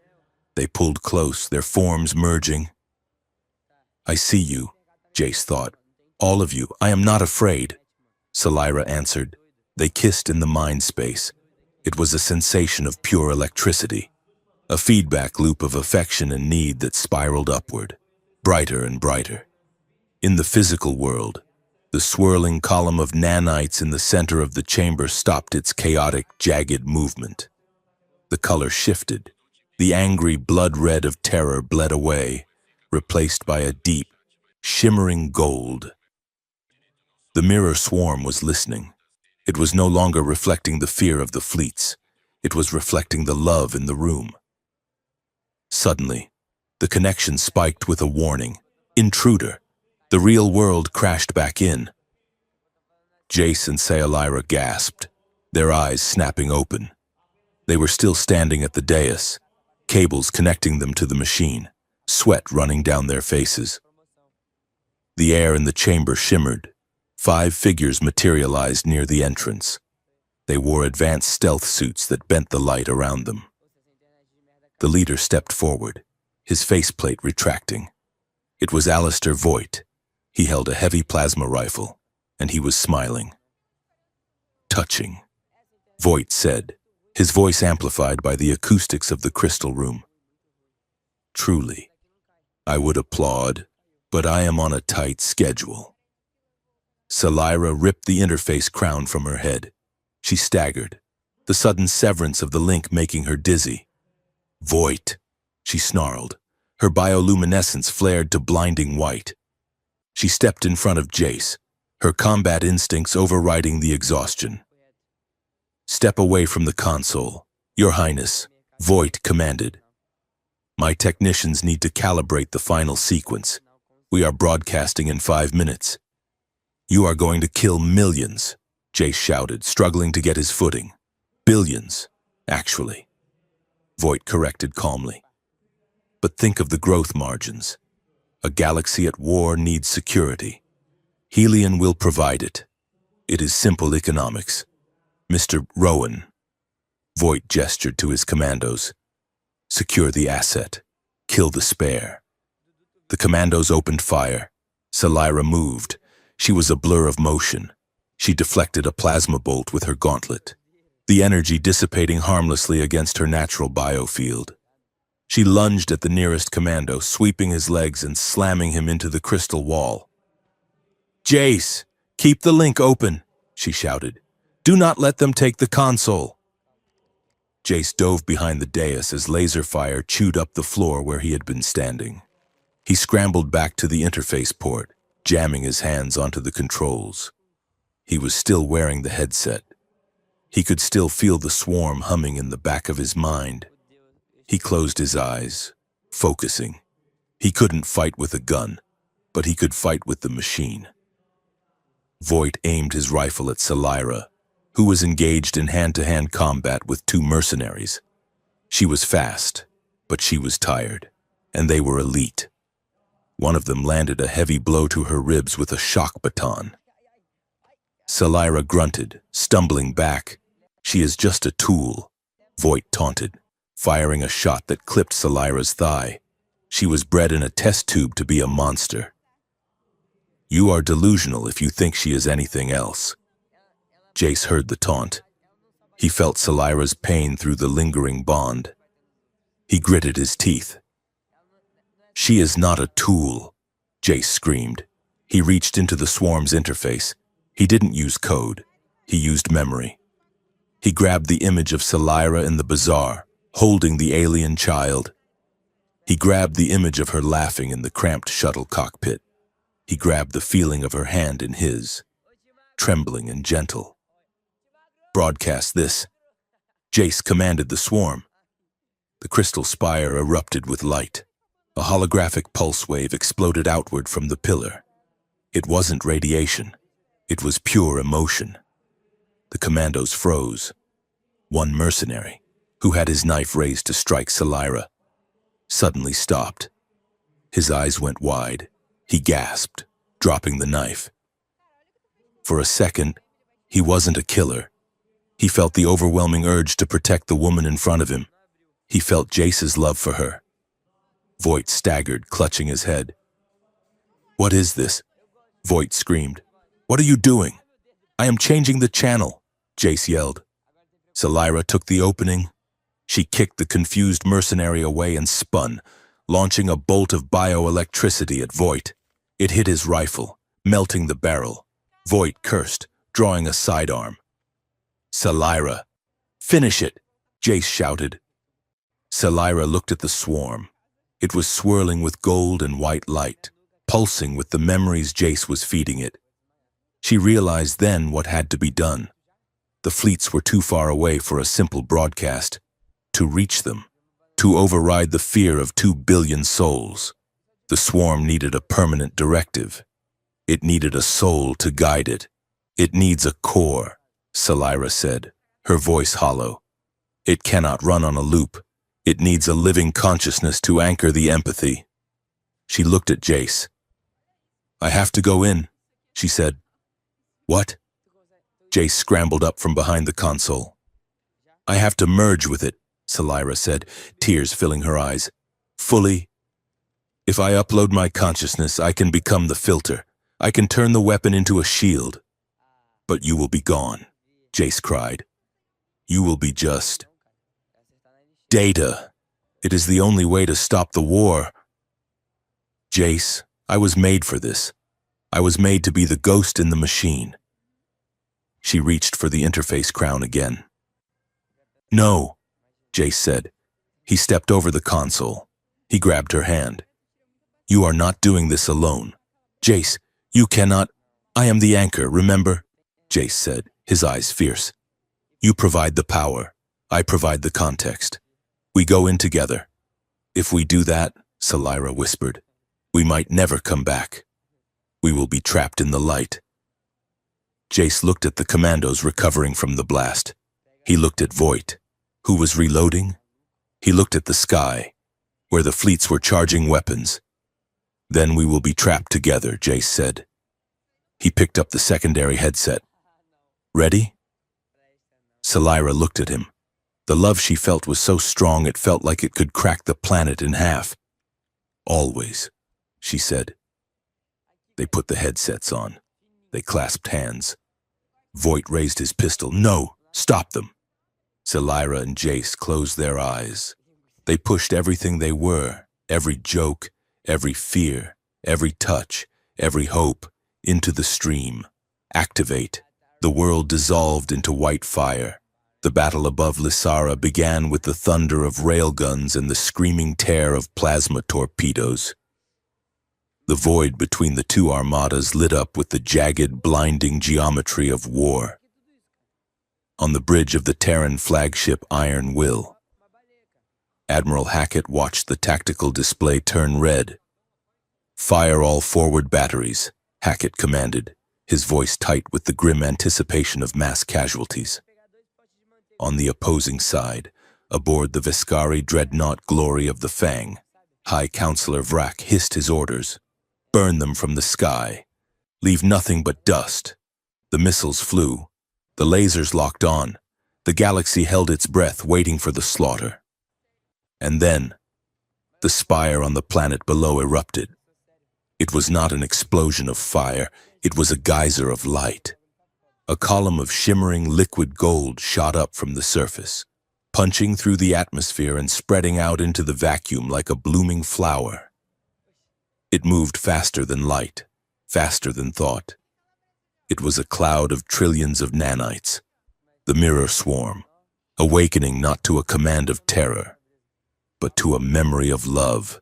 They pulled close, their forms merging. I see you, Jace thought. All of you. I am not afraid, Salira answered. They kissed in the mind space. It was a sensation of pure electricity, a feedback loop of affection and need that spiraled upward, brighter and brighter. In the physical world, the swirling column of nanites in the center of the chamber stopped its chaotic, jagged movement. The color shifted. The angry blood red of terror bled away, replaced by a deep, shimmering gold. The mirror swarm was listening. It was no longer reflecting the fear of the fleets. It was reflecting the love in the room. Suddenly, the connection spiked with a warning. Intruder. The real world crashed back in. Jace and Salira gasped, their eyes snapping open. They were still standing at the dais, cables connecting them to the machine, sweat running down their faces. The air in the chamber shimmered. 5 figures materialized near the entrance. They wore advanced stealth suits that bent the light around them. The leader stepped forward, his faceplate retracting. It was Alistair Voight. He held a heavy plasma rifle, and he was smiling. Touching, Voight said, his voice amplified by the acoustics of the crystal room. Truly, I would applaud, but I am on a tight schedule. Salira ripped the interface crown from her head. She staggered, the sudden severance of the link making her dizzy. Voight, she snarled. Her bioluminescence flared to blinding white. She stepped in front of Jace, her combat instincts overriding the exhaustion. Step away from the console, Your Highness, Voight commanded. My technicians need to calibrate the final sequence. We are broadcasting in 5 minutes. You are going to kill millions, Jace shouted, struggling to get his footing. Billions, actually, Voight corrected calmly. But think of the growth margins. A galaxy at war needs security. Helion will provide it. It is simple economics. Mr. Rowan, Voight gestured to his commandos. Secure the asset. Kill the spare. The commandos opened fire. Salira moved. She was a blur of motion. She deflected a plasma bolt with her gauntlet, the energy dissipating harmlessly against her natural biofield. She lunged at the nearest commando, sweeping his legs and slamming him into the crystal wall. Jace, keep the link open, she shouted. Do not let them take the console. Jace dove behind the dais as laser fire chewed up the floor where he had been standing. He scrambled back to the interface port, jamming his hands onto the controls. He was still wearing the headset. He could still feel the swarm humming in the back of his mind. He closed his eyes, focusing. He couldn't fight with a gun, but he could fight with the machine. Voight aimed his rifle at Salira, who was engaged in hand-to-hand combat with 2 mercenaries. She was fast, but she was tired, and they were elite. One of them landed a heavy blow to her ribs with a shock baton. Salira grunted, stumbling back. She is just a tool, Voight taunted, firing a shot that clipped Salira's thigh. She was bred in a test tube to be a monster. You are delusional if you think she is anything else. Jace heard the taunt. He felt Salira's pain through the lingering bond. He gritted his teeth. She is not a tool, Jace screamed. He reached into the swarm's interface. He didn't use code. He used memory. He grabbed the image of Salira in the bazaar, holding the alien child. He grabbed the image of her laughing in the cramped shuttle cockpit. He grabbed the feeling of her hand in his, trembling and gentle. Broadcast this, Jace commanded the swarm. The crystal spire erupted with light. A holographic pulse wave exploded outward from the pillar. It wasn't radiation. It was pure emotion. The commandos froze. One mercenary, who had his knife raised to strike Salira, suddenly stopped. His eyes went wide. He gasped, dropping the knife. For a second, he wasn't a killer. He felt the overwhelming urge to protect the woman in front of him. He felt Jace's love for her. Voight staggered, clutching his head. What is this? Voight screamed. What are you doing? I am changing the channel, Jace yelled. Salira took the opening. She kicked the confused mercenary away and spun, launching a bolt of bioelectricity at Voight. It hit his rifle, melting the barrel. Voight cursed, drawing a sidearm. Salira, finish it, Jace shouted. Salira looked at the swarm. It was swirling with gold and white light, pulsing with the memories Jace was feeding it. She realized then what had to be done. The fleets were too far away for a simple broadcast. To reach them, to override the fear of 2 billion souls, the swarm needed a permanent directive. It needed a soul to guide it. It needs a core, Salira said, her voice hollow. It cannot run on a loop. It needs a living consciousness to anchor the empathy. She looked at Jace. I have to go in, she said. What? Jace scrambled up from behind the console. I have to merge with it, Salira said, tears filling her eyes. Fully. If I upload my consciousness, I can become the filter. I can turn the weapon into a shield. But you will be gone, Jace cried. You will be just data. It is the only way to stop the war. Jace, I was made for this. I was made to be the ghost in the machine. She reached for the interface crown again. No, Jace said. He stepped over the console. He grabbed her hand. You are not doing this alone. Jace, you cannot. I am the anchor, remember? Jace said, his eyes fierce. You provide the power. I provide the context. We go in together. If we do that, Salira whispered, we might never come back. We will be trapped in the light. Jace looked at the commandos recovering from the blast. He looked at Voight, who was reloading. He looked at the sky, where the fleets were charging weapons. Then we will be trapped together, Jace said. He picked up the secondary headset. Ready? Salira looked at him. The love she felt was so strong it felt like it could crack the planet in half. Always, she said. They put the headsets on. They clasped hands. Voight raised his pistol. No, stop them. Salira and Jace closed their eyes. They pushed everything they were, every joke, every fear, every touch, every hope, into the stream. Activate. The world dissolved into white fire. The battle above Lysara began with the thunder of railguns and the screaming tear of plasma torpedoes. The void between the two armadas lit up with the jagged, blinding geometry of war. On the bridge of the Terran flagship Iron Will, Admiral Hackett watched the tactical display turn red. Fire all forward batteries, Hackett commanded, his voice tight with the grim anticipation of mass casualties. On the opposing side, aboard the Veskari dreadnought Glory of the Fang, High Counselor Vrak hissed his orders. Burn them from the sky. Leave nothing but dust. The missiles flew. The lasers locked on. The galaxy held its breath, waiting for the slaughter. And then, the spire on the planet below erupted. It was not an explosion of fire, it was a geyser of light. A column of shimmering liquid gold shot up from the surface, punching through the atmosphere and spreading out into the vacuum like a blooming flower. It moved faster than light, faster than thought. It was a cloud of trillions of nanites, the mirror swarm, awakening not to a command of terror, but to a memory of love.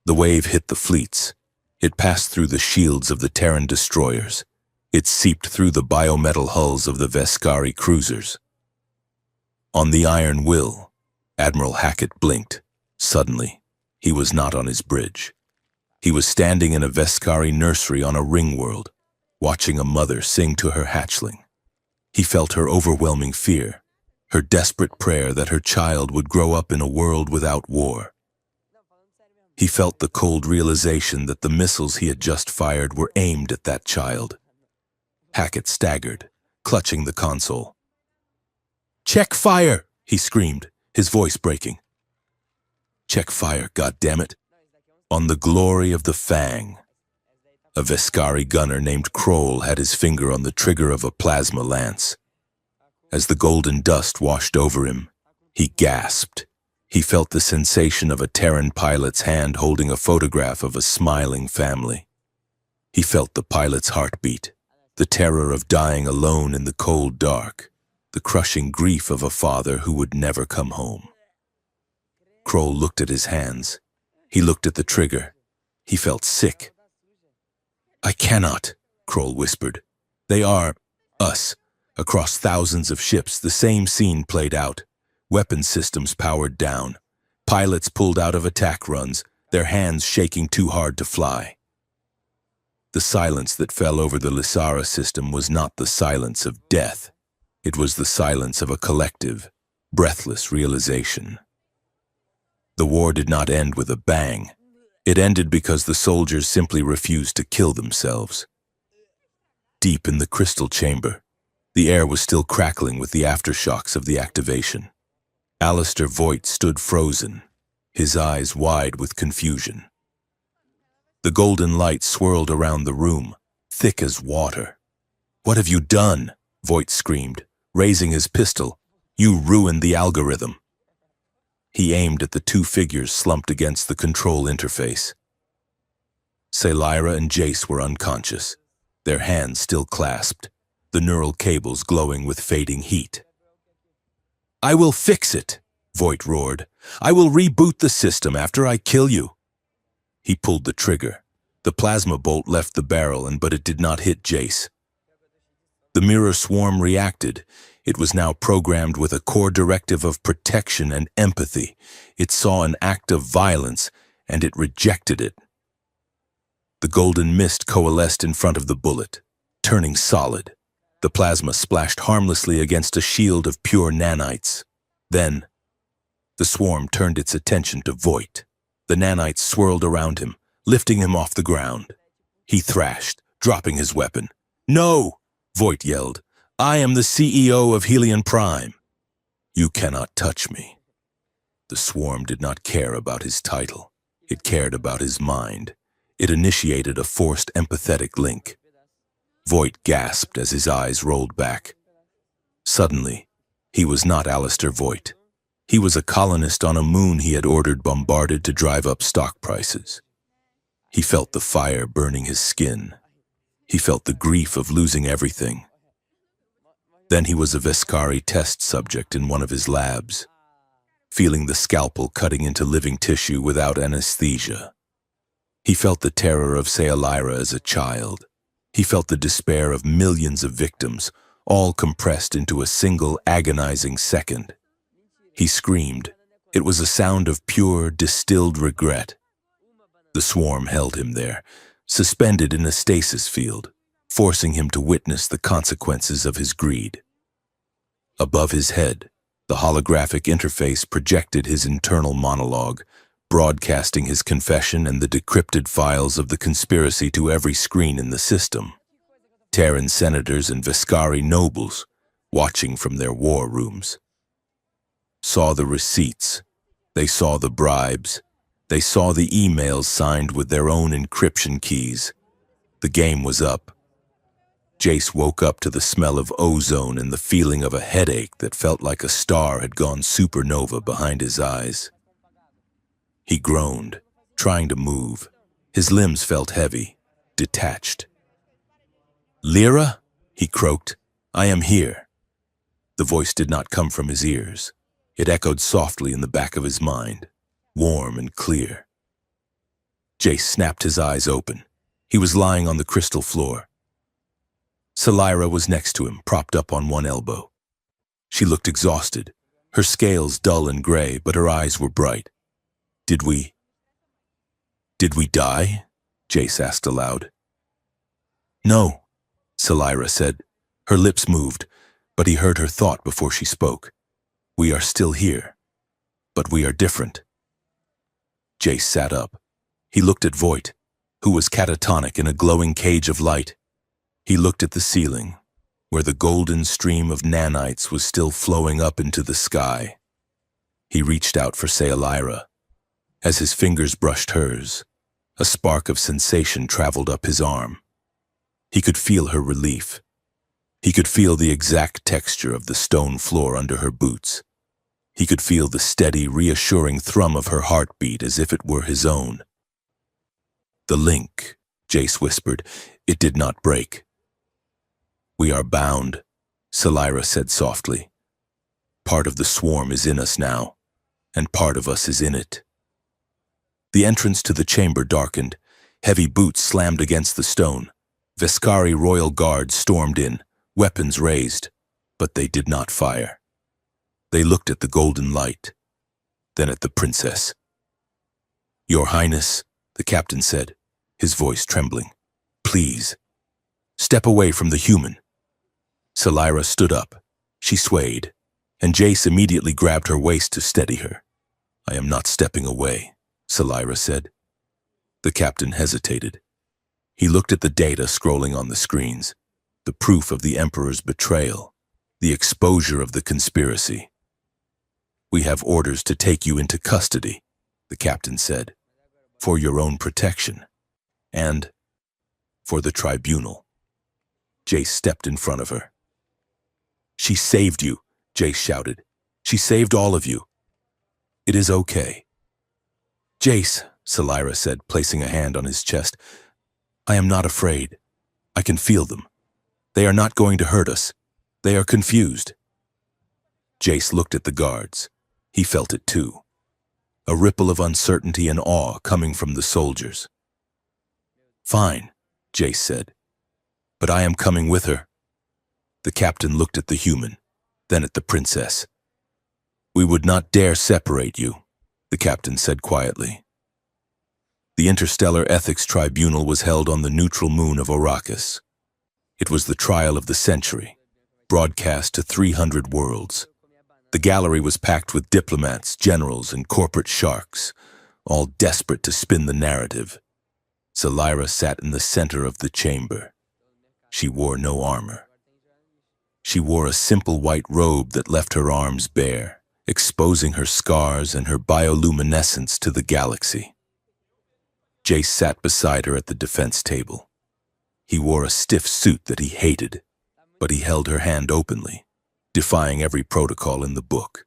The wave hit the fleets. It passed through the shields of the Terran destroyers. It seeped through the biometal hulls of the Veskari cruisers. On the Iron Will, Admiral Hackett blinked. Suddenly, he was not on his bridge. He was standing in a Veskari nursery on a ring world, watching a mother sing to her hatchling. He felt her overwhelming fear, her desperate prayer that her child would grow up in a world without war. He felt the cold realization that the missiles he had just fired were aimed at that child. Hackett staggered, clutching the console. "Check fire!" he screamed, his voice breaking. Check fire, goddammit. On the Glory of the Fang. A Veskari gunner named Kroll had his finger on the trigger of a plasma lance. As the golden dust washed over him, he gasped. He felt the sensation of a Terran pilot's hand holding a photograph of a smiling family. He felt the pilot's heartbeat, the terror of dying alone in the cold dark, the crushing grief of a father who would never come home. Kroll looked at his hands. He looked at the trigger. He felt sick. "I cannot," Kroll whispered. "They are us." Across thousands of ships, the same scene played out. Weapon systems powered down. Pilots pulled out of attack runs, their hands shaking too hard to fly. The silence that fell over the Lysara system was not the silence of death. It was the silence of a collective, breathless realization. The war did not end with a bang. It ended because the soldiers simply refused to kill themselves. Deep in the crystal chamber, the air was still crackling with the aftershocks of the activation. Alistair Voight stood frozen, his eyes wide with confusion. The golden light swirled around the room, thick as water. "What have you done?" Voight screamed, raising his pistol. "You ruined the algorithm." He aimed at the two figures slumped against the control interface. Salira and Jace were unconscious, their hands still clasped, the neural cables glowing with fading heat. "I will fix it," Voight roared. "I will reboot the system after I kill you." He pulled the trigger. The plasma bolt left the barrel, but it did not hit Jace. The mirror swarm reacted. It was now programmed with a core directive of protection and empathy. It saw an act of violence, and it rejected it. The golden mist coalesced in front of the bullet, turning solid. The plasma splashed harmlessly against a shield of pure nanites. Then, the swarm turned its attention to Voight. The nanites swirled around him, lifting him off the ground. He thrashed, dropping his weapon. "No!" Voight yelled. "I am the CEO of Helion Prime. You cannot touch me." The swarm did not care about his title. It cared about his mind. It initiated a forced empathetic link. Voight gasped as his eyes rolled back. Suddenly, he was not Alistair Voight. He was a colonist on a moon he had ordered bombarded to drive up stock prices. He felt the fire burning his skin. He felt the grief of losing everything. Then he was a Veskari test subject in one of his labs, feeling the scalpel cutting into living tissue without anesthesia. He felt the terror of Sealira as a child. He felt the despair of millions of victims, all compressed into a single agonizing second. He screamed. It was a sound of pure, distilled regret. The swarm held him there, suspended in a stasis field, forcing him to witness the consequences of his greed. Above his head, the holographic interface projected his internal monologue, broadcasting his confession and the decrypted files of the conspiracy to every screen in the system. Terran senators and Veskari nobles, watching from their war rooms, saw the receipts. They saw the bribes. They saw the emails signed with their own encryption keys. The game was up. Jace woke up to the smell of ozone and the feeling of a headache that felt like a star had gone supernova behind his eyes. He groaned, trying to move. His limbs felt heavy, detached. "Lyra?" he croaked. "I am here." The voice did not come from his ears. It echoed softly in the back of his mind, warm and clear. Jace snapped his eyes open. He was lying on the crystal floor. Sealira was next to him, propped up on one elbow. She looked exhausted, her scales dull and gray, but her eyes were bright. Did we die?" Jace asked aloud. "No," Sealira said. Her lips moved, but he heard her thought before she spoke. "We are still here, but we are different." Jace sat up. He looked at Voight, who was catatonic in a glowing cage of light. He looked at the ceiling, where the golden stream of nanites was still flowing up into the sky. He reached out for Sealira. As his fingers brushed hers, a spark of sensation traveled up his arm. He could feel her relief. He could feel the exact texture of the stone floor under her boots. He could feel the steady, reassuring thrum of her heartbeat as if it were his own. "The link," Jace whispered. "It did not break." "We are bound," Sealira said softly. "Part of the swarm is in us now, and part of us is in it." The entrance to the chamber darkened. Heavy boots slammed against the stone. Veskari royal guards stormed in, weapons raised, but they did not fire. They looked at the golden light, then at the princess. "Your Highness," the captain said, his voice trembling. "Please, step away from the human." Sealira stood up. She swayed, and Jace immediately grabbed her waist to steady her. "I am not stepping away," Sealira said. The captain hesitated. He looked at the data scrolling on the screens, the proof of the Emperor's betrayal, the exposure of the conspiracy. "We have orders to take you into custody," the captain said, "for your own protection, and for the tribunal." Jace stepped in front of her. "She saved you," Jace shouted. "She saved all of you. It is okay." "Jace," Sealira said, placing a hand on his chest, "I am not afraid. I can feel them. They are not going to hurt us. They are confused." Jace looked at the guards. He felt it too. A ripple of uncertainty and awe coming from the soldiers. "Fine," Jace said. "But I am coming with her." The captain looked at the human, then at the princess. "We would not dare separate you," the captain said quietly. The Interstellar Ethics Tribunal was held on the neutral moon of Arrakis. It was the trial of the century, broadcast to 300 worlds. The gallery was packed with diplomats, generals, and corporate sharks, all desperate to spin the narrative. Salyra sat in the center of the chamber. She wore no armor. She wore a simple white robe that left her arms bare, exposing her scars and her bioluminescence to the galaxy. Jace sat beside her at the defense table. He wore a stiff suit that he hated, but he held her hand openly, defying every protocol in the book.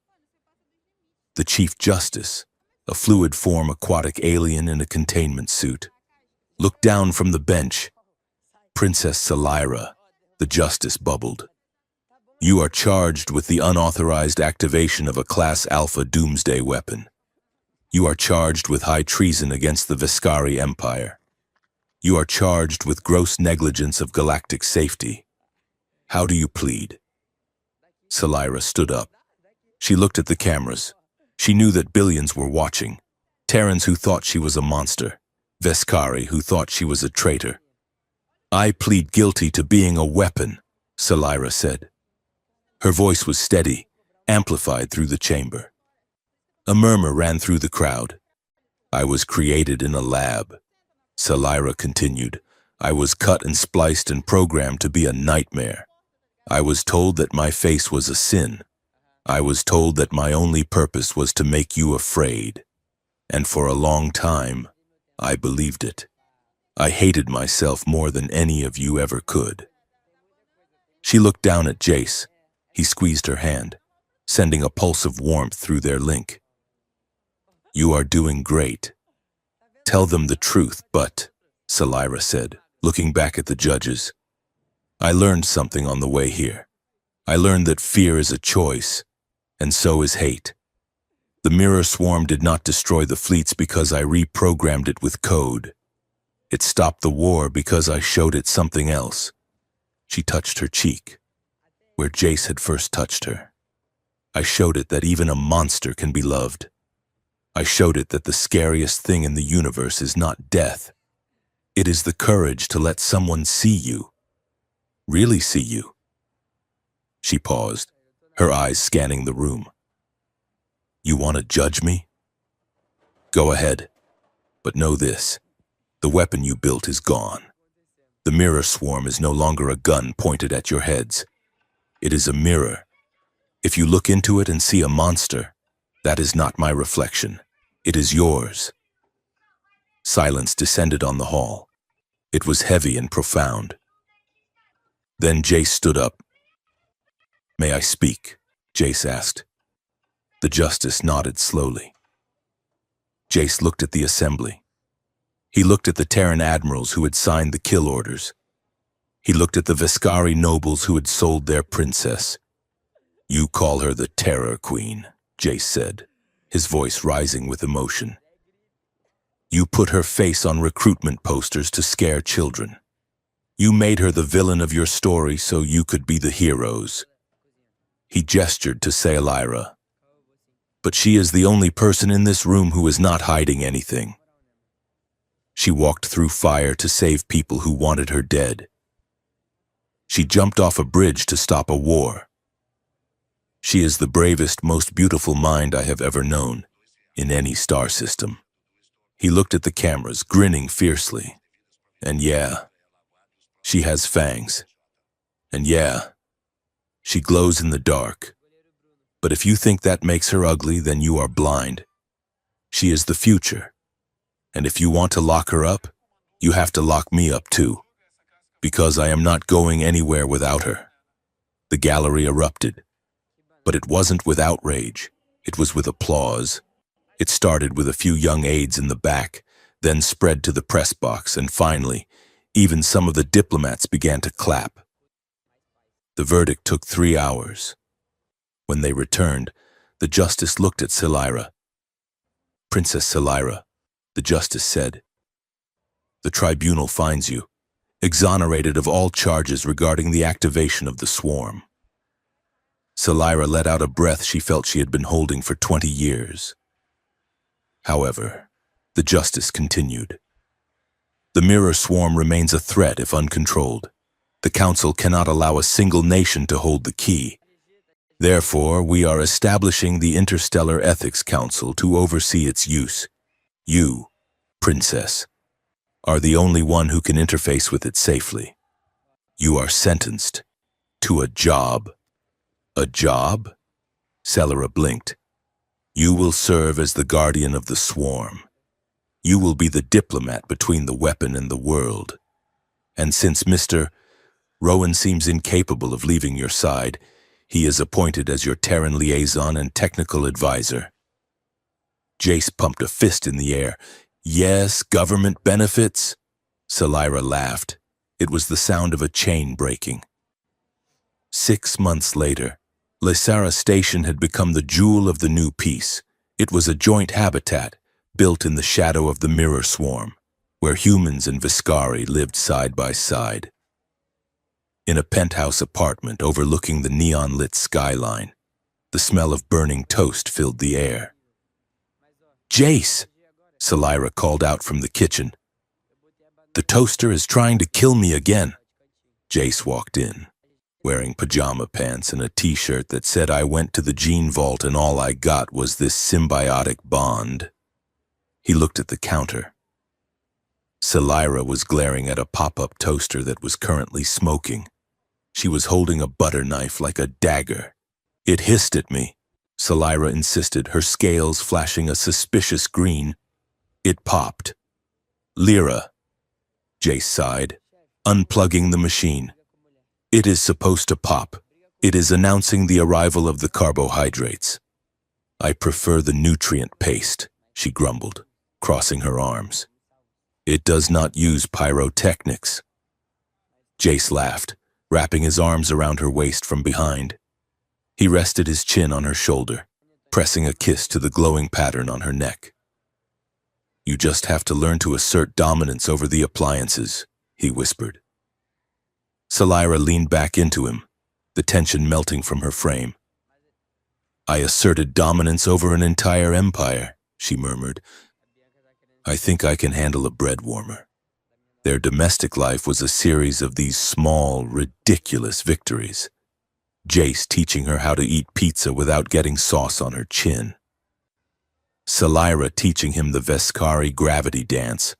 The Chief Justice, a fluid-form aquatic alien in a containment suit, looked down from the bench. "Princess Salyra," the Justice bubbled. "You are charged with the unauthorized activation of a Class Alpha doomsday weapon. You are charged with high treason against the Veskari Empire. You are charged with gross negligence of galactic safety. How do you plead?" Salyra stood up. She looked at the cameras. She knew that billions were watching. Terrans who thought she was a monster. Veskari who thought she was a traitor. "I plead guilty to being a weapon," Salyra said. Her voice was steady, amplified through the chamber. A murmur ran through the crowd. "I was created in a lab," Salyra continued. "I was cut and spliced and programmed to be a nightmare. I was told that my face was a sin. I was told that my only purpose was to make you afraid. And for a long time, I believed it. I hated myself more than any of you ever could." She looked down at Jace. He squeezed her hand, sending a pulse of warmth through their link. "You are doing great. Tell them the truth, but," Salyra said, looking back at the judges. "I learned something on the way here. I learned that fear is a choice, and so is hate. The mirror swarm did not destroy the fleets because I reprogrammed it with code. It stopped the war because I showed it something else." She touched her cheek, where Jace had first touched her. "I showed it that even a monster can be loved. I showed it that the scariest thing in the universe is not death. It is the courage to let someone see you. Really see you." She paused, her eyes scanning the room. "You want to judge me? Go ahead. But know this. The weapon you built is gone. The mirror swarm is no longer a gun pointed at your heads. It is a mirror. If you look into it and see a monster, that is not my reflection. It is yours." Silence descended on the hall. It was heavy and profound. Then Jace stood up. "May I speak?" Jace asked. The Justice nodded slowly. Jace looked at the assembly. He looked at the Terran admirals who had signed the kill orders. He looked at the Veskari nobles who had sold their princess. "You call her the Terror Queen," Jace said, his voice rising with emotion. "You put her face on recruitment posters to scare children. You made her the villain of your story so you could be the heroes." He gestured to Salyra. "But she is the only person in this room who is not hiding anything. She walked through fire to save people who wanted her dead. She jumped off a bridge to stop a war. She is the bravest, most beautiful mind I have ever known, in any star system." He looked at the cameras, grinning fiercely. "And yeah, she has fangs. And yeah, she glows in the dark. But if you think that makes her ugly, then you are blind. She is the future. And if you want to lock her up, you have to lock me up too. Because I am not going anywhere without her." The gallery erupted. But it wasn't with outrage. It was with applause. It started with a few young aides in the back, then spread to the press box, and finally, even some of the diplomats began to clap. The verdict took 3 hours. When they returned, The justice looked at Selira. "Princess Selira," the justice said, "the tribunal finds you exonerated of all charges regarding the activation of the swarm." Selira let out a breath she felt she had been holding for 20 years. However, the justice continued. "The mirror swarm remains a threat if uncontrolled. The council cannot allow a single nation to hold the key. Therefore, we are establishing the Interstellar Ethics Council to oversee its use. You, Princess, are the only one who can interface with it safely. You are sentenced to a job." "A job?" Selira blinked. "You will serve as the guardian of the swarm. You will be the diplomat between the weapon and the world. And since Mr. Rowan seems incapable of leaving your side, he is appointed as your Terran liaison and technical advisor." Jace pumped a fist in the air. "Yes, government benefits?" Selira laughed. It was the sound of a chain breaking. 6 months later, Lysara Station had become the jewel of the new peace. It was a joint habitat, built in the shadow of the mirror swarm, where humans and Viscari lived side by side. In a penthouse apartment overlooking the neon-lit skyline, the smell of burning toast filled the air. "Jace!" Selira called out from the kitchen. "The toaster is trying to kill me again." Jace walked in, wearing pajama pants and a t-shirt that said, "I went to the gene vault and all I got was this symbiotic bond." He looked at the counter. Selira was glaring at a pop-up toaster that was currently smoking. She was holding a butter knife like a dagger. "It hissed at me," Selira insisted, her scales flashing a suspicious green. "It popped." "Lyra," Jace sighed, unplugging the machine. "It is supposed to pop. It is announcing the arrival of the carbohydrates." "I prefer the nutrient paste," she grumbled, crossing her arms. "It does not use pyrotechnics." Jace laughed, wrapping his arms around her waist from behind. He rested his chin on her shoulder, pressing a kiss to the glowing pattern on her neck. "You just have to learn to assert dominance over the appliances," he whispered. Selira leaned back into him, the tension melting from her frame. "I asserted dominance over an entire empire," she murmured. "I think I can handle a bread warmer." Their domestic life was a series of these small, ridiculous victories. Jace teaching her how to eat pizza without getting sauce on her chin. Selira teaching him the Vescari gravity dance,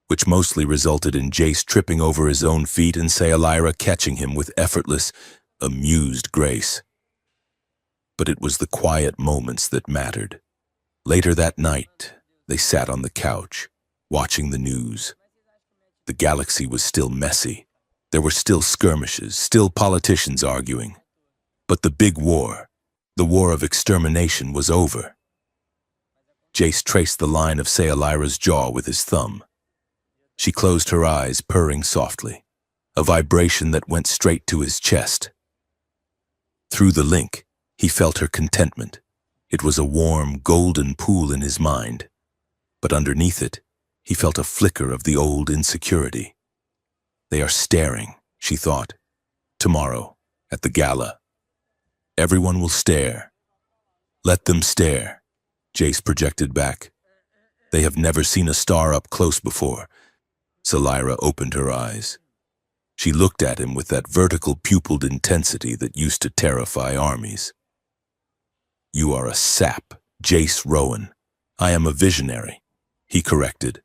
which mostly resulted in Jace tripping over his own feet and Selira catching him with effortless, amused grace. But it was the quiet moments that mattered. Later that night, they sat on the couch, watching the news. The galaxy was still messy. There were still skirmishes, still politicians arguing. But the big war, the war of extermination, was over. Jace traced the line of Selira's jaw with his thumb. She closed her eyes, purring softly, a vibration that went straight to his chest. Through the link, he felt her contentment. It was a warm, golden pool in his mind. But underneath it, he felt a flicker of the old insecurity. They are staring, she thought. Tomorrow, at the gala. Everyone will stare. Let them stare, Jace projected back. They have never seen a star up close before. Selira opened her eyes. She looked at him with that vertical pupilled intensity that used to terrify armies. "You are a sap, Jace Rowan. I am a visionary," he corrected,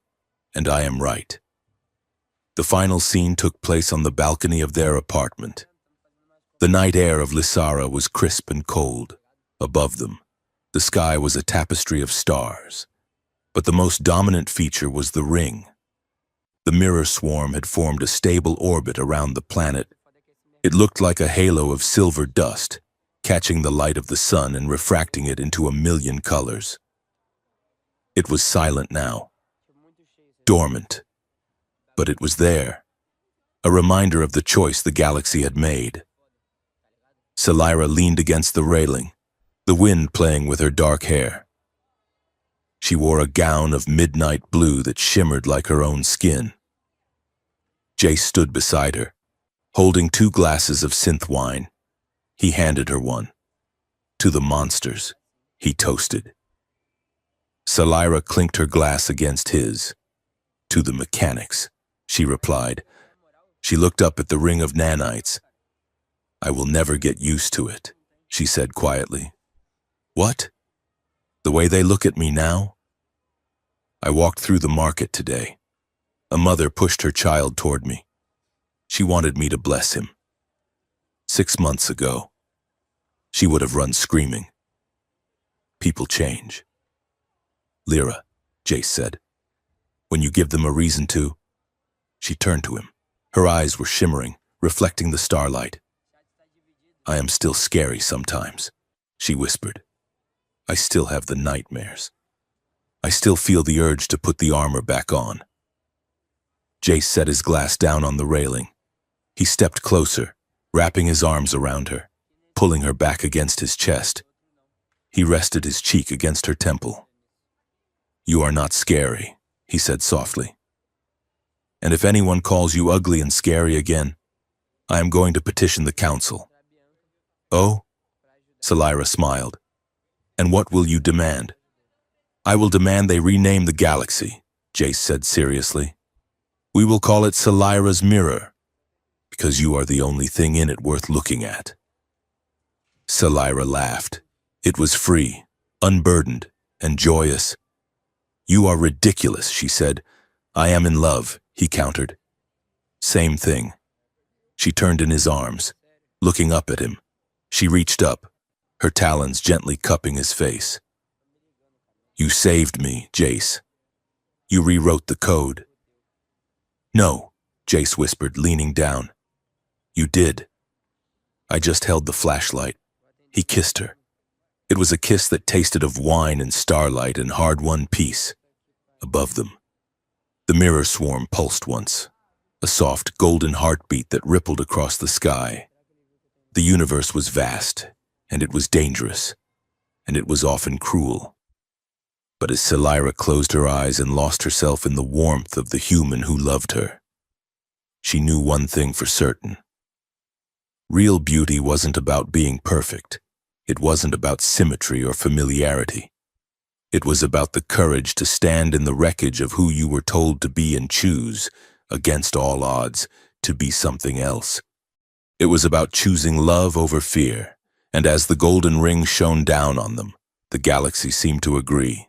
"and I am right." The final scene took place on the balcony of their apartment. The night air of Lysara was crisp and cold. Above them, the sky was a tapestry of stars. But the most dominant feature was the ring. The mirror swarm had formed a stable orbit around the planet. It looked like a halo of silver dust, catching the light of the sun and refracting it into a million colors. It was silent now, dormant, but it was there, a reminder of the choice the galaxy had made. Selira leaned against the railing, the wind playing with her dark hair. She wore a gown of midnight blue that shimmered like her own skin. Jace stood beside her, holding 2 glasses of synth wine. He handed her one. To the monsters, he toasted. Salira clinked her glass against his. To the mechanics, she replied. She looked up at the ring of nanites. I will never get used to it, she said quietly. What? The way they look at me now? I walked through the market today. A mother pushed her child toward me. She wanted me to bless him. 6 months ago, she would have run screaming. People change. Lyra, Jace said. When you give them a reason to. She turned to him. Her eyes were shimmering, reflecting the starlight. I am still scary sometimes, she whispered. I still have the nightmares. I still feel the urge to put the armor back on. Jace set his glass down on the railing. He stepped closer, wrapping his arms around her, pulling her back against his chest. He rested his cheek against her temple. You are not scary, he said softly. And if anyone calls you ugly and scary again, I am going to petition the council. Oh? Salira smiled. And what will you demand? I will demand they rename the galaxy, Jace said seriously. We will call it Salira's Mirror, because you are the only thing in it worth looking at. Salira laughed. It was free, unburdened, and joyous. You are ridiculous, she said. I am in love, he countered. Same thing. She turned in his arms, looking up at him. She reached up, her talons gently cupping his face. You saved me, Jace. You rewrote the code. No, Jace whispered, leaning down. You did. I just held the flashlight. He kissed her. It was a kiss that tasted of wine and starlight and hard-won peace. Above them, the mirror swarm pulsed once, a soft golden heartbeat that rippled across the sky. The universe was vast, and it was dangerous, and it was often cruel. But as Salira closed her eyes and lost herself in the warmth of the human who loved her, she knew one thing for certain. Real beauty wasn't about being perfect. It wasn't about symmetry or familiarity. It was about the courage to stand in the wreckage of who you were told to be and choose, against all odds, to be something else. It was about choosing love over fear, and as the golden ring shone down on them, the galaxy seemed to agree.